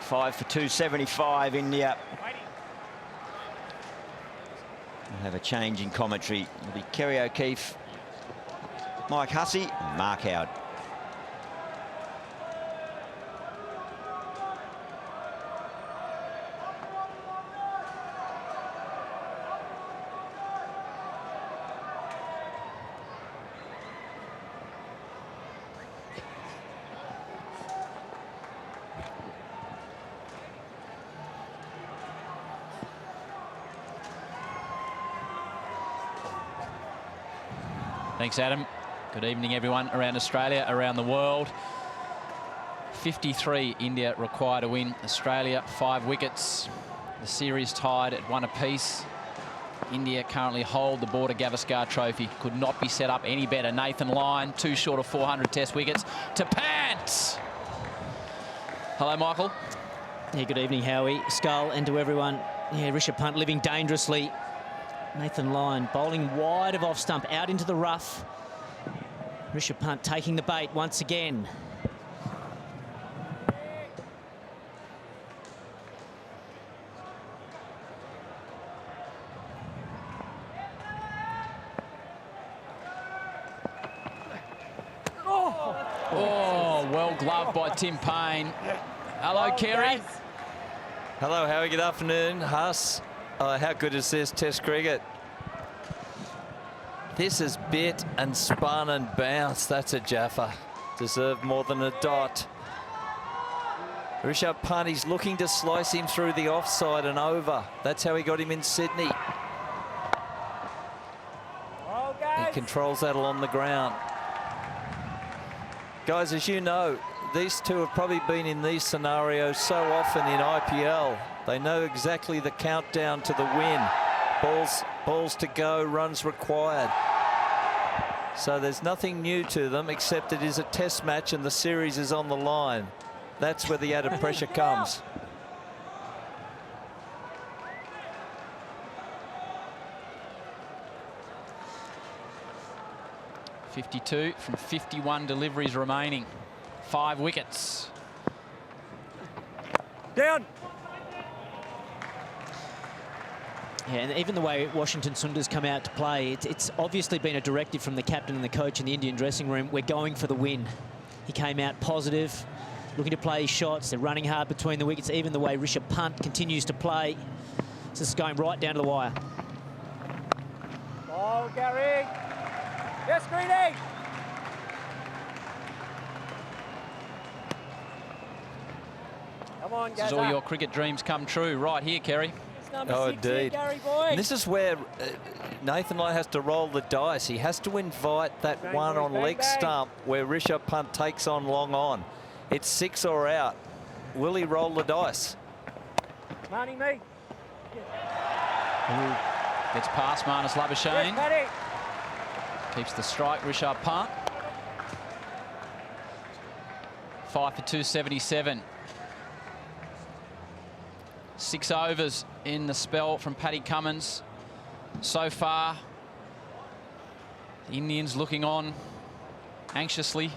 5 for 275, India. We'll have a change in commentary. It'll be Kerry O'Keefe, Mike Hussey, and Mark Howard. Thanks, Adam. Good evening, everyone around Australia, around the world. 53 India require to win. Australia 5 wickets. The series tied at 1 apiece. India currently hold the Border-Gavaskar Trophy. Could not be set up any better. Nathan Lyon, 2 short of 400 test wickets to Pant. Hello, Michael. Yeah, good evening, Howie, Skull, and to everyone. Yeah, Rishabh Pant living dangerously. Nathan Lyon bowling wide of off stump, out into the rough. Rishabh Pant taking the bait once again. Oh, well gloved by Tim Payne. Hello, Kerry. Hello, Howie. Good afternoon. Huss. How good is this Test cricket? This is bit and spun and bounced. That's a Jaffa. Deserved more than a dot. Rishabh Pant, he's looking to slice him through the offside and over. That's how he got him in Sydney. He controls that along the ground. Guys, as you know, these two have probably been in these scenarios so often in IPL. They know exactly the countdown to the win. Balls to go, runs required. So there's nothing new to them, except it is a test match and the series is on the line. That's where the added pressure comes. .52 from 51 deliveries remaining. 5 wickets. Down. Yeah, and even the way Washington Sundar's come out to play, it's obviously been a directive from the captain and the coach in the Indian dressing room. We're going for the win. He came out positive, looking to play his shots. They're running hard between the wickets. Even the way Rishabh Pant continues to play. So this is going right down to the wire. Oh, Gary. Yes, Greenie. Come on, This is all your cricket dreams come true right here, Kerry. Oh, indeed. And this is where Nathan Lyon has to roll the dice. He has to invite that Bang, one boys, on bang, leg bang. stump where Rishabh Pant takes on long on. It's 6 or out. Will he roll the dice? Marnie, me. Gets past Marnus Labuschagne. Yes, Paddy. Keeps the strike, Rishabh Pant. 5 for 277. 6 overs in the spell from Paddy Cummins. So far, the Indians looking on anxiously.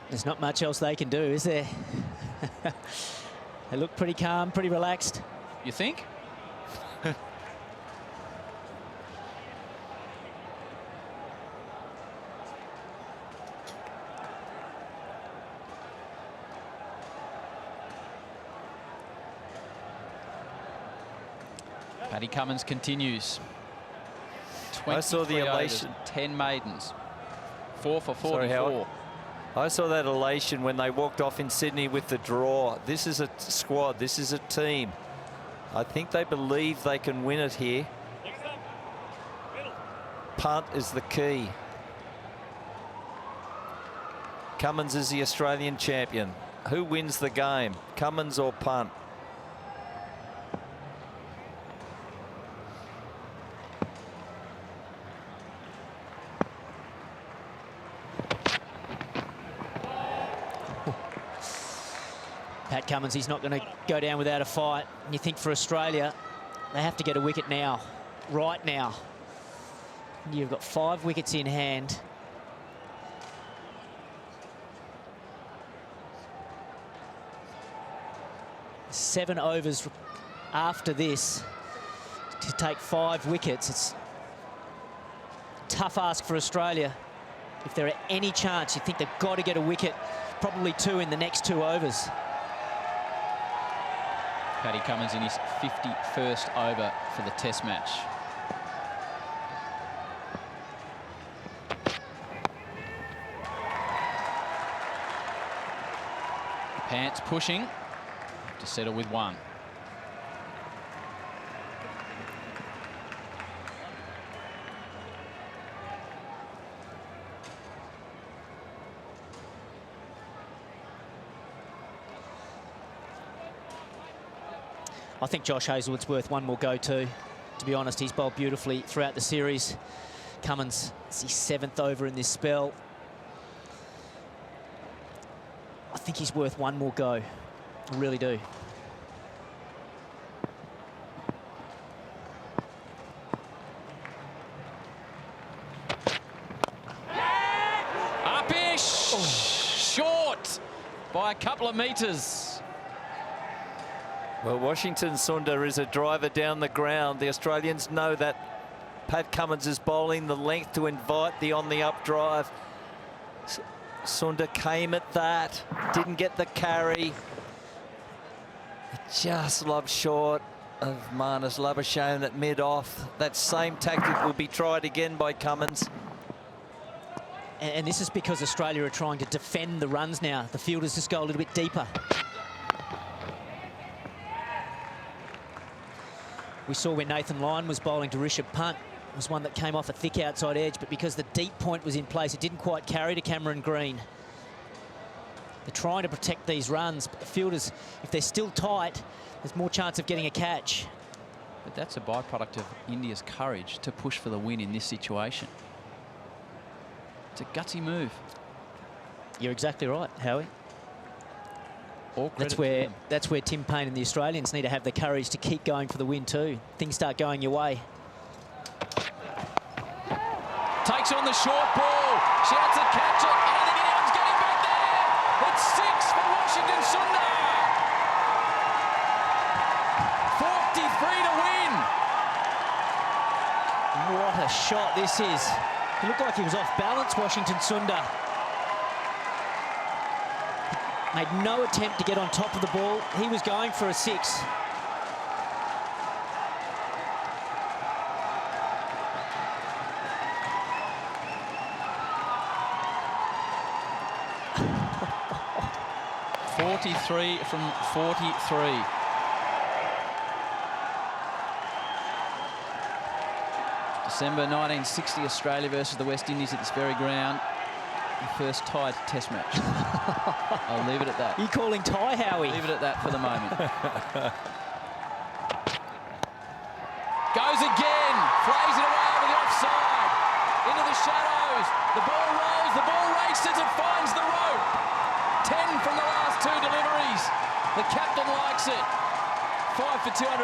There's not much else they can do, is there? They look pretty calm, pretty relaxed. You think? Paddy Cummins continues. I saw the 23 overs, elation. 10 maidens. 4 for 44. Sorry, Howard. I saw that elation when they walked off in Sydney with the draw. This is a squad. This is a team. I think they believe they can win it here. Punt is the key. Cummins is the Australian champion. Who wins the game, Cummins or Punt? Pat Cummins, he's not going to go down without a fight. And you think for Australia, they have to get a wicket now, right now. You've got 5 wickets in hand. Seven overs after this to take 5 wickets. It's a tough ask for Australia. If there are any chance, you think they've got to get a wicket, probably 2 in the next 2 overs. Paddy Cummins in his 51st over for the Test match. Pants pushing to settle with 1. I think Josh Hazlewood's worth 1 more go too. To be honest, he's bowled beautifully throughout the series. Cummins, it's his 7th over in this spell. I think he's worth 1 more go. I really do. Upish! Short by a couple of metres. Well, Washington Sundar is a driver down the ground. The Australians know that Pat Cummins is bowling the length to invite the on the up drive. Sundar came at that, didn't get the carry. Just lobbed short of Marnus Labuschagne at mid-off. That same tactic will be tried again by Cummins. And this is because Australia are trying to defend the runs now. The fielders just go a little bit deeper. We saw when Nathan Lyon was bowling to Rishabh Pant. It was one that came off a thick outside edge, but because the deep point was in place, it didn't quite carry to Cameron Green. They're trying to protect these runs, but the fielders, if they're still tight, there's more chance of getting a catch. But that's a byproduct of India's courage to push for the win in this situation. It's a gutsy move. You're exactly right, Howie. That's where Tim Payne and the Australians need to have the courage to keep going for the win too. Things start going your way. Takes on the short ball. Shouts to catch it. I don't think anyone's getting back there. It's 6 for Washington Sundar. 43 to win. a shot this is. It looked like he was off balance, Washington Sundar. Made no attempt to get on top of the ball. He was going for a 6. .43 from 43. December 1960, Australia versus the West Indies at this very ground. The first tied test match. I'll leave it at that. You calling tie, Howie? Leave it at that for the moment. Goes again. Flays it away over the offside. Into the shadows. The ball rolls. The ball races. It finds the rope. 10 from the last 2 deliveries. The captain likes it. 5 for 289.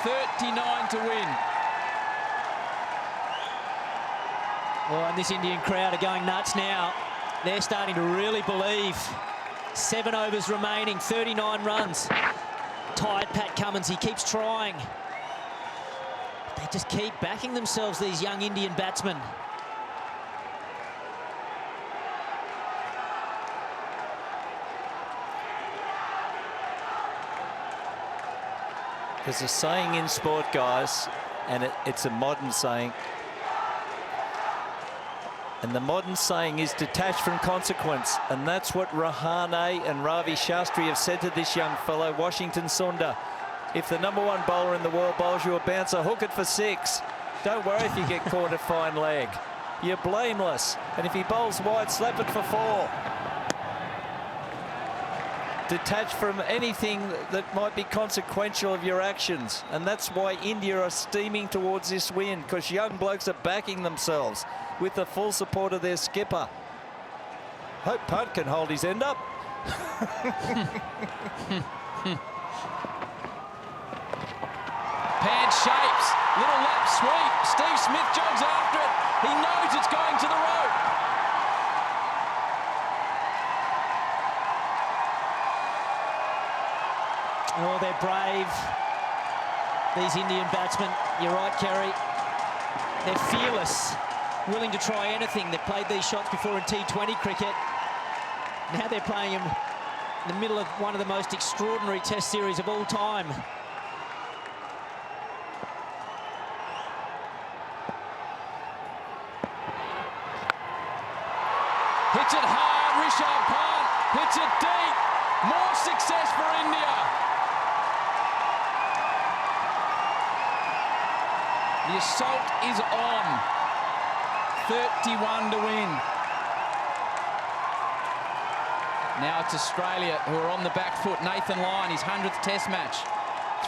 39 to win. Well, and this Indian crowd are going nuts now. They're starting to really believe. 7 overs remaining, 39 runs. Tired Pat Cummins, he keeps trying. They just keep backing themselves, these young Indian batsmen. There's a saying in sport, guys, and it's a modern saying. And the modern saying is detached from consequence. And that's what Rahane and Ravi Shastri have said to this young fellow, Washington Sundar. If the #1 bowler in the world bowls you a bouncer, hook it for 6. Don't worry if you get caught at fine leg. You're blameless. And if he bowls wide, slap it for 4. Detached from anything that might be consequential of your actions. And that's why India are steaming towards this win, because young blokes are backing themselves with the full support of their skipper. Hope Punt can hold his end up. Pad shapes, little lap sweep. Steve Smith jogs after it. He knows it's going to the rope. Oh, they're brave, these Indian batsmen. You're right, Kerry. They're fearless, willing to try anything. They've played these shots before in T20 cricket. Now they're playing them in the middle of one of the most extraordinary test series of all time. Hits it hard, Rishabh Pant. Hits it deep. More success for India. The assault is on. 31 to win. Now it's Australia who are on the back foot. Nathan Lyon, his 100th test match.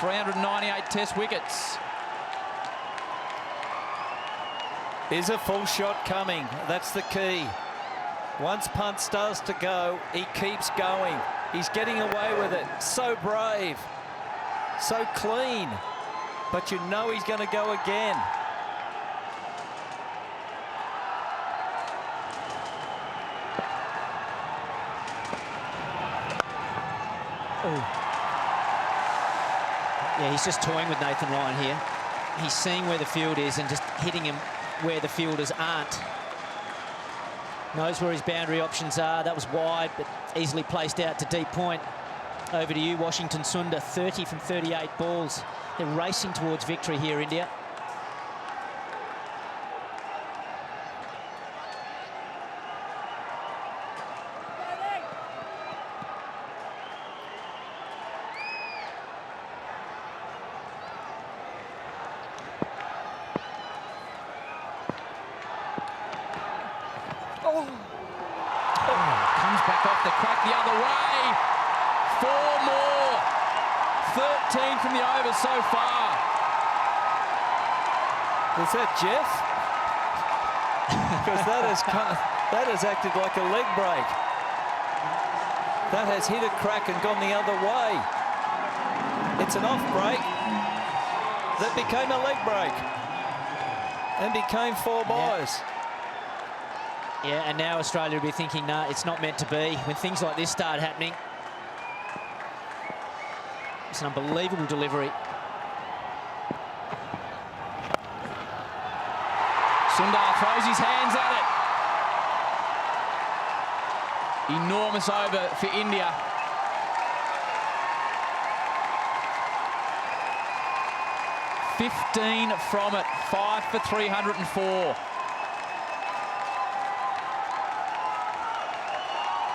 398 test wickets. Is a full shot coming? That's the key. Once Punt starts to go, he keeps going. He's getting away with it. So brave. So clean. But you know he's going to go again. Yeah, he's just toying with Nathan Lyon here. He's seeing where the field is and just hitting him where the fielders aren't. Knows where his boundary options are. That was wide, but easily placed out to deep point. Over to you, Washington Sundar, 30 from 38 balls. They're racing towards victory here, India. Comes back off the crack the other way. 4 more. 13 from the over so far. Was that Jeff? Because that has acted like a leg break. That has hit a crack and gone the other way. It's an off break that became a leg break and became 4 boys. Yeah, and now Australia will be thinking, nah, it's not meant to be. When things like this start happening, it's an unbelievable delivery. Sundar throws his hands at it. Enormous over for India. "15 from it, 5 for 304.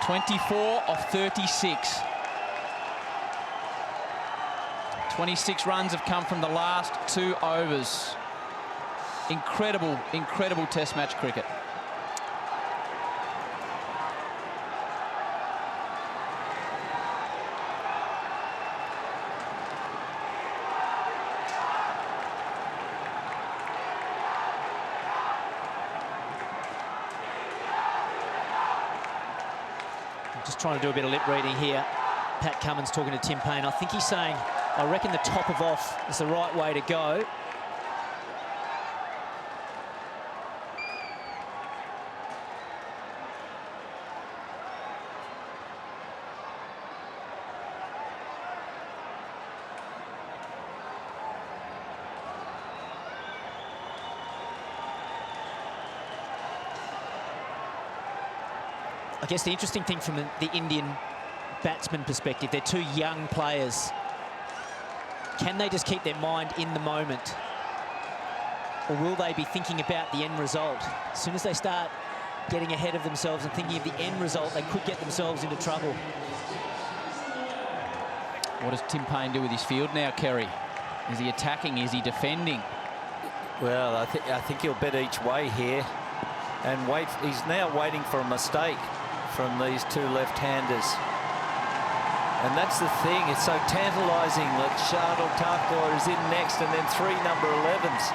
24 of 36. 26 runs have come from the last 2 overs. Incredible, incredible test match cricket. Just trying to do a bit of lip reading here. Pat Cummins talking to Tim Payne. I think he's saying, I reckon the top of off is the right way to go. I guess the interesting thing from the Indian batsman perspective, they're 2 young players. Can they just keep their mind in the moment? Or will they be thinking about the end result? As soon as they start getting ahead of themselves and thinking of the end result, they could get themselves into trouble. What does Tim Payne do with his field now, Kerry? Is he attacking? Is he defending? Well, I think he'll bet each way here and wait. He's now waiting for a mistake from these 2 left-handers. And that's the thing, it's so tantalising that Shardul Thakur is in next and then 3 number 11s.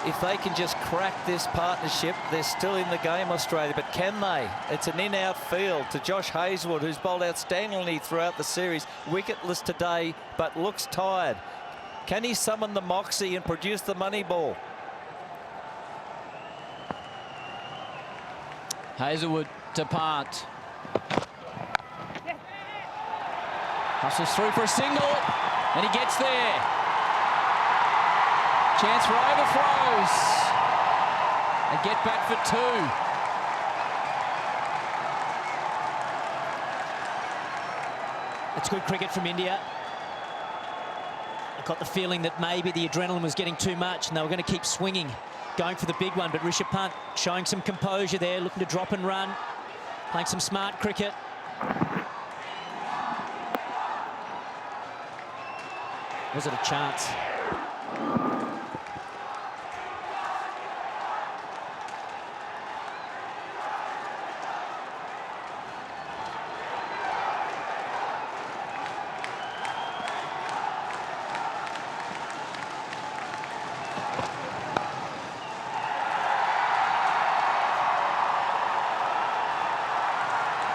If they can just crack this partnership, they're still in the game, Australia. But can they? It's an in-out field to Josh Hazlewood, who's bowled outstandingly throughout the series. Wicketless today, but looks tired. Can he summon the moxie and produce the money ball? Hazlewood to Pant. Hustles through for a single, and he gets there. Chance for overthrows. And get back for 2. It's good cricket from India. I got the feeling that maybe the adrenaline was getting too much and they were going to keep swinging, going for the big one. But Rishabh Pant showing some composure there, looking to drop and run, playing some smart cricket. Was it a chance?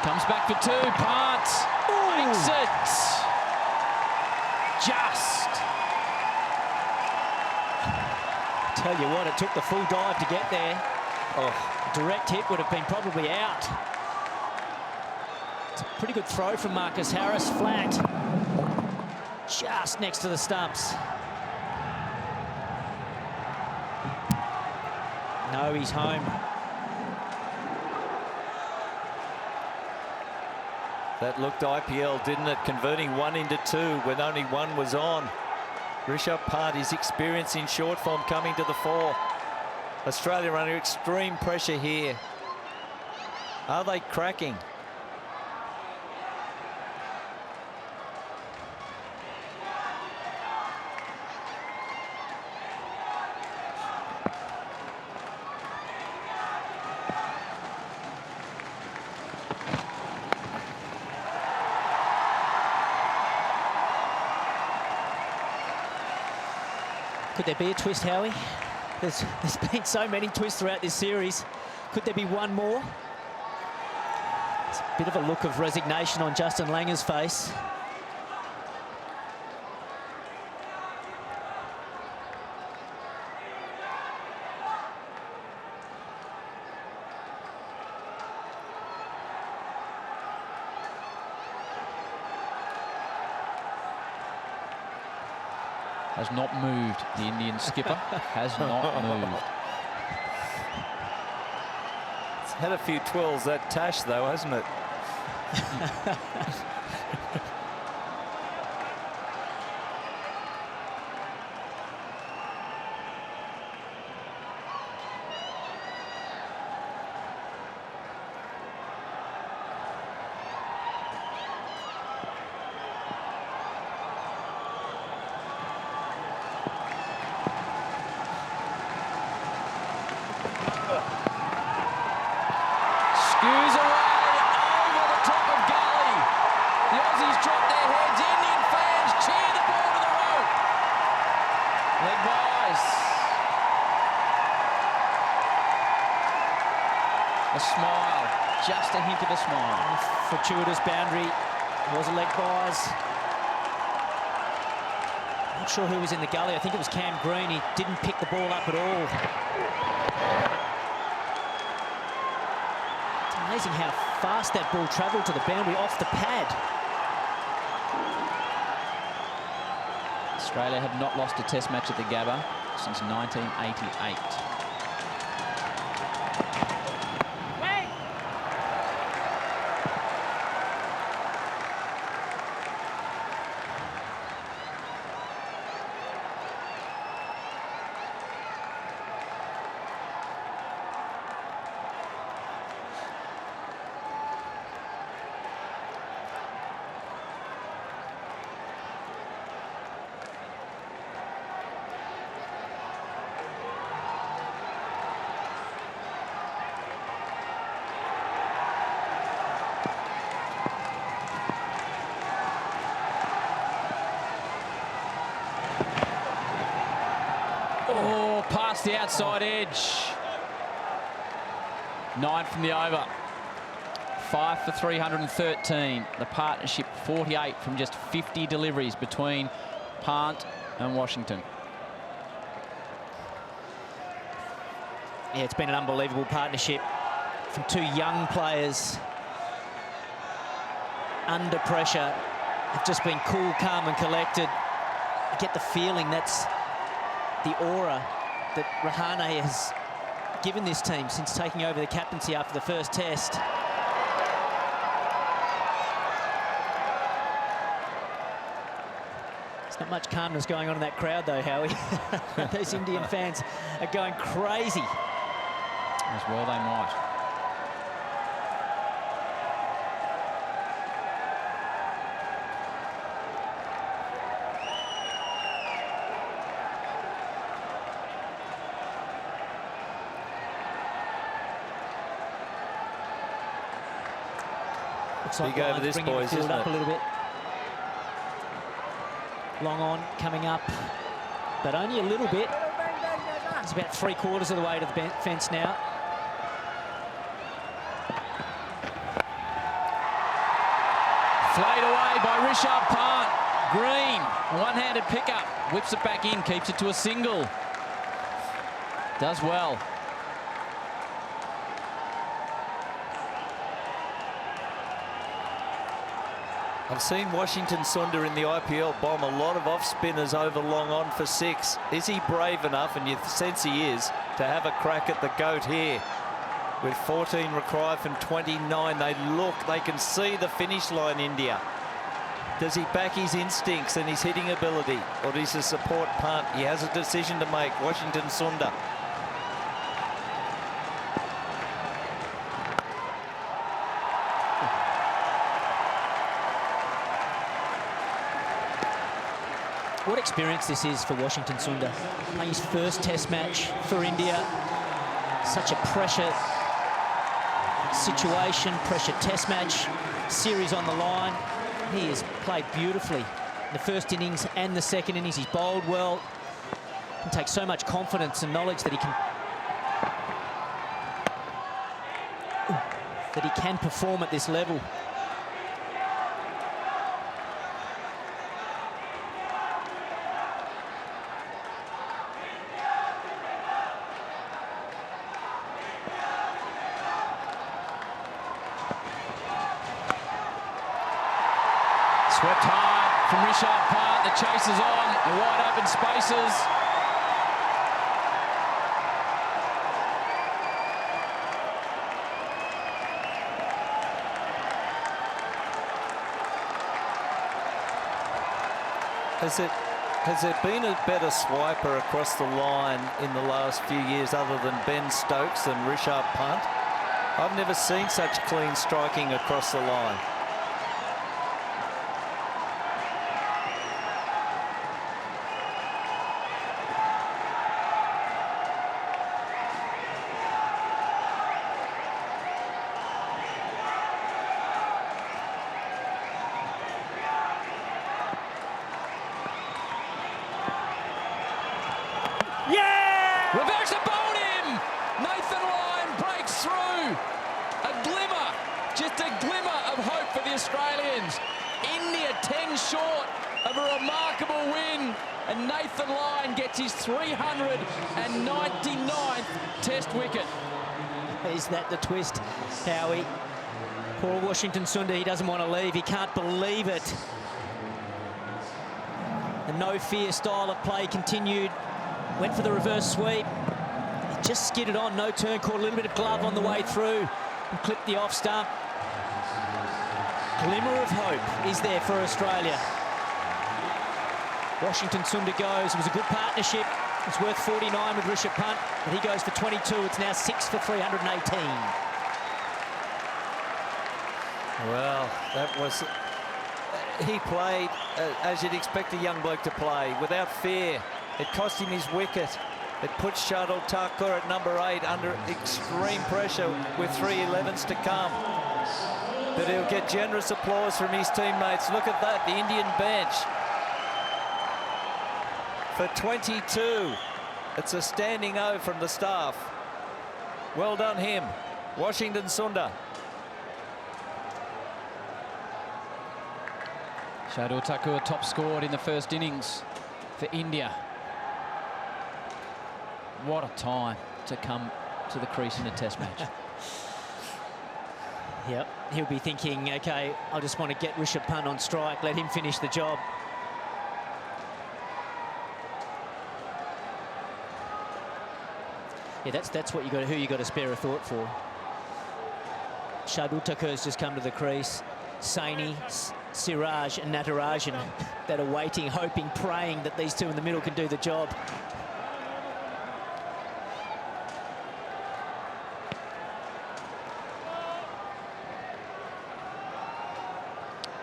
Comes back for 2. Pant makes it. Just. Tell you what, it took the full dive to get there. Oh, direct hit would have been probably out. It's a pretty good throw from Marcus Harris, flat. Just next to the stumps. No, he's home. That looked IPL, didn't it? Converting 1 into 2 when only 1 was on. Rishabh Pant, his experience in short form coming to the fore. Australia under extreme pressure here. Are they cracking? Could there be a twist, Howie? There's been so many twists throughout this series. Could there be one more? It's a bit of a look of resignation on Justin Langer's face. Has not moved, the Indian skipper. Has not moved. Had a few twirls, that Tash, though, hasn't it? Just a hint of a smile. Fortuitous boundary. Was a leg byes. Not sure who was in the gully. I think it was Cam Green. He didn't pick the ball up at all. It's amazing how fast that ball travelled to the boundary off the pad. Australia have not lost a test match at the Gabba since 1988. Oh, past the outside edge. 9 from the over. 5 for 313. The partnership 48 from just 50 deliveries between Pant and Washington. Yeah, it's been an unbelievable partnership from two young players under pressure. Have just been cool, calm and collected. I get the feeling that's the aura that Rahane has given this team since taking over the captaincy after the first test. There's not much calmness going on in that crowd though, Howie. Those Indian fans are going crazy. As well they might. Looks like Big over Lions this, bringing boys, the field isn't up it? a little bit. Long on, coming up, but only a little bit. It's about 3/4 of the way to the fence now. Flayed away by Rishabh Pant. Green, one-handed pickup, whips it back in, keeps it to a single. Does well. I've seen Washington Sundar in the IPL bomb a lot of off-spinners over long on for 6. Is he brave enough, and you sense he is, to have a crack at the GOAT here? With 14 required from 29, they can see the finish line, India. Does he back his instincts and his hitting ability, or does he support Pant? He has a decision to make, Washington Sundar. What experience this is for Washington Sundar. Playing his first test match for India. Such a pressure situation, pressure test match, series on the line. He has played beautifully in the first innings and the second innings. He's bowled well. Can take so much confidence and knowledge that he can perform at this level. Swept hard from Rishabh Pant. The chase is on. The wide open spaces. Has there been a better swiper across the line in the last few years other than Ben Stokes and Rishabh Pant? I've never seen such clean striking across the line. Reverse the bowled him! Nathan Lyon breaks through. A glimmer, just a glimmer of hope for the Australians. India 10 short of a remarkable win, and Nathan Lyon gets his 399th Test wicket. Is that the twist, Howie? Poor Washington Sundar, he doesn't want to leave. He can't believe it. The no-fear style of play continued. Went for the reverse sweep. He just skidded on, no turn, caught a little bit of glove on the way through and clipped the off stump. Glimmer of hope is there for Australia. Washington Sundar goes. It was a good partnership. It's worth 49 with Rishabh Pant, but he goes for 22. It's now 6 for 318. Well, that was... He played as you'd expect a young bloke to play, without fear. It cost him his wicket. It put Shardul Thakur at number 8 under extreme pressure with 3 11s to come. But he'll get generous applause from his teammates. Look at that, the Indian bench. For 22, it's a standing O from the staff. Well done him, Washington Sundar. Shardul Thakur top scored in the first innings for India. What a time to come to the crease in a Test match. Yep, he'll be thinking, okay, I just want to get Rishabh Pant on strike, let him finish the job. Yeah, that's what you got. Who you got to spare a thought for. Shardul Thakur's just come to the crease. Saini, Siraj and Natarajan that are waiting, hoping, praying that these two in the middle can do the job.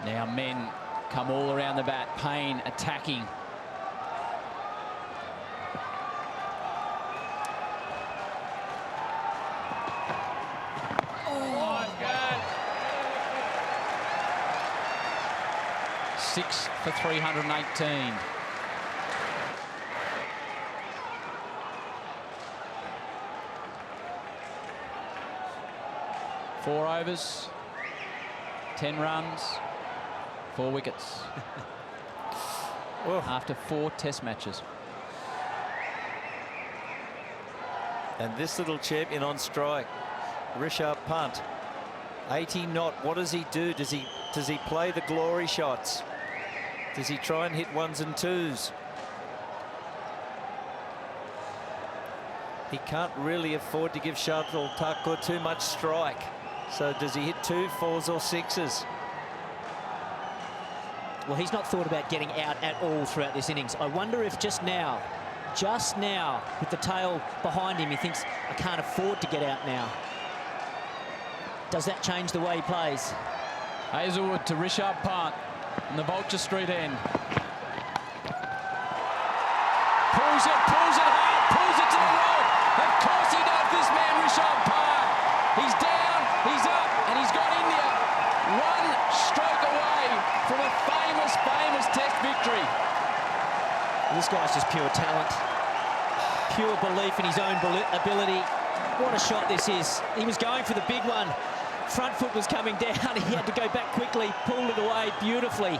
Now men come all around the bat. Payne attacking. Oh, God. 6 for 318. Four overs, 10 runs, 4 wickets. After 4 Test matches. And this little champion on strike, Rishabh Pant, 80 not. What does he do? Does he play the glory shots? Does he try and hit 1s and 2s? He can't really afford to give Shardul Thakur too much strike. So does he hit 2, 4s or 6s? Well, he's not thought about getting out at all throughout this innings. I wonder if just now, with the tail behind him, he thinks, I can't afford to get out now. Does that change the way he plays? Hazelwood to Rishabh Pant on the Vulture Street end. Pulls it hard, pulls it to the road. Of course he does, this man, Rishabh Pant. He's down, he's up, and he's got India 1 stroke away from a famous Test victory. This guy's just pure talent, pure belief in his own ability. What a shot this is. He was going for the big one. Front foot was coming down. He had to go back quickly, pulled it away beautifully.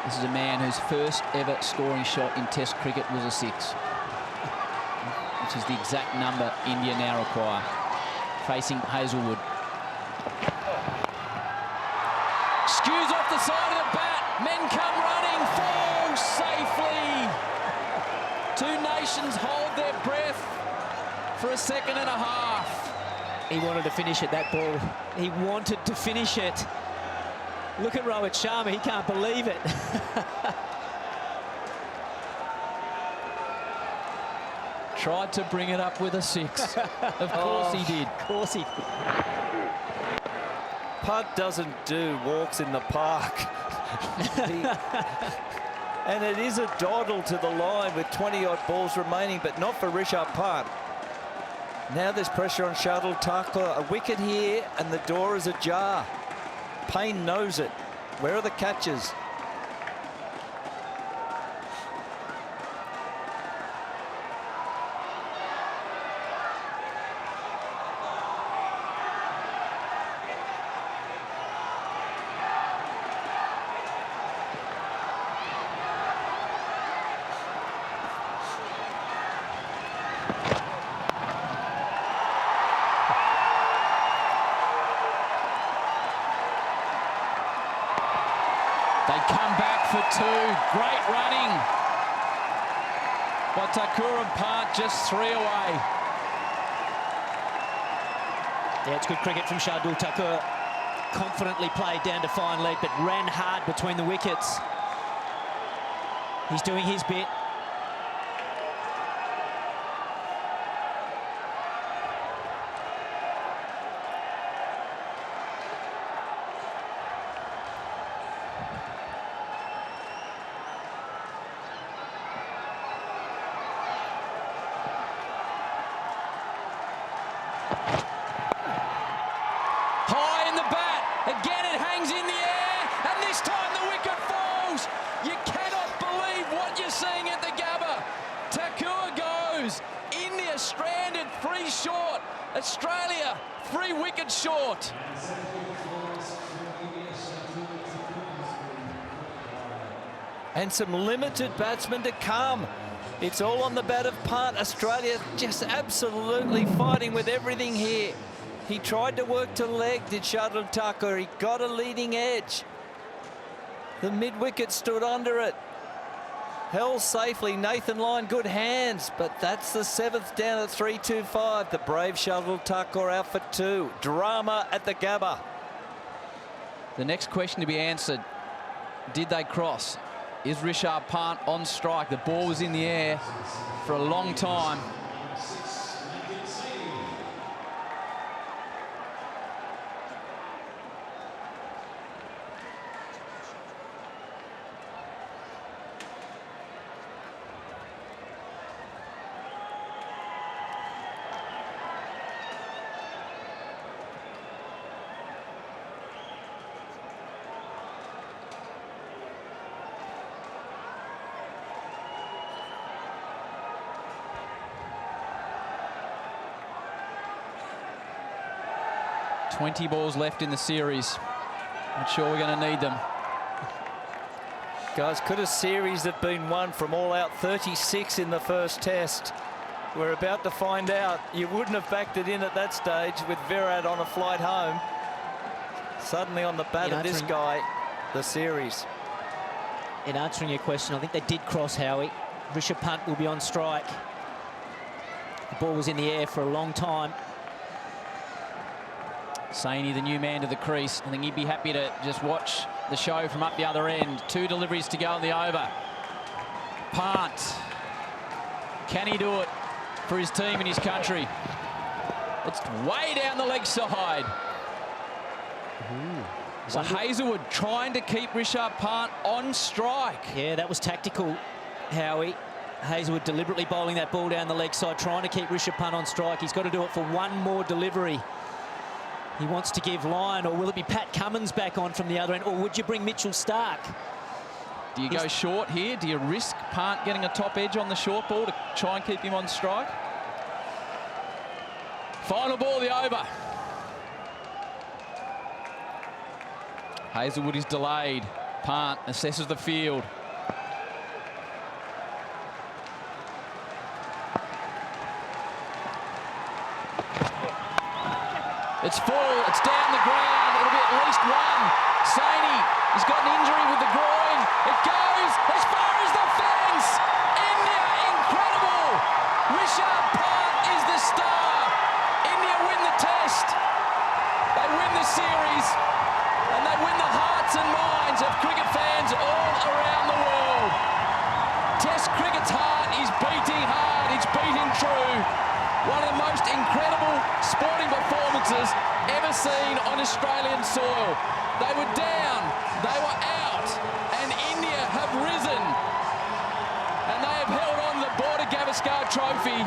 This is a man whose first ever scoring shot in Test cricket was a 6, which is the exact number India now require. Facing Hazelwood. Skews off the side of the bat. Men come running. Falls safely. 2 nations hold their breath for a second and a half. He wanted to finish it, that ball. He wanted to finish it. Look at Rohit Sharma, he can't believe it. Tried to bring it up with a 6. Of course he did. Of course he did. Punt doesn't do walks in the park. And it is a dawdle to the line with 20-odd balls remaining, but not for Rishabh Pant. Now there's pressure on Shardul Thakur. A wicket here, and the door is ajar. Payne knows it. Where are the catches? They come back for 2. Great running by Thakur and Pant, just 3 away. Yeah, it's good cricket from Shardul Thakur. Confidently played down to fine leg, but ran hard between the wickets. He's doing his bit. High in the bat. Again, it hangs in the air. And this time the wicket falls. You cannot believe what you're seeing at the Gabba. Thakur goes. India stranded 3 short. Australia 3 wickets short. And some limited batsmen to come. It's all on the bat of Pant. Australia just absolutely fighting with everything here. He tried to work to leg, did Shardul Thakur. He got a leading edge. The mid-wicket stood under it. Held safely. Nathan Lyon, good hands, but that's the 7th down at 3-2-5. The brave Shardul Thakur out for 2. Drama at the Gabba. The next question to be answered, did they cross? Is Rishabh Pant on strike? The ball was in the air for a long time. $20 balls left in the series. Not sure we're going to need them. Guys, could a series have been won from all out 36 in the first test? We're about to find out. You wouldn't have backed it in at that stage with Virat on a flight home. Suddenly on the bat of this guy, the series. In answering your question, I think they did cross, Howie. Rishabh Pant will be on strike. The ball was in the air for a long time. Saini, the new man to the crease. I think he'd be happy to just watch the show from up the other end. 2 deliveries to go in the over. Pant. Can he do it for his team and his country? It's way down the leg side. So Hazelwood trying to keep Rishabh Pant on strike. Yeah, that was tactical, Howie. Hazelwood deliberately bowling that ball down the leg side, trying to keep Rishabh Pant on strike. He's got to do it for 1 more delivery. He wants to give Lyon, or will it be Pat Cummins back on from the other end, or would you bring Mitchell Stark? Do you go short here? Do you risk Pant getting a top edge on the short ball to try and keep him on strike? Final ball, the over. Hazelwood is delayed. Pant assesses the field. It's full, it's down the ground, it'll be at least 1. Saini, he's got an injury with the groin. It goes as far as the fence. India, incredible. Rishabh Pant is the star. one of the most incredible sporting performances ever seen on Australian soil. They were down, they were out, and India have risen. And they have held on the Border-Gavaskar Trophy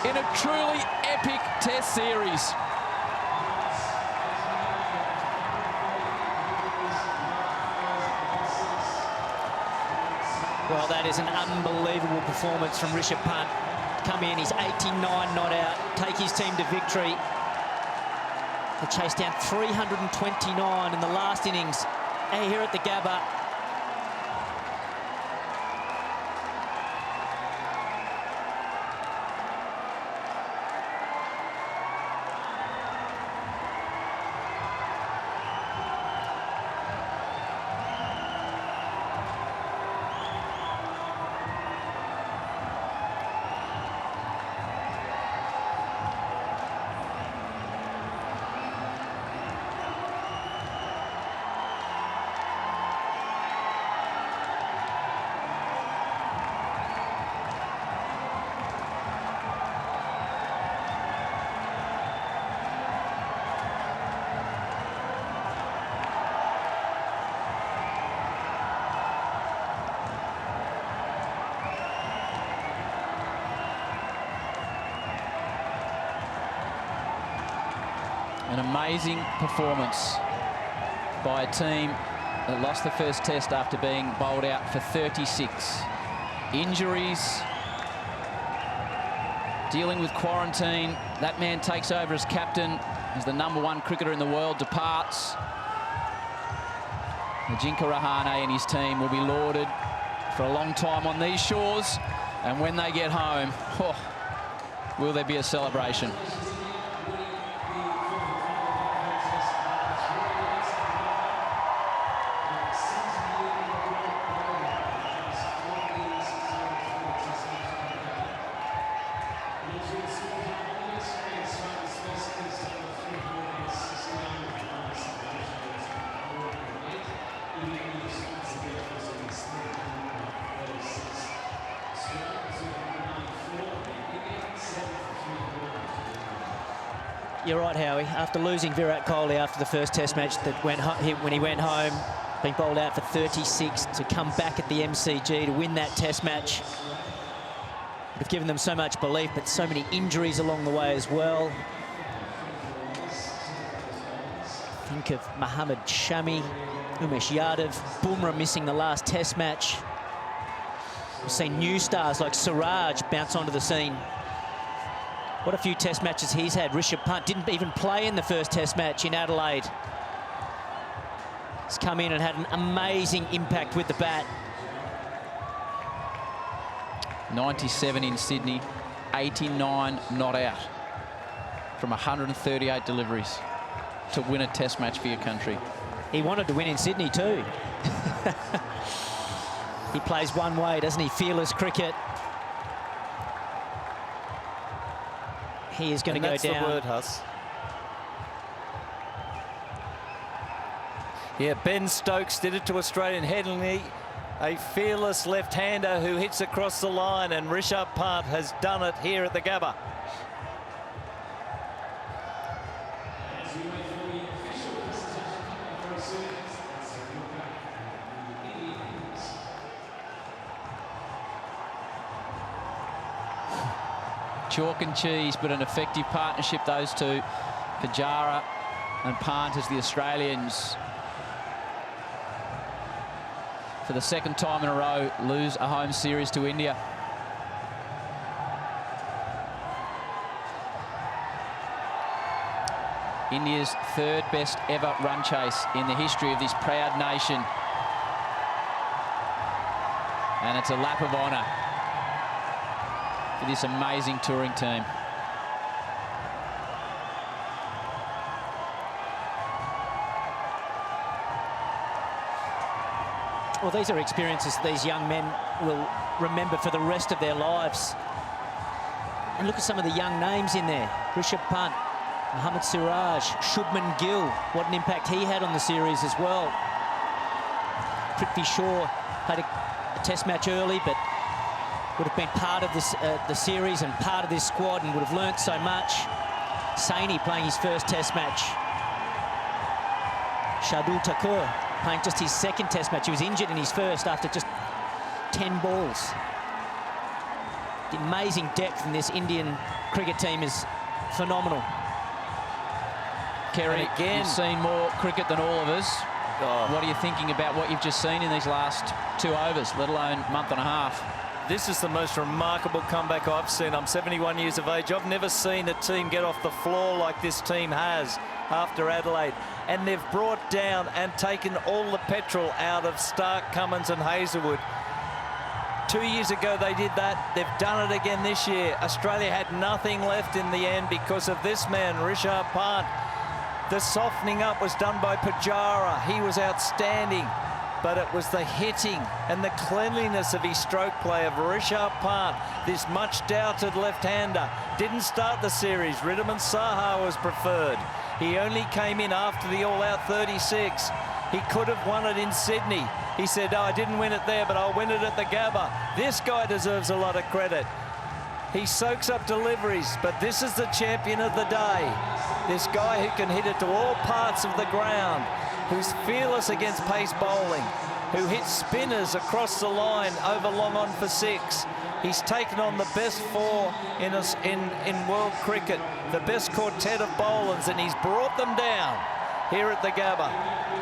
in a truly epic Test series. Well, that is an unbelievable performance from Rishabh Pant. Come in, he's 89 not out, take his team to victory. They chased down 329 in the last innings here at the Gabba. An amazing performance by a team that lost the first test after being bowled out for 36. Injuries, dealing with quarantine. That man takes over as captain, as the #1 cricketer in the world departs. Ajinkya Rahane and his team will be lauded for a long time on these shores. And when they get home, oh, will there be a celebration? You're right, Howie. After losing Virat Kohli after the first Test match, when he went home, being bowled out for 36, to come back at the MCG to win that Test match, would have given them so much belief, but so many injuries along the way as well. Think of Mohammad Shami, Umesh Yadav, Bumrah missing the last Test match. We've seen new stars like Siraj bounce onto the scene. What a few Test matches he's had. Rishabh Pant didn't even play in the first Test match in Adelaide. He's come in and had an amazing impact with the bat. 97 in Sydney, 89 not out from 138 deliveries to win a Test match for your country. He wanted to win in Sydney too. He plays one way, doesn't he? Fearless cricket. He is going to go down. That's the word, Huss. Yeah, Ben Stokes did it to Australian Headingley. A fearless left-hander who hits across the line, and Rishabh Pant has done it here at the Gabba. Chalk and cheese, but an effective partnership, those two. Pujara and Pant as the Australians, for the second time in a row, lose a home series to India. India's third best ever run chase in the history of this proud nation. And it's a lap of honour for this amazing touring team. Well, these are experiences these young men will remember for the rest of their lives. And look at some of the young names in there. Rishabh Pant, Mohammad Siraj, Shubman Gill. What an impact he had on the series as well. Prithvi Shaw had a Test match early, but would have been part of this the series and part of this squad and would have learnt so much. Saini playing his first Test match. Shardul Thakur playing just his second Test match. He was injured in his first after just 10 balls. The amazing depth in this Indian cricket team is phenomenal. Kerry, again, you've seen more cricket than all of us. Oh. What are you thinking about what you've just seen in these last 2 overs, let alone month and a half? This is the most remarkable comeback I've seen. I'm 71 years of age. I've never seen a team get off the floor like this team has after Adelaide. And they've brought down and taken all the petrol out of Stark, Cummins and Hazelwood. 2 years ago they did that. They've done it again this year. Australia had nothing left in the end because of this man, Rishabh Pant. The softening up was done by Pujara. He was outstanding. But it was the hitting and the cleanliness of his stroke play of Rishabh Pant, this much doubted left-hander. Didn't start the series. Riddiman Saha was preferred. He only came in after the all-out 36. He could have won it in Sydney. He said, oh, I didn't win it there, but I'll win it at the Gabba. This guy deserves a lot of credit. He soaks up deliveries, but this is the champion of the day. This guy who can hit it to all parts of the ground, who's fearless against pace bowling, who hits spinners across the line over long on for 6. He's taken on the best 4 in world cricket, the best quartet of bowlers, and he's brought them down here at the Gabba.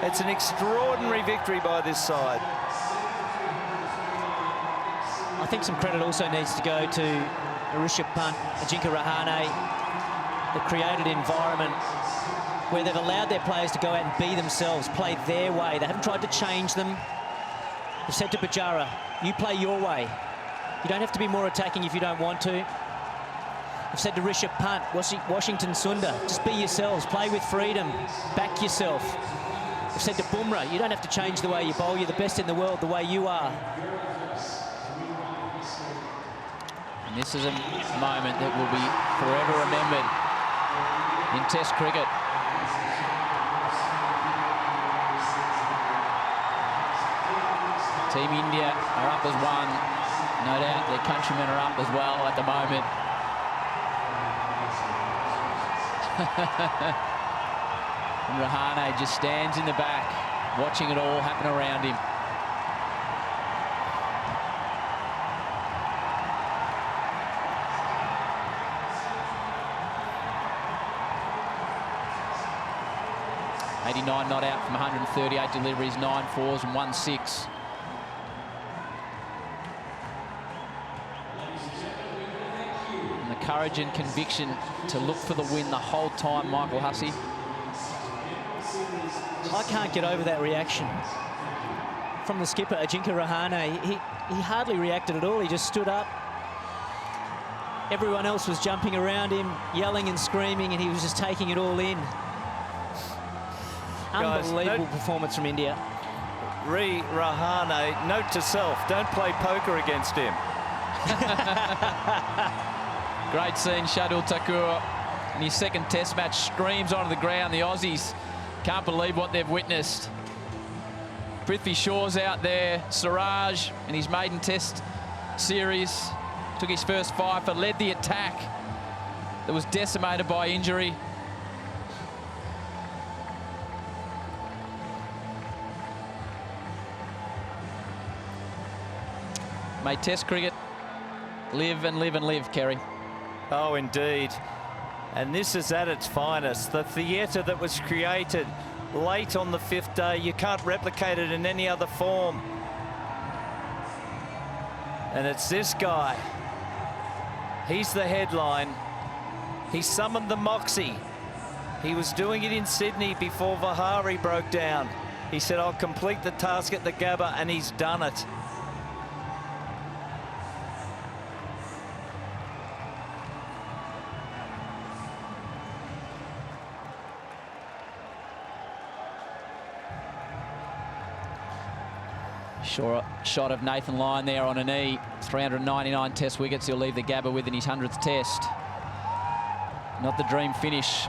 It's an extraordinary victory by this side. I think some credit also needs to go to Rishabh Pant, Ajinkya Rahane, the created environment where they've allowed their players to go out and be themselves, play their way. They haven't tried to change them. They've said to Pujara, you play your way. You don't have to be more attacking if you don't want to. I've said to Rishabh Pant, Washington Sundar, just be yourselves, play with freedom, back yourself. I've said to Bumrah, you don't have to change the way you bowl, you're the best in the world the way you are. And this is a moment that will be forever remembered in Test cricket. Team India are up as one. No doubt their countrymen are up as well at the moment. And Rahane just stands in the back, watching it all happen around him. '89 not out from 138 deliveries, 9 fours and 1 6. And the courage and conviction to look for the win the whole time, Michael Hussey. I can't get over that reaction from the skipper, Ajinkya Rahane. He hardly reacted at all. He just stood up. Everyone else was jumping around him, yelling and screaming, and he was just taking it all in. Unbelievable performance from India. Rahane, note to self, don't play poker against him. Great scene, Shardul Thakur in his second Test match screams onto the ground. The Aussies can't believe what they've witnessed. Prithvi Shaw's out there. Siraj in his maiden Test series took his first 5 for, led the attack that was decimated by injury. May Test cricket live and live and live, Kerry. Oh, indeed. And this is at its finest. The theatre that was created late on the 5th day, you can't replicate it in any other form. And it's this guy. He's the headline. He summoned the moxie. He was doing it in Sydney before Vihari broke down. He said, I'll complete the task at the Gabba, and he's done it. Shot of Nathan Lyon there on a knee. 399 Test wickets he'll leave the Gabba with in his 100th Test. Not the dream finish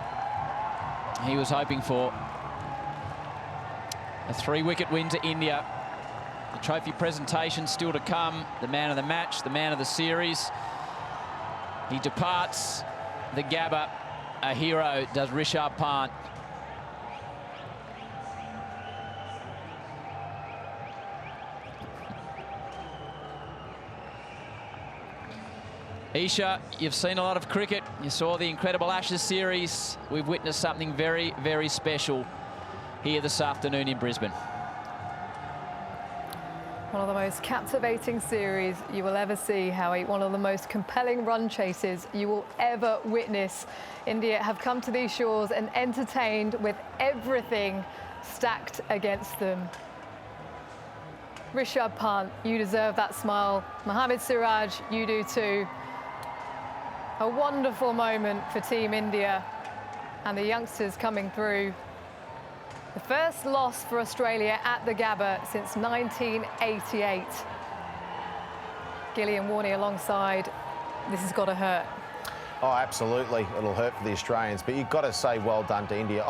he was hoping for. A 3-wicket win to India. The trophy presentation still to come. The man of the match, the man of the series. He departs the Gabba. A hero does Rishabh Pant. Isha, you've seen a lot of cricket. You saw the incredible Ashes series. We've witnessed something very, very special here this afternoon in Brisbane. One of the most captivating series you will ever see, Howie. One of the most compelling run chases you will ever witness. India have come to these shores and entertained with everything stacked against them. Rishabh Pant, you deserve that smile. Mohammad Siraj, you do too. A wonderful moment for Team India and the youngsters coming through. The first loss for Australia at the Gabba since 1988. Gilly and Warney alongside. This has got to hurt. Oh, absolutely. It'll hurt for the Australians, but you've got to say well done to India.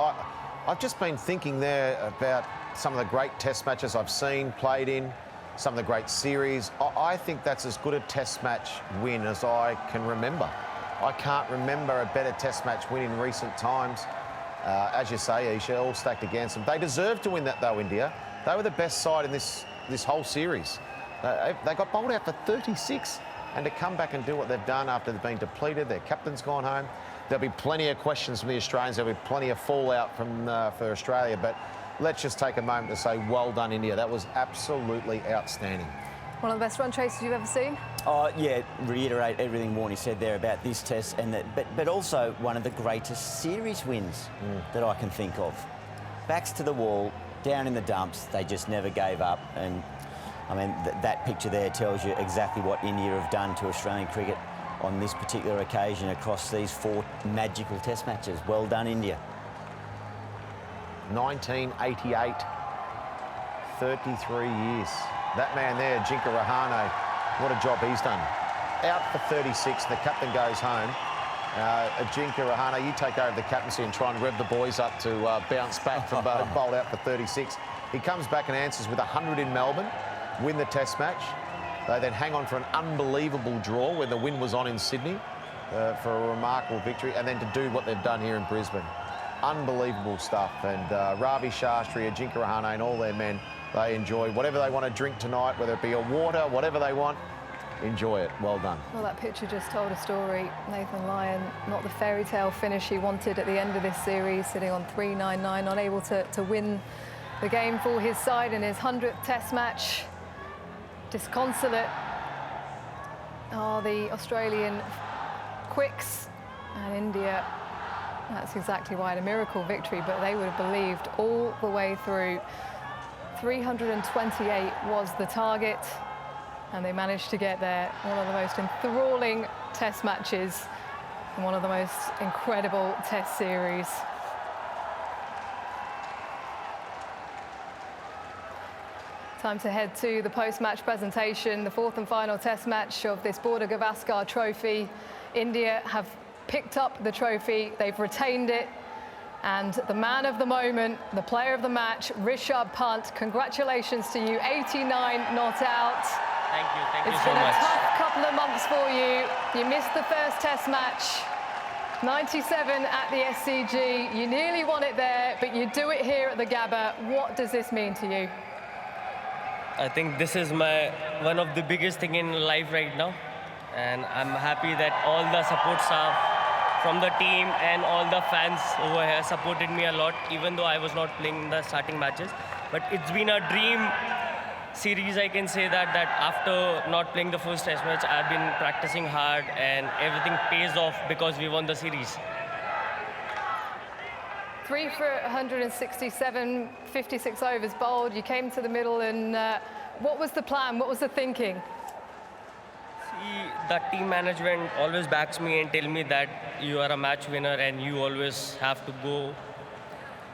I've just been thinking there about some of the great test matches I've seen, played in, some of the great series. I think that's as good a test match win as I can remember. I can't remember a better test match win in recent times. As you say, Isha, all stacked against them. They deserved to win that, though, India. They were the best side in this whole series. They got bowled out for 36, and to come back and do what they've done after they've been depleted, their captain's gone home. There'll be plenty of questions from the Australians. There'll be plenty of fallout for Australia. But let's just take a moment to say well done, India. That was absolutely outstanding. One of the best run chases you've ever seen? Oh, yeah, reiterate everything Warney said there about this test, and but also one of the greatest series wins that I can think of. Backs to the wall, down in the dumps, they just never gave up. And, I mean, that picture there tells you exactly what India have done to Australian cricket on this particular occasion across these 4 magical test matches. Well done, India. 1988, 33 years. That man there, Ajinkya Rahane, what a job he's done. Out for 36, the captain goes home. Ajinkya Rahane, you take over the captaincy and try and rev the boys up to bounce back from bowled out for 36. He comes back and answers with 100 in Melbourne, win the test match. They then hang on for an unbelievable draw when the wind was on in Sydney for a remarkable victory, and then to do what they've done here in Brisbane. Unbelievable stuff. And Ravi Shastri, Ajinkya Rahane and all their men, they enjoy whatever they want to drink tonight, whether it be a water, whatever they want, enjoy it. Well done. Well, that picture just told a story. Nathan Lyon, not the fairy tale finish he wanted at the end of this series, sitting on 399, not able to win the game for his side in his 100th test match. Disconsolate are the Australian quicks, and India, that's exactly right, a miracle victory, but they would have believed all the way through. 328 was the target, and they managed to get there. One of the most enthralling test matches and one of the most incredible test series. Time to head to the post-match presentation, the 4th and final test match of this Border-Gavaskar Trophy. India have picked up the trophy, they've retained it, and the man of the moment, the player of the match, Rishabh Pant, congratulations to you, 89 not out. Thank you so much. It's been a tough couple of months for you. You missed the first test match, 97 at the SCG. You nearly won it there, but you do it here at the Gabba. What does this mean to you? I think this is one of the biggest thing in life right now, and I'm happy that all the support staff from the team and all the fans over here supported me a lot, even though I was not playing in the starting matches. But it's been a dream series, I can say that after not playing the first test match, I've been practicing hard and everything pays off because we won the series. 3 for 167, 56 overs bowled. You came to the middle, and what was the plan? What was the thinking? The team management always backs me and tell me that you are a match winner and you always have to go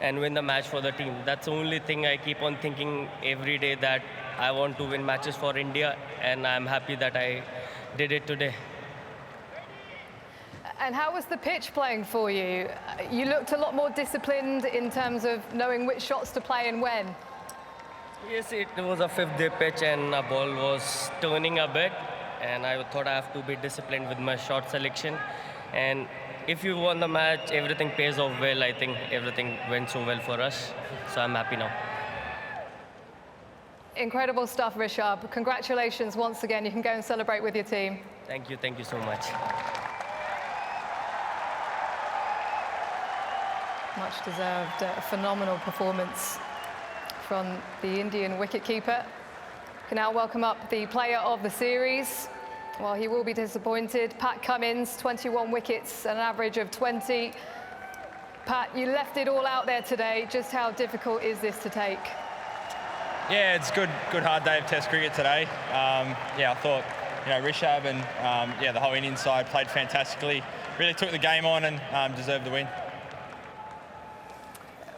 and win the match for the team. That's the only thing I keep on thinking every day, that I want to win matches for India, and I'm happy that I did it today. And how was the pitch playing for you? You looked a lot more disciplined in terms of knowing which shots to play and when. Yes, it was a fifth-day pitch and a ball was turning a bit, and I thought I have to be disciplined with my shot selection. And if you won the match, everything pays off well. I think everything went so well for us, so I'm happy now. Incredible stuff, Rishabh. Congratulations once again. You can go and celebrate with your team. Thank you so much. Much deserved, phenomenal performance from the Indian wicketkeeper. Can now welcome up the player of the series. Well, he will be disappointed. Pat Cummins, 21 wickets, an average of 20. Pat, you left it all out there today. Just how difficult is this to take? Yeah, it's good hard day of Test cricket today. Yeah, I thought, Rishabh and the whole Indian side played fantastically. Really took the game on and deserved the win.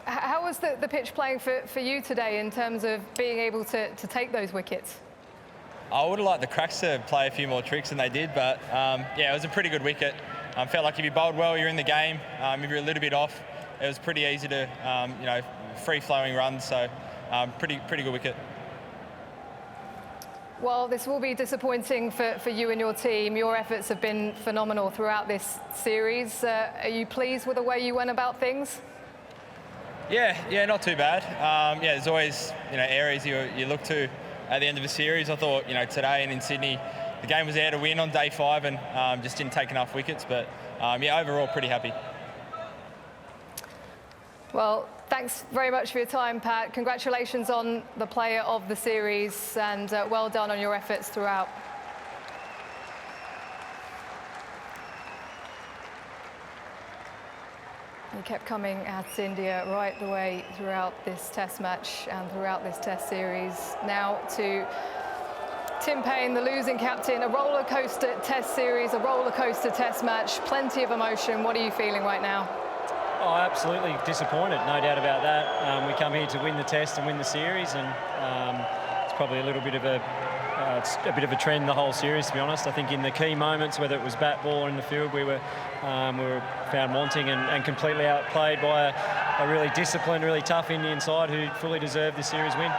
How was the pitch playing for you today in terms of being able to take those wickets? I would have liked the Cracks to play a few more tricks than they did, but it was a pretty good wicket. Felt like if you bowled well, you're in the game. If you're a little bit off, it was pretty easy to, free-flowing runs. So pretty good wicket. Well, this will be disappointing for you and your team. Your efforts have been phenomenal throughout this series. Are you pleased with the way you went about things? Yeah, not too bad. There's always areas you look to at the end of a series. I thought today and in Sydney, the game was there to win on day 5 and just didn't take enough wickets. But overall pretty happy. Well, thanks very much for your time, Pat. Congratulations on the player of the series and well done on your efforts throughout. He kept coming at India right the way throughout this Test match and throughout this Test series. Now to Tim Paine, the losing captain, a roller coaster Test series, a roller coaster Test match, plenty of emotion. What are you feeling right now? Oh, absolutely disappointed, no doubt about that. We come here to win the Test and win the series, and it's probably a little bit of a trend the whole series, to be honest. I think in the key moments, whether it was bat, ball, or in the field, we were found wanting and completely outplayed by a really disciplined, really tough Indian side who fully deserved the series win.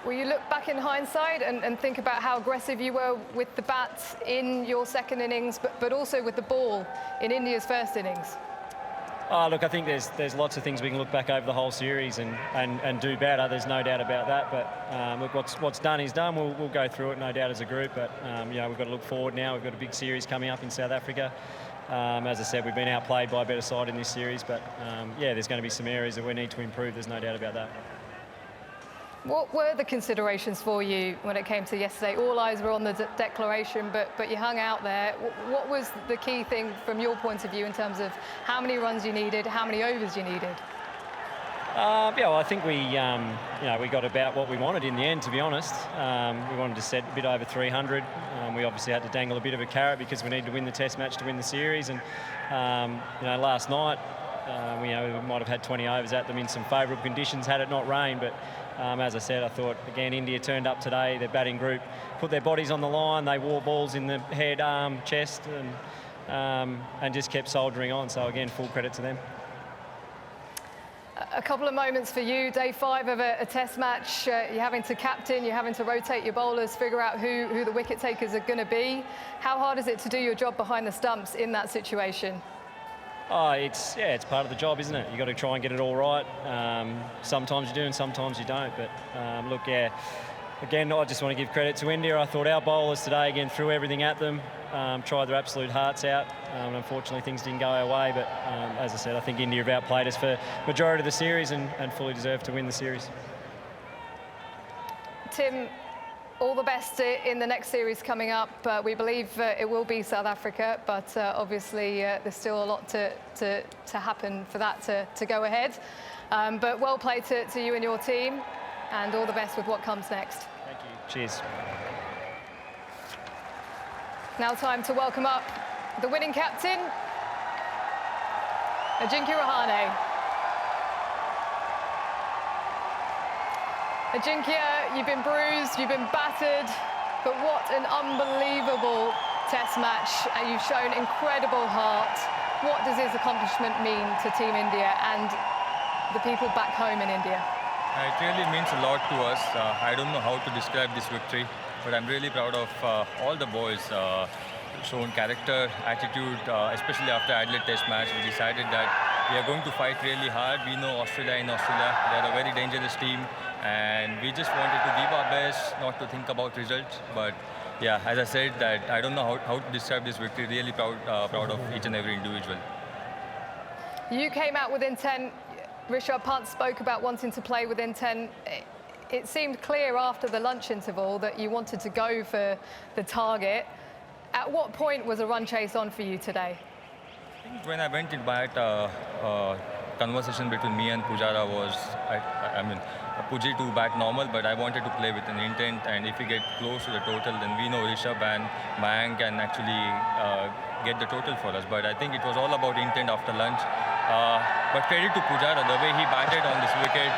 Will you look back in hindsight and think about how aggressive you were with the bat in your second innings, but also with the ball in India's first innings? Oh, look, I think there's lots of things we can look back over the whole series and do better. There's no doubt about that. But look, what's done is done. We'll go through it, no doubt, as a group. But we've got to look forward now. We've got a big series coming up in South Africa. As I said, we've been outplayed by a better side in this series. But there's going to be some areas that we need to improve. There's no doubt about that. What were the considerations for you when it came to yesterday? All eyes were on the declaration, but you hung out there. What was the key thing from your point of view in terms of how many runs you needed, how many overs you needed? I think we got about what we wanted in the end, to be honest. We wanted to set a bit over 300. We obviously had to dangle a bit of a carrot because we needed to win the Test match to win the series. And last night, we might have had 20 overs at them in some favourable conditions had it not rained, but as I said, I thought, again, India turned up today. Their batting group put their bodies on the line. They wore balls in the head, arm, chest, and just kept soldiering on. So, again, full credit to them. A couple of moments for you. Day 5 of a Test match. You're having to captain, you're having to rotate your bowlers, figure out who the wicket takers are going to be. How hard is it to do your job behind the stumps in that situation? Oh, it's part of the job, isn't it? You've got to try and get it all right. Sometimes you do and sometimes you don't. But look, again, I just want to give credit to India. I thought our bowlers today, again, threw everything at them, tried their absolute hearts out. Unfortunately, things didn't go our way. But as I said, I think India have outplayed us for the majority of the series and fully deserved to win the series. Tim, all the best in the next series coming up. We believe it will be South Africa, but obviously there's still a lot to happen for that to go ahead. But well played to you and your team, and all the best with what comes next. Thank you. Cheers. Now time to welcome up the winning captain, Ajinkya Rahane. Ajinkya, you've been bruised, you've been battered, but what an unbelievable Test match. You've shown incredible heart. What does this accomplishment mean to Team India and the people back home in India? It really means a lot to us. I don't know how to describe this victory, but I'm really proud of all the boys. Shown character, attitude, especially after Adelaide Test match. We decided that we are going to fight really hard. We know Australia in Australia. They're a very dangerous team, and we just wanted to give our best, not to think about results. But yeah, as I said, that I don't know how to describe this victory. Really proud of each and every individual. You came out within 10. Rishabh Pant spoke about wanting to play within 10. It seemed clear after the lunch interval that you wanted to go for the target. At what point was a run chase on for you today? I think when I went in bat, conversation between me and Pujara was, I mean, Puji to bat normal, but I wanted to play with an intent, and if we get close to the total, then we know Rishabh and Mayank can actually get the total for us. But I think it was all about intent after lunch. But credit to Pujara, the way he batted on this wicket,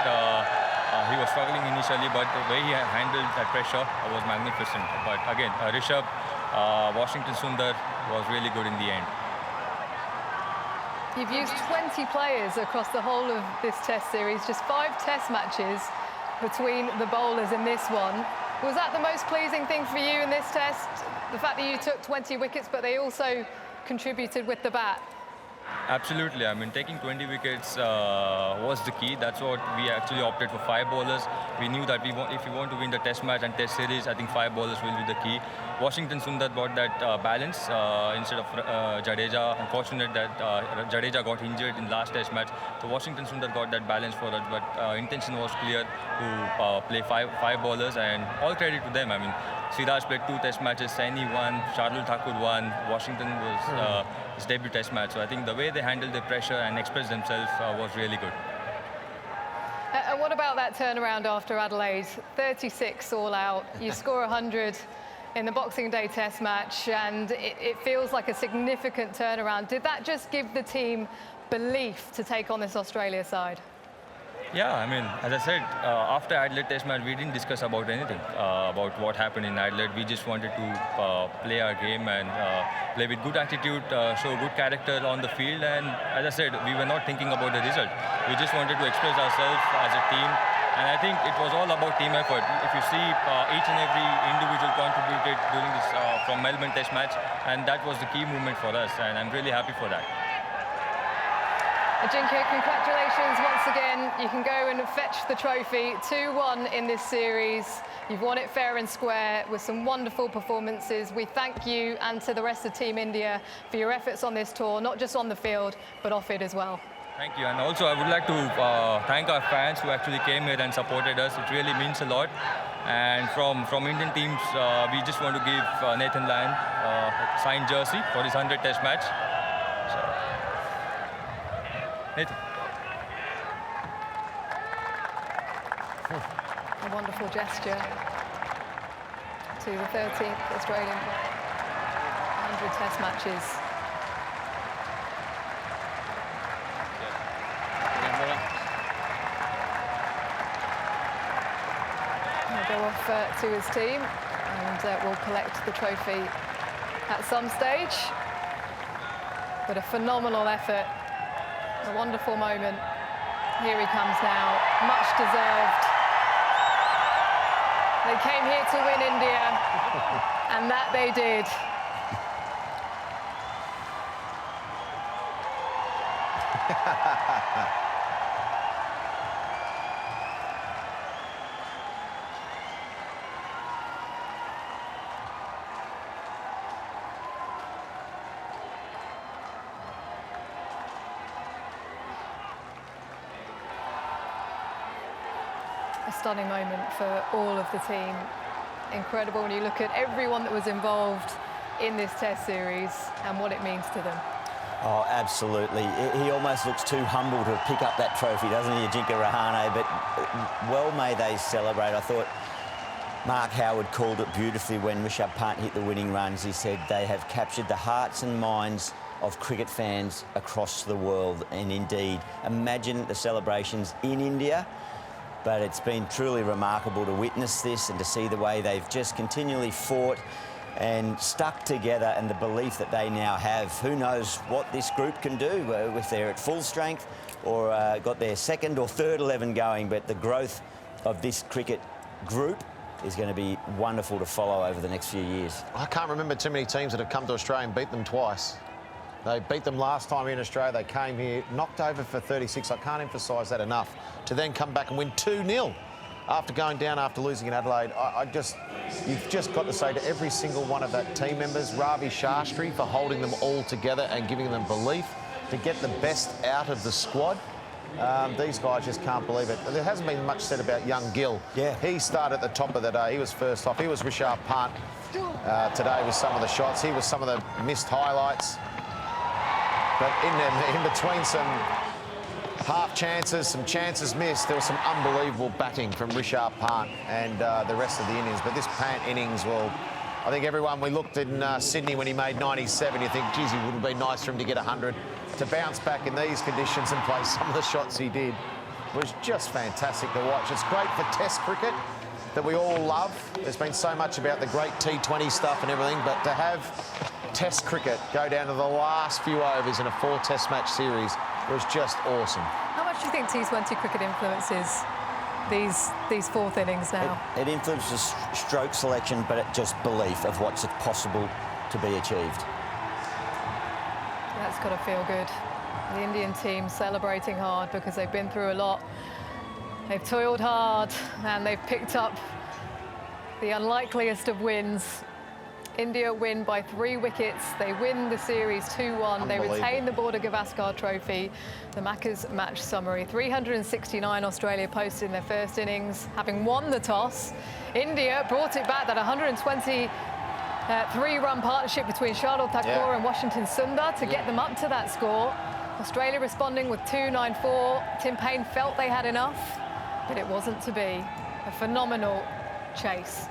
he was struggling initially, but the way he handled that pressure was magnificent. But again, Rishabh, Washington Sundar was really good in the end. You've used 20 players across the whole of this test series, just 5 test matches between the bowlers in this one. Was that the most pleasing thing for you in this test? The fact that you took 20 wickets, but they also contributed with the bat? Absolutely. I mean, taking 20 wickets was the key. That's what we actually opted for 5 bowlers. We knew that if we want to win the test match and test series, I think 5 bowlers will be the key. Washington Sundar got that balance instead of Jadeja. Unfortunate that Jadeja got injured in last test match. So Washington Sundar got that balance for us. But intention was clear to play five bowlers, and all credit to them. I mean, Siraj played 2 test matches, Saini won, Shardul Thakur won, Washington was his debut test match. So I think the way they handled the pressure and expressed themselves was really good. And what about that turnaround after Adelaide? 36 all out, you score 100 in the Boxing Day test match, and it feels like a significant turnaround. Did that just give the team belief to take on this Australia side? Yeah, I mean, as I said, after Adelaide Test match, we didn't discuss about anything, about what happened in Adelaide. We just wanted to play our game and play with good attitude, show good character on the field. And as I said, we were not thinking about the result. We just wanted to express ourselves as a team. And I think it was all about team effort. If you see, each and every individual contributed during this from Melbourne Test match, and that was the key movement for us. And I'm really happy for that. Ajinkya, congratulations once again. You can go and fetch the trophy. 2-1 in this series. You've won it fair and square with some wonderful performances. We thank you and to the rest of Team India for your efforts on this tour, not just on the field, but off it as well. Thank you. And also, I would like to thank our fans who actually came here and supported us. It really means a lot. And from Indian teams, we just want to give Nathan Lyon a signed jersey for his 100th Test match. Nathan. A wonderful gesture to the 13th Australian 100 Test matches. He'll go off to his team and will collect the trophy at some stage. But a phenomenal effort. A wonderful moment. Here he comes now, much deserved. They came here to win India, and that they did. A stunning moment for all of the team. Incredible when you look at everyone that was involved in this test series and what it means to them. Oh, absolutely. He almost looks too humble to pick up that trophy, doesn't he, Ajinkya Rahane? But well may they celebrate. I thought Mark Howard called it beautifully when Rishabh Pant hit the winning runs. He said they have captured the hearts and minds of cricket fans across the world. And indeed, imagine the celebrations in India. But it's been truly remarkable to witness this and to see the way they've just continually fought and stuck together, and the belief that they now have. Who knows what this group can do if they're at full strength or got their second or third 11 going, but the growth of this cricket group is going to be wonderful to follow over the next few years. I can't remember too many teams that have come to Australia and beat them twice. They beat them last time in Australia. They came here, knocked over for 36. I can't emphasise that enough. To then come back and win 2-0 after going down after losing in Adelaide. You've just got to say to every single one of that team members, Ravi Shastri for holding them all together and giving them belief to get the best out of the squad. These guys just can't believe it. There hasn't been much said about young Gill. Yeah. He started at the top of the day. He was first off. He was Rishabh Pant today with some of the shots. He was some of the missed highlights. But in between some half chances, some chances missed, there was some unbelievable batting from Rishabh Pant and the rest of the Indians. But this Pant innings, well, I think everyone, we looked in Sydney when he made 97, you think, geez, it would have been nice for him to get 100. To bounce back in these conditions and play some of the shots he did was just fantastic to watch. It's great for Test cricket that we all love. There's been so much about the great T20 stuff and everything, but to have Test cricket go down to the last few overs in a 4 Test match series was just awesome. How much do you think T20 cricket influences these fourth innings now? It influences stroke selection, but it's just belief of what's possible to be achieved. That's got to feel good. The Indian team celebrating hard because they've been through a lot. They've toiled hard and they've picked up the unlikeliest of wins. India win by 3 wickets. They win the series 2-1. They retain the Border-Gavaskar Trophy. The Macca's match summary. 369 Australia posted in their first innings, having won the toss. India brought it back, that 120 3-run partnership between Shardul Thakur and Washington Sundar to get them up to that score. Australia responding with 294. Tim Paine felt they had enough, but it wasn't to be. A phenomenal chase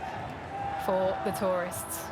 for the tourists.